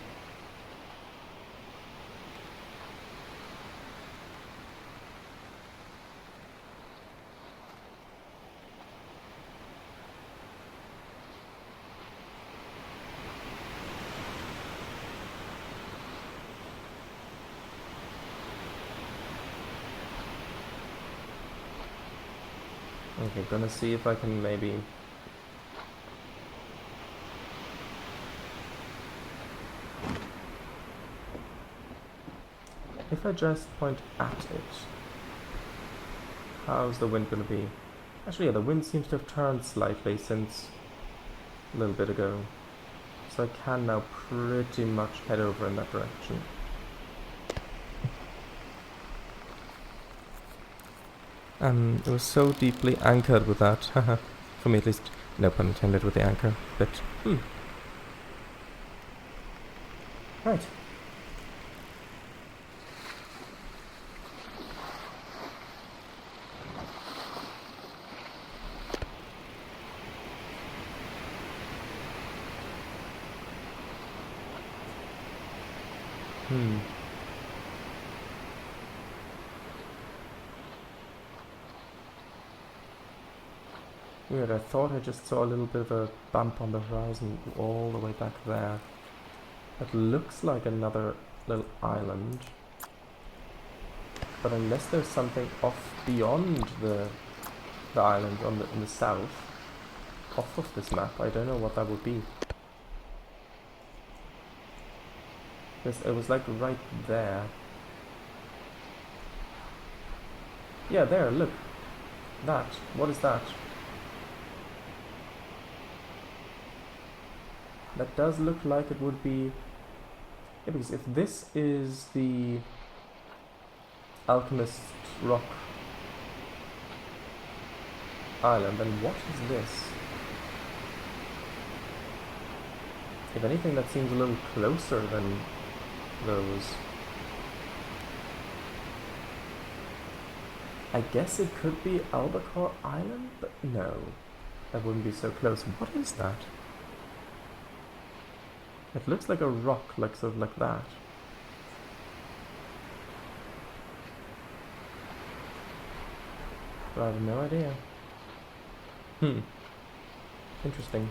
Okay, gonna see if I can maybe... If I just point at it, how's the wind gonna be? Actually, yeah, the wind seems to have turned slightly since a little bit ago. So I can now pretty much head over in that direction. It was so deeply anchored with that, haha. For me at least, no pun intended with the anchor, but Right. Weird, I thought I just saw a little bit of a bump on the horizon all the way back there. That looks like another little island. But unless there's something off beyond the island in the south, off of this map, I don't know what that would be. It was like right there. Yeah, there, look. That. What is that? That does look like it would be... Yeah, because if this is the Alchemist Rock Island, then what is this? If anything, that seems a little closer than those. I guess it could be Albacore Island, but no. That wouldn't be so close. What is that? It looks like a rock, like sort of like that. But I have no idea. Interesting.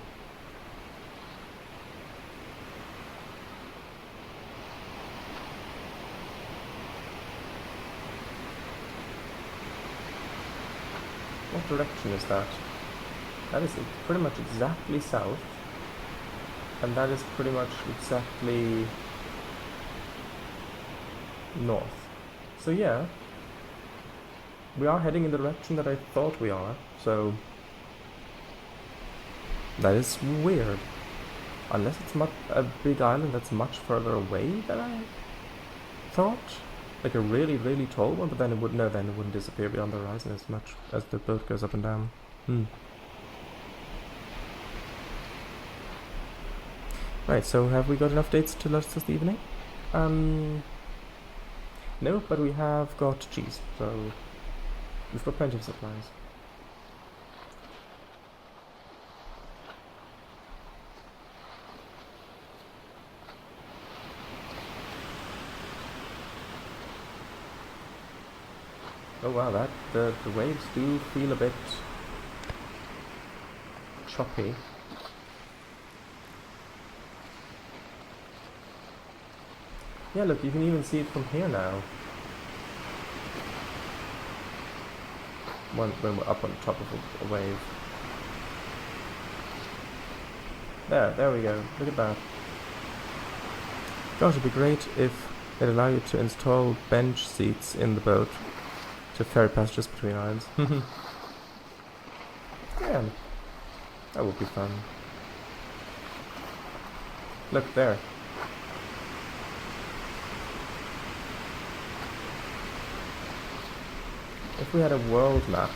What direction is that? That is pretty much exactly south. And that is pretty much exactly north. So yeah, we are heading in the direction that I thought we are, so that is weird. Unless it's a big island that's much further away than I thought. Like a really, really tall one, but then it wouldn't disappear beyond the horizon as much as the boat goes up and down. Right, so have we got enough dates to last us the evening? No, but we have got cheese, so we've got plenty of supplies. Oh wow, the waves do feel a bit choppy. Yeah, look, you can even see it from here now. When we're up on top of a wave. There we go. Look at that. Gosh, it'd be great if it allowed you to install bench seats in the boat to ferry passengers between islands. Yeah, that would be fun. Look there. If we had a world map,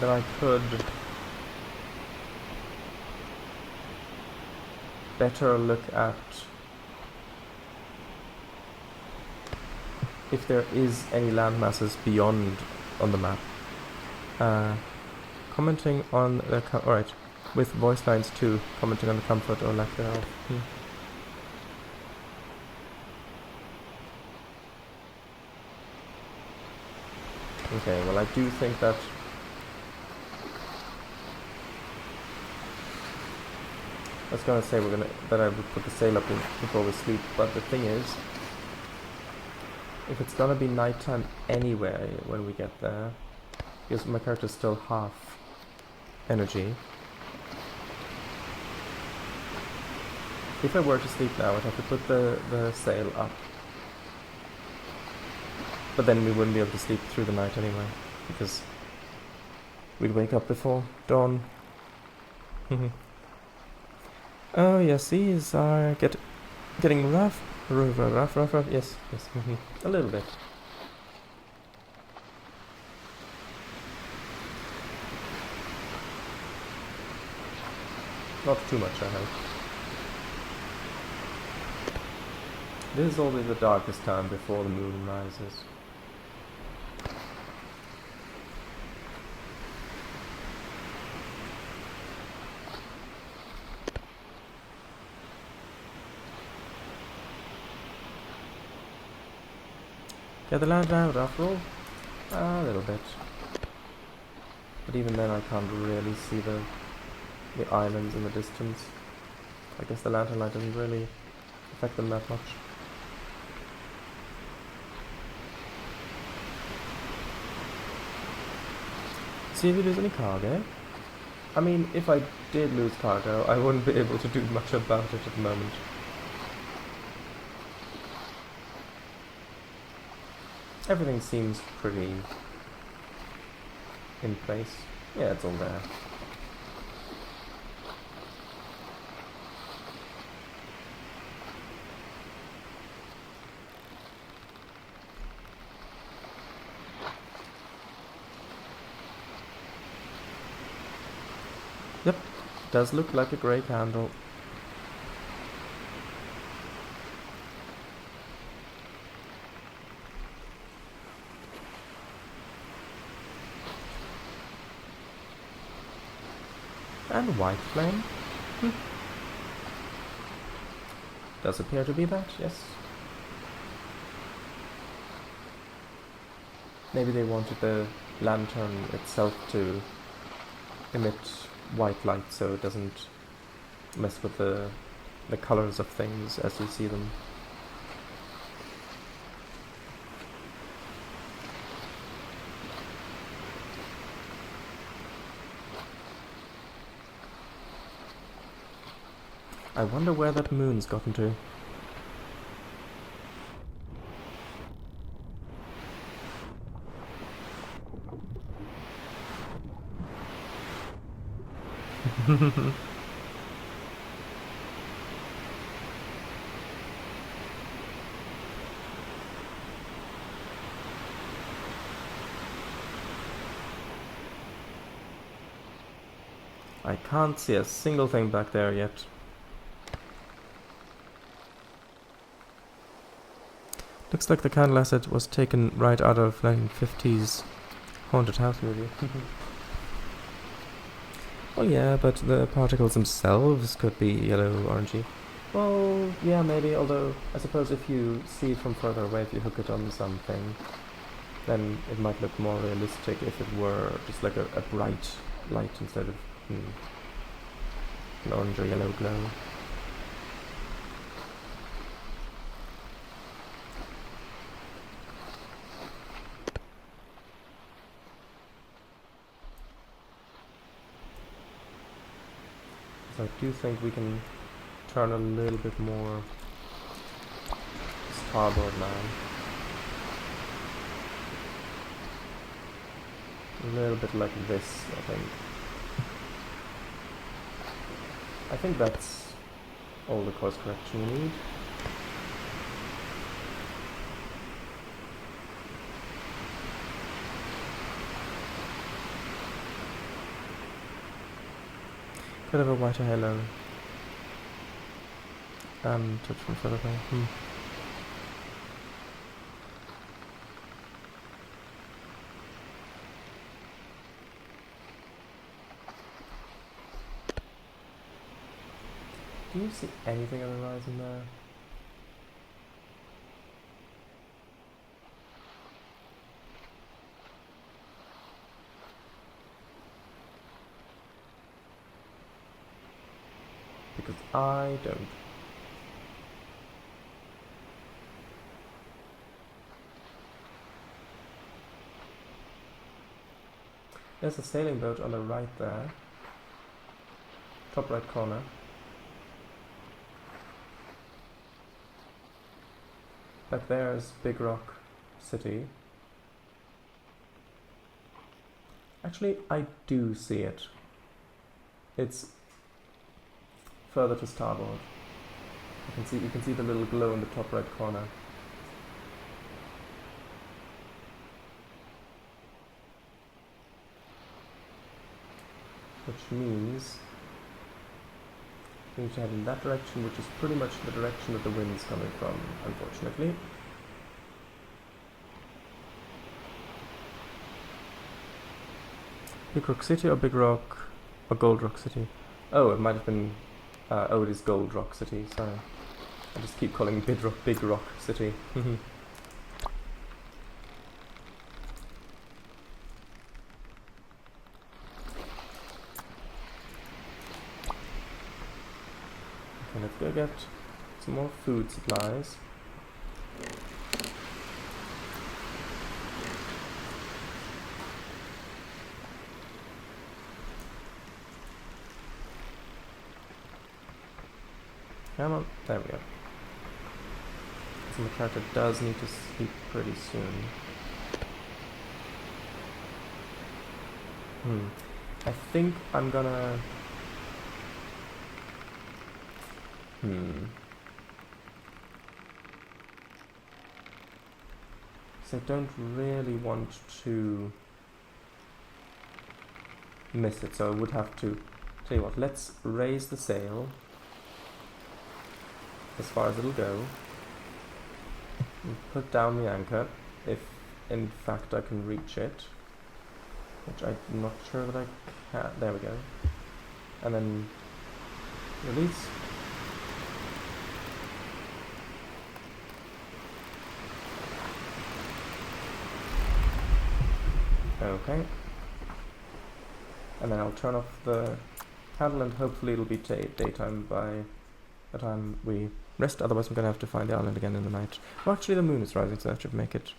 then I could better look at if there is any land masses beyond on the map. Commenting on the... Alright. With voice lines too. Commenting on the comfort or lack thereof. Okay, well I do think that... I was gonna say that I would put the sail up before we sleep, but the thing is, if it's gonna be nighttime anyway when we get there, because my character's still half energy. If I were to sleep now, I'd have to put the sail up. But then we wouldn't be able to sleep through the night anyway, because we'd wake up before dawn. Oh yes, these are getting rough. Rough. Yes. A little bit. Not too much, I hope. This is always the darkest time before the moon rises. Get the land out after all? A little bit. But even then I can't really see the islands in the distance. I guess the lantern light doesn't really affect them that much. See if we lose any cargo. I mean, if I did lose cargo, I wouldn't be able to do much about it at the moment. Everything seems pretty in place. Yeah, it's all there. Yep, does look like a grey candle. And white flame. Does appear to be that, yes. Maybe they wanted the lantern itself to emit white light so it doesn't mess with the colors of things as you see them. I wonder where that moon's gotten to. I can't see a single thing back there yet. Looks like the candle asset was taken right out of 1950s haunted house movie. Well, yeah, but the particles themselves could be yellow, orangey. Well, yeah, maybe, although I suppose if you see it from further away, if you hook it on something, then it might look more realistic if it were just like a bright light instead of an orange or yellow glow. So I do think we can turn a little bit more starboard now. A little bit like this, I think. I think that's all the course correction we need. Could have a whiter halo. And touch from further away. Do you see anything on the horizon there? Because I don't. There's a sailing boat on the right there. Top right corner. Back there is Big Rock City. Actually, I do see it. It's further to starboard. You can see the little glow in the top right corner. Which means we need to head in that direction, which is pretty much the direction that the wind's coming from, unfortunately. Big Rock City or Big Rock or Gold Rock City? Oh, it might have been. Oh, it is Gold Rock City. Sorry, I just keep calling it Big Rock City. Okay, let's go get some more food supplies. Come on, there we go. So my character does need to sleep pretty soon. I think I'm gonna... So I don't really want to miss it, so I would have to... Tell you what, let's raise the sail as far as it'll go. And put down the anchor, if in fact I can reach it. Which I'm not sure that I can. There we go. And then release. Okay. And then I'll turn off the candle and hopefully it'll be daytime by the time we rest. Otherwise I'm going to have to find the island again in the night. Well, actually the moon is rising, so that should make it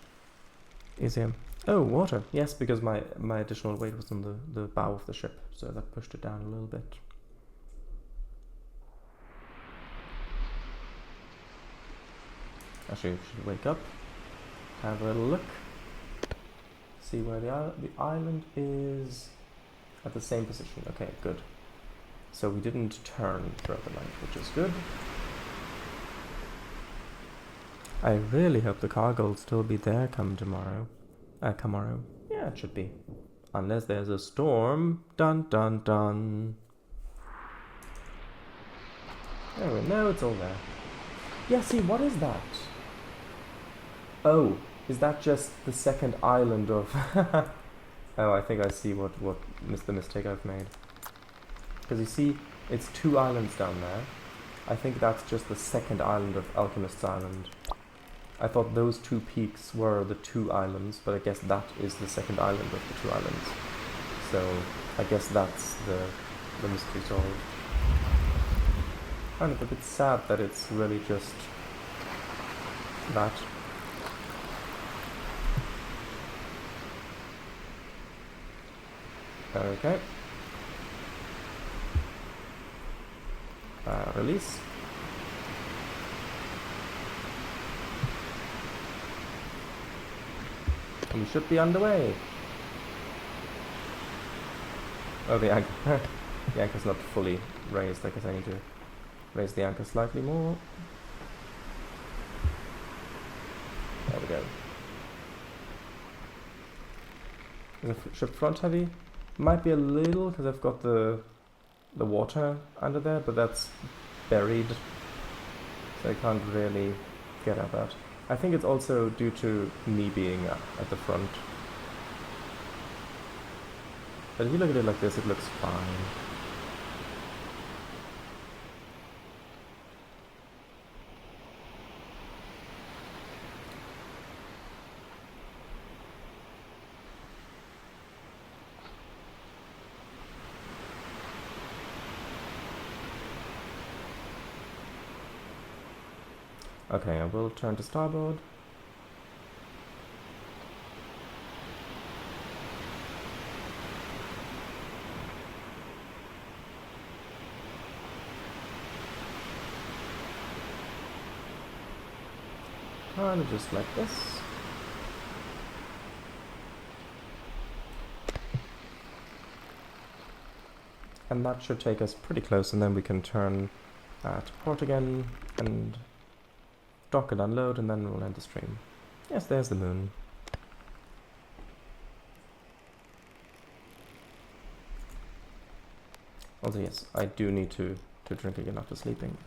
easier. Oh, water. Yes, because my additional weight was on the bow of the ship, so that pushed it down a little bit. Actually, we should wake up, have a little look, see where the island is at the same position. Okay, good. So we didn't turn throughout the night, which is good. I really hope the cargo will still be there come tomorrow. Yeah, it should be. Unless there's a storm. Dun dun dun. Oh, no, it's all there. Yeah, see, what is that? Oh, is that just the second island of... Oh, I think I see what the mistake I've made. Because you see, it's two islands down there. I think that's just the second island of Alchemist's Island. I thought those two peaks were the two islands, but I guess that is the second island of the two islands. So, I guess that's the mystery solved. Kind of a bit sad that it's really just that. Okay. Release. We should be underway. Oh, the anchor. The anchor's not fully raised. I guess I need to raise the anchor slightly more. There we go. Is the ship front heavy? Might be a little because I've got the water under there, but that's buried, so I can't really get at that. I think it's also due to me being at the front. But if you look at it like this, it looks fine. Okay, I will turn to starboard. Kind of just like this. And that should take us pretty close, and then we can turn to port again and dock and unload, and then we'll end the stream. Yes, there's the moon. Also, yes, I do need to drink again after sleeping.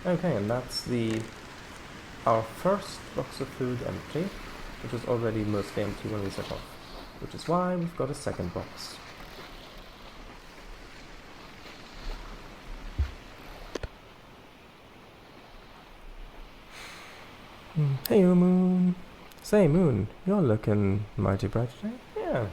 Okay, and that's our first box of food empty, which was already mostly empty when we set off, which is why we've got a second box. Hey, Moon. Say, Moon, you're looking mighty bright today. Yeah.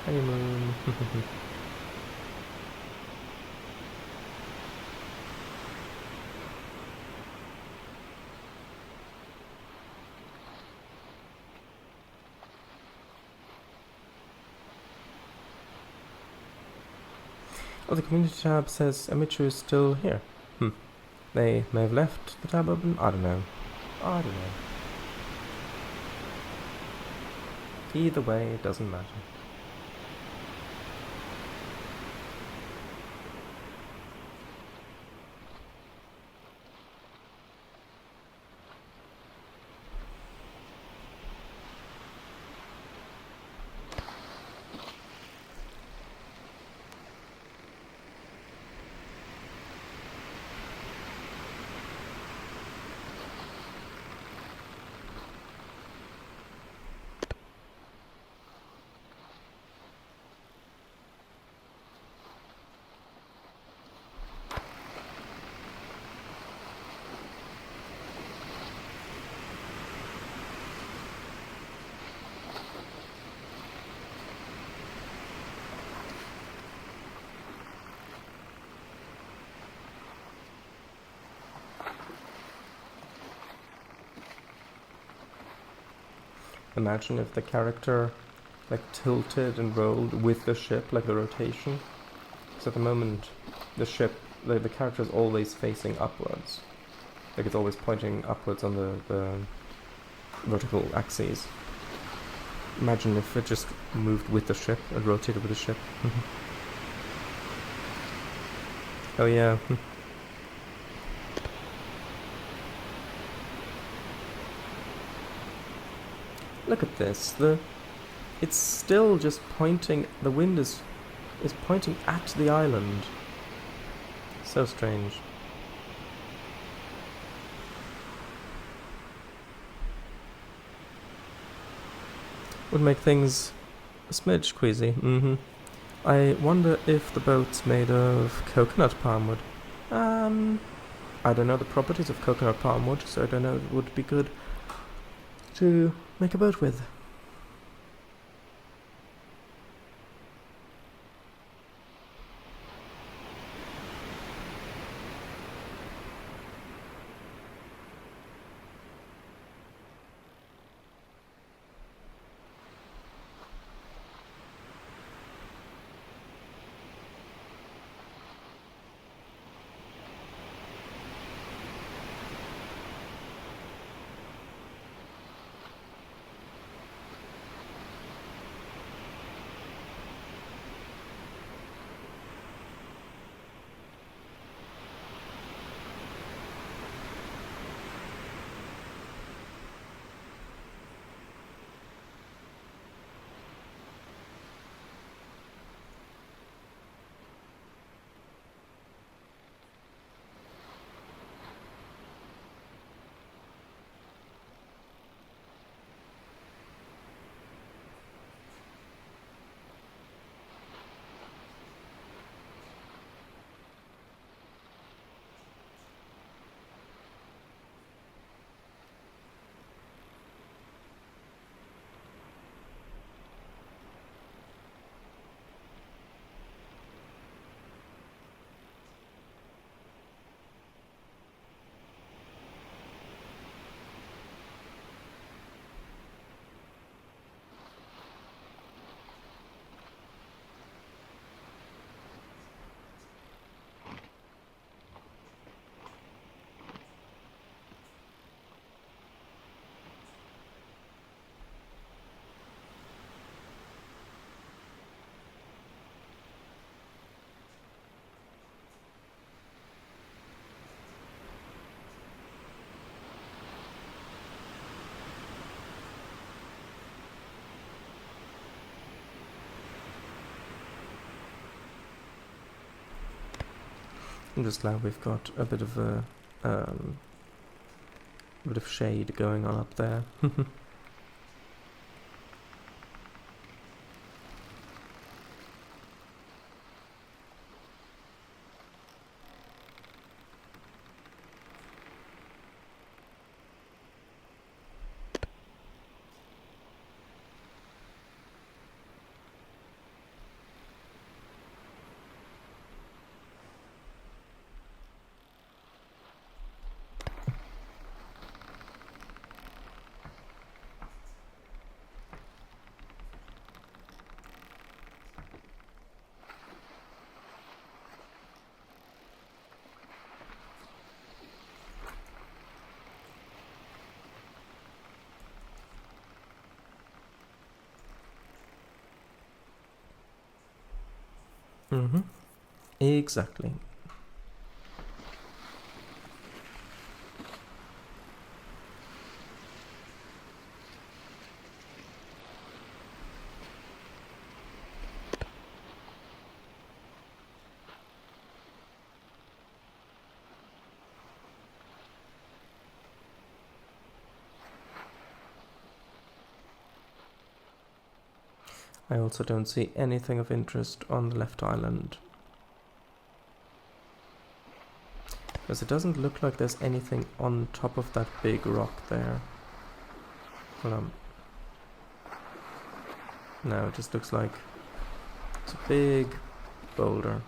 Hey, Moon. Oh, the community tab says Amichu is still here. They may have left the tab open. I don't know. Either way, it doesn't matter. Imagine if the character like tilted and rolled with the ship, like the rotation. So at the moment, the ship, the character is always facing upwards. Like it's always pointing upwards on the vertical axes. Imagine if it just moved with the ship and rotated with the ship. Oh yeah. Look at this. It's still just pointing. The wind is pointing at the island. So strange. Would make things a smidge queasy. I wonder if the boat's made of coconut palm wood. I don't know the properties of coconut palm wood, so I don't know if it would be good to make a boat with. I'm just glad we've got a bit of shade going on up there. Mm-hmm. Exactly. I also don't see anything of interest on the left island. Because it doesn't look like there's anything on top of that big rock there. Hold on. No, it just looks like it's a big boulder.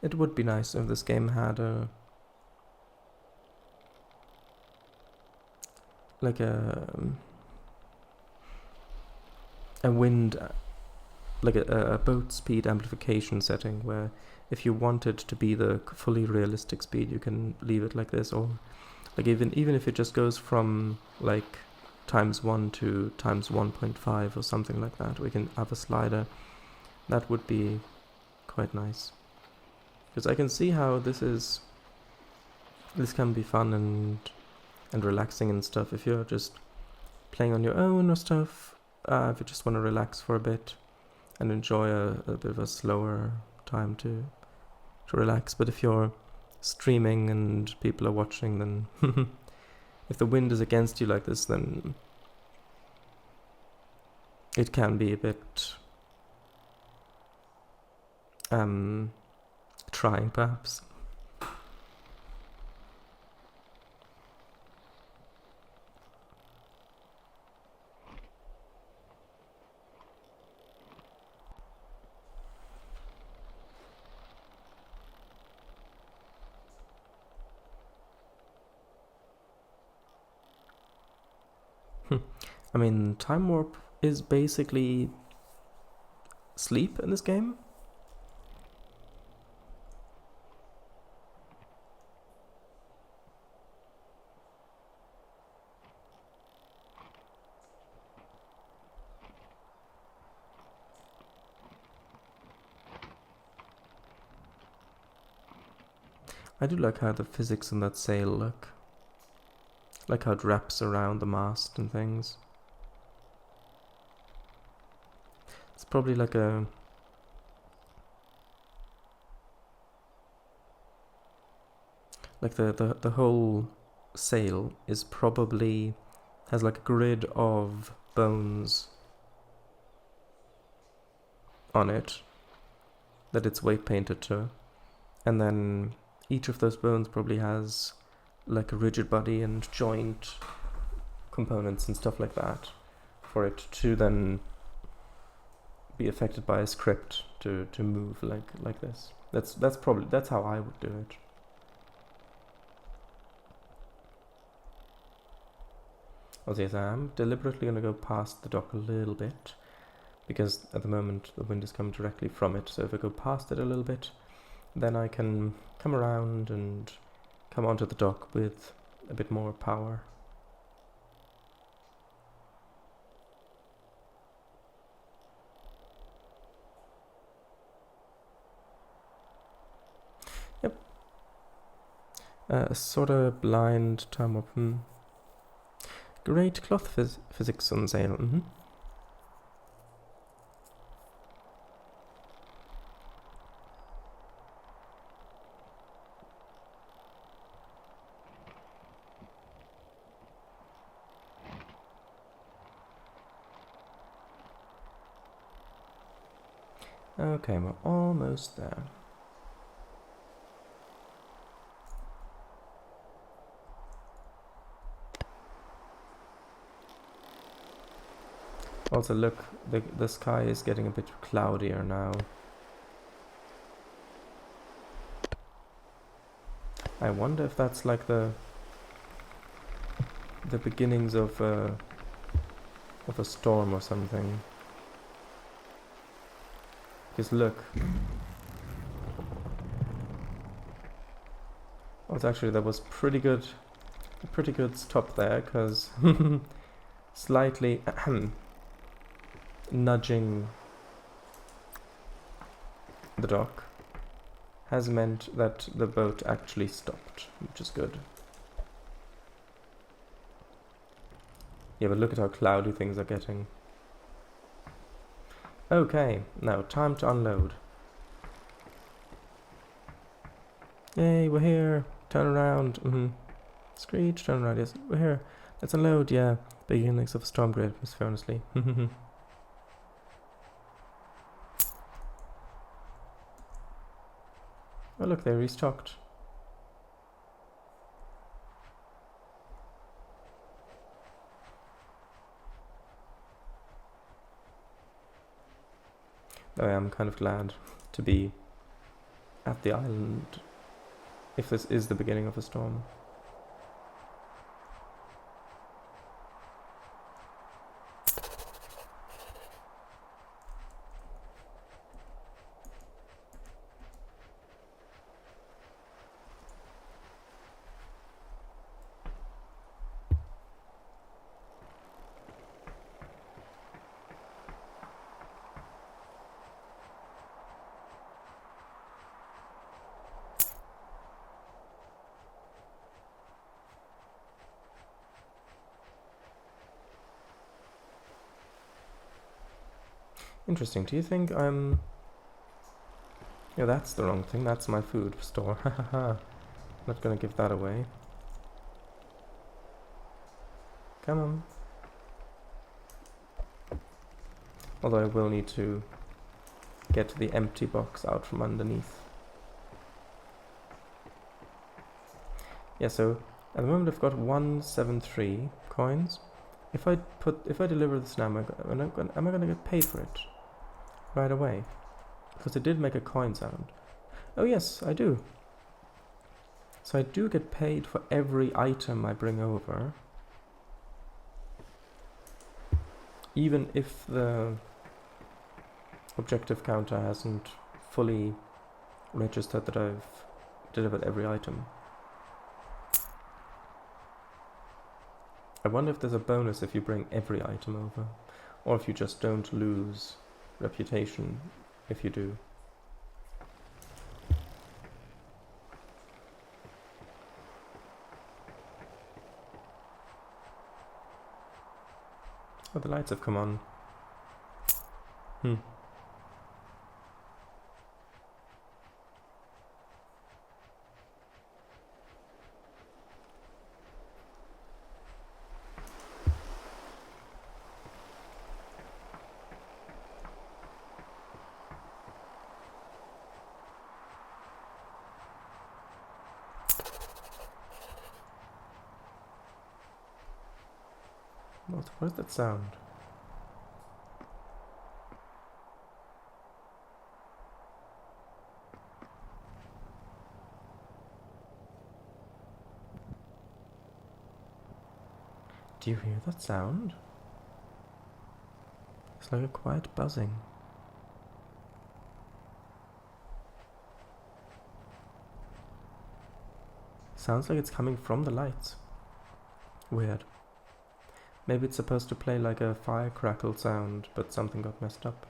It would be nice if this game had a like a wind, like a boat speed amplification setting where if you want it to be the fully realistic speed, you can leave it like this, or like even if it just goes from like ×1 to ×1.5 or something like that, we can have a slider. That would be quite nice. Because I can see how this can be fun and relaxing and stuff if you're just playing on your own or stuff. If you just want to relax for a bit and enjoy a bit of a slower time to relax. But if you're streaming and people are watching, then if the wind is against you like this, then it can be a bit trying, perhaps. I mean, time warp is basically sleep in this game. I do like how the physics in that sail look. Like how it wraps around the mast and things. It's probably like a... like the whole sail is probably... has like a grid of bones on it that it's weight painted to. And then each of those bones probably has like a rigid body and joint components and stuff like that for it to then be affected by a script to move like this. That's how I would do it. Also, yes, I am deliberately going to go past the dock a little bit, because at the moment the wind is coming directly from it, so if I go past it a little bit, then I can come around and come onto the dock with a bit more power. Yep. Sort of blind time up. Great cloth physics on sale. Okay, we're almost there. Also, look, the sky is getting a bit cloudier now. I wonder if that's like the beginnings of a storm or something. Because look. Oh, it's actually, that was pretty good stop there, because slightly nudging the dock has meant that the boat actually stopped, which is good. Yeah, but look at how cloudy things are getting. Okay, now time to unload. Yay, we're here. Turn around. Screech, turn around. Yes, we're here. Let's unload. Yeah, beginnings of a storm grid, Miss Fairnessley. Oh, look, they restocked. I am kind of glad to be at the island if this is the beginning of a storm. Interesting. Do you think I'm... Yeah, that's the wrong thing. That's my food store. Not gonna give that away. Come on. Although I will need to get the empty box out from underneath. Yeah, so at the moment I've got 173 coins. If I deliver this now, am I gonna get paid for it right away? Because it did make a coin sound. Oh yes, I do. So I do get paid for every item I bring over, even if the objective counter hasn't fully registered that I've delivered every item. I wonder if there's a bonus if you bring every item over, or if you just don't lose reputation if you do. Oh, the lights have come on. What is that sound? Do you hear that sound? It's like a quiet buzzing. Sounds like it's coming from the lights. Weird. Maybe it's supposed to play like a fire crackle sound, but something got messed up.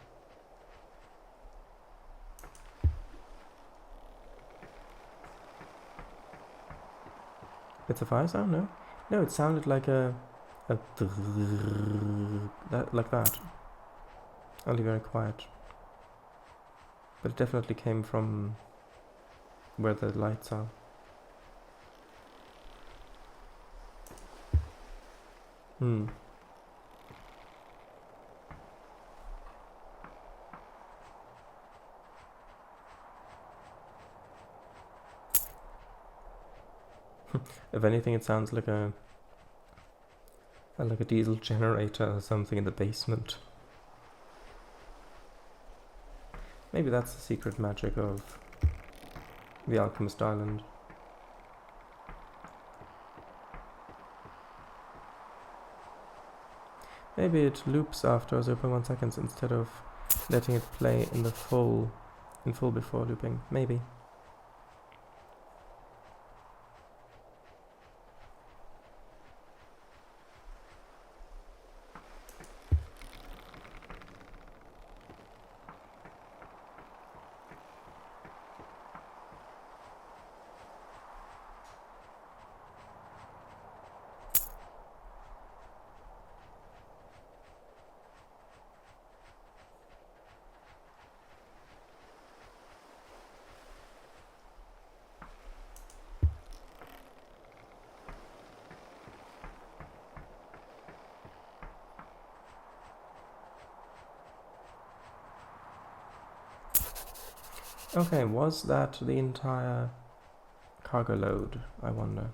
It's a fire sound, no? No, it sounded like a like that. Only very quiet. But it definitely came from where the lights are. If anything, it sounds like a diesel generator or something in the basement. Maybe that's the secret magic of the Alchemist Island. Maybe it loops after 0.1 seconds instead of letting it play in full before looping. Maybe. Okay, was that the entire cargo load, I wonder?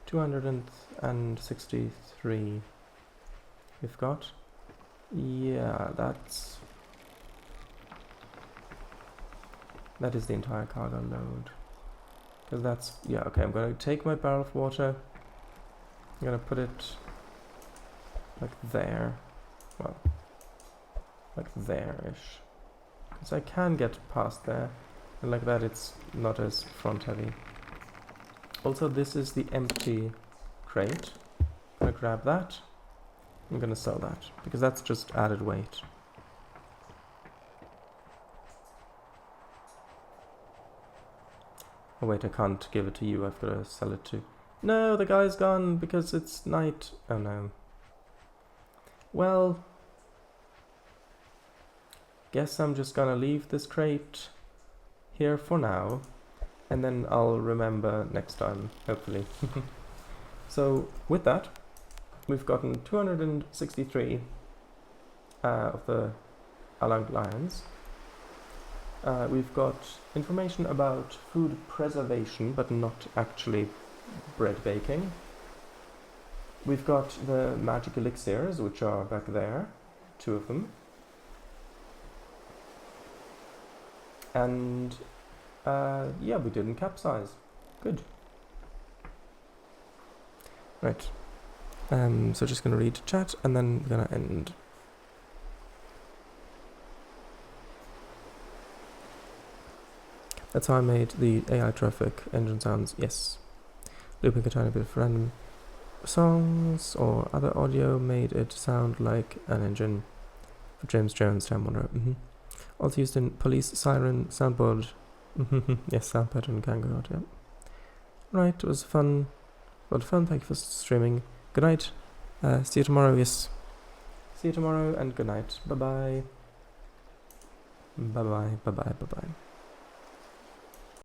263 we've got. Yeah, that is the entire cargo load. Because that's, yeah, okay, I'm going to take my barrel of water. I'm going to put it like there. Well, like there-ish. Because I can get past there. And like that it's not as front heavy. Also, this is the empty crate. I'm gonna grab that. I'm gonna sell that because that's just added weight. Oh wait, I can't give it to you. I've got to sell it to... No, the guy's gone because it's night. Oh no. Well, guess I'm just gonna leave this crate here for now, and then I'll remember next time, hopefully. So with that, we've gotten 263 of the Alang lions. We've got information about food preservation, but not actually bread baking. We've got the magic elixirs, which are back there, 2 of them. And yeah, we didn't capsize. Good. Right. So just gonna read chat and then gonna end. That's how I made the AI traffic engine sounds. Yes. Looping a tiny bit of random songs or other audio made it sound like an engine for James Jones Time Warner. Also used in police siren soundboard. Yes, sound pattern can go out, yeah. Right, it was fun. A lot of fun. Thank you for streaming. Good night. See you tomorrow. Yes. See you tomorrow and good night. Bye bye. Bye bye. Bye bye. Bye bye.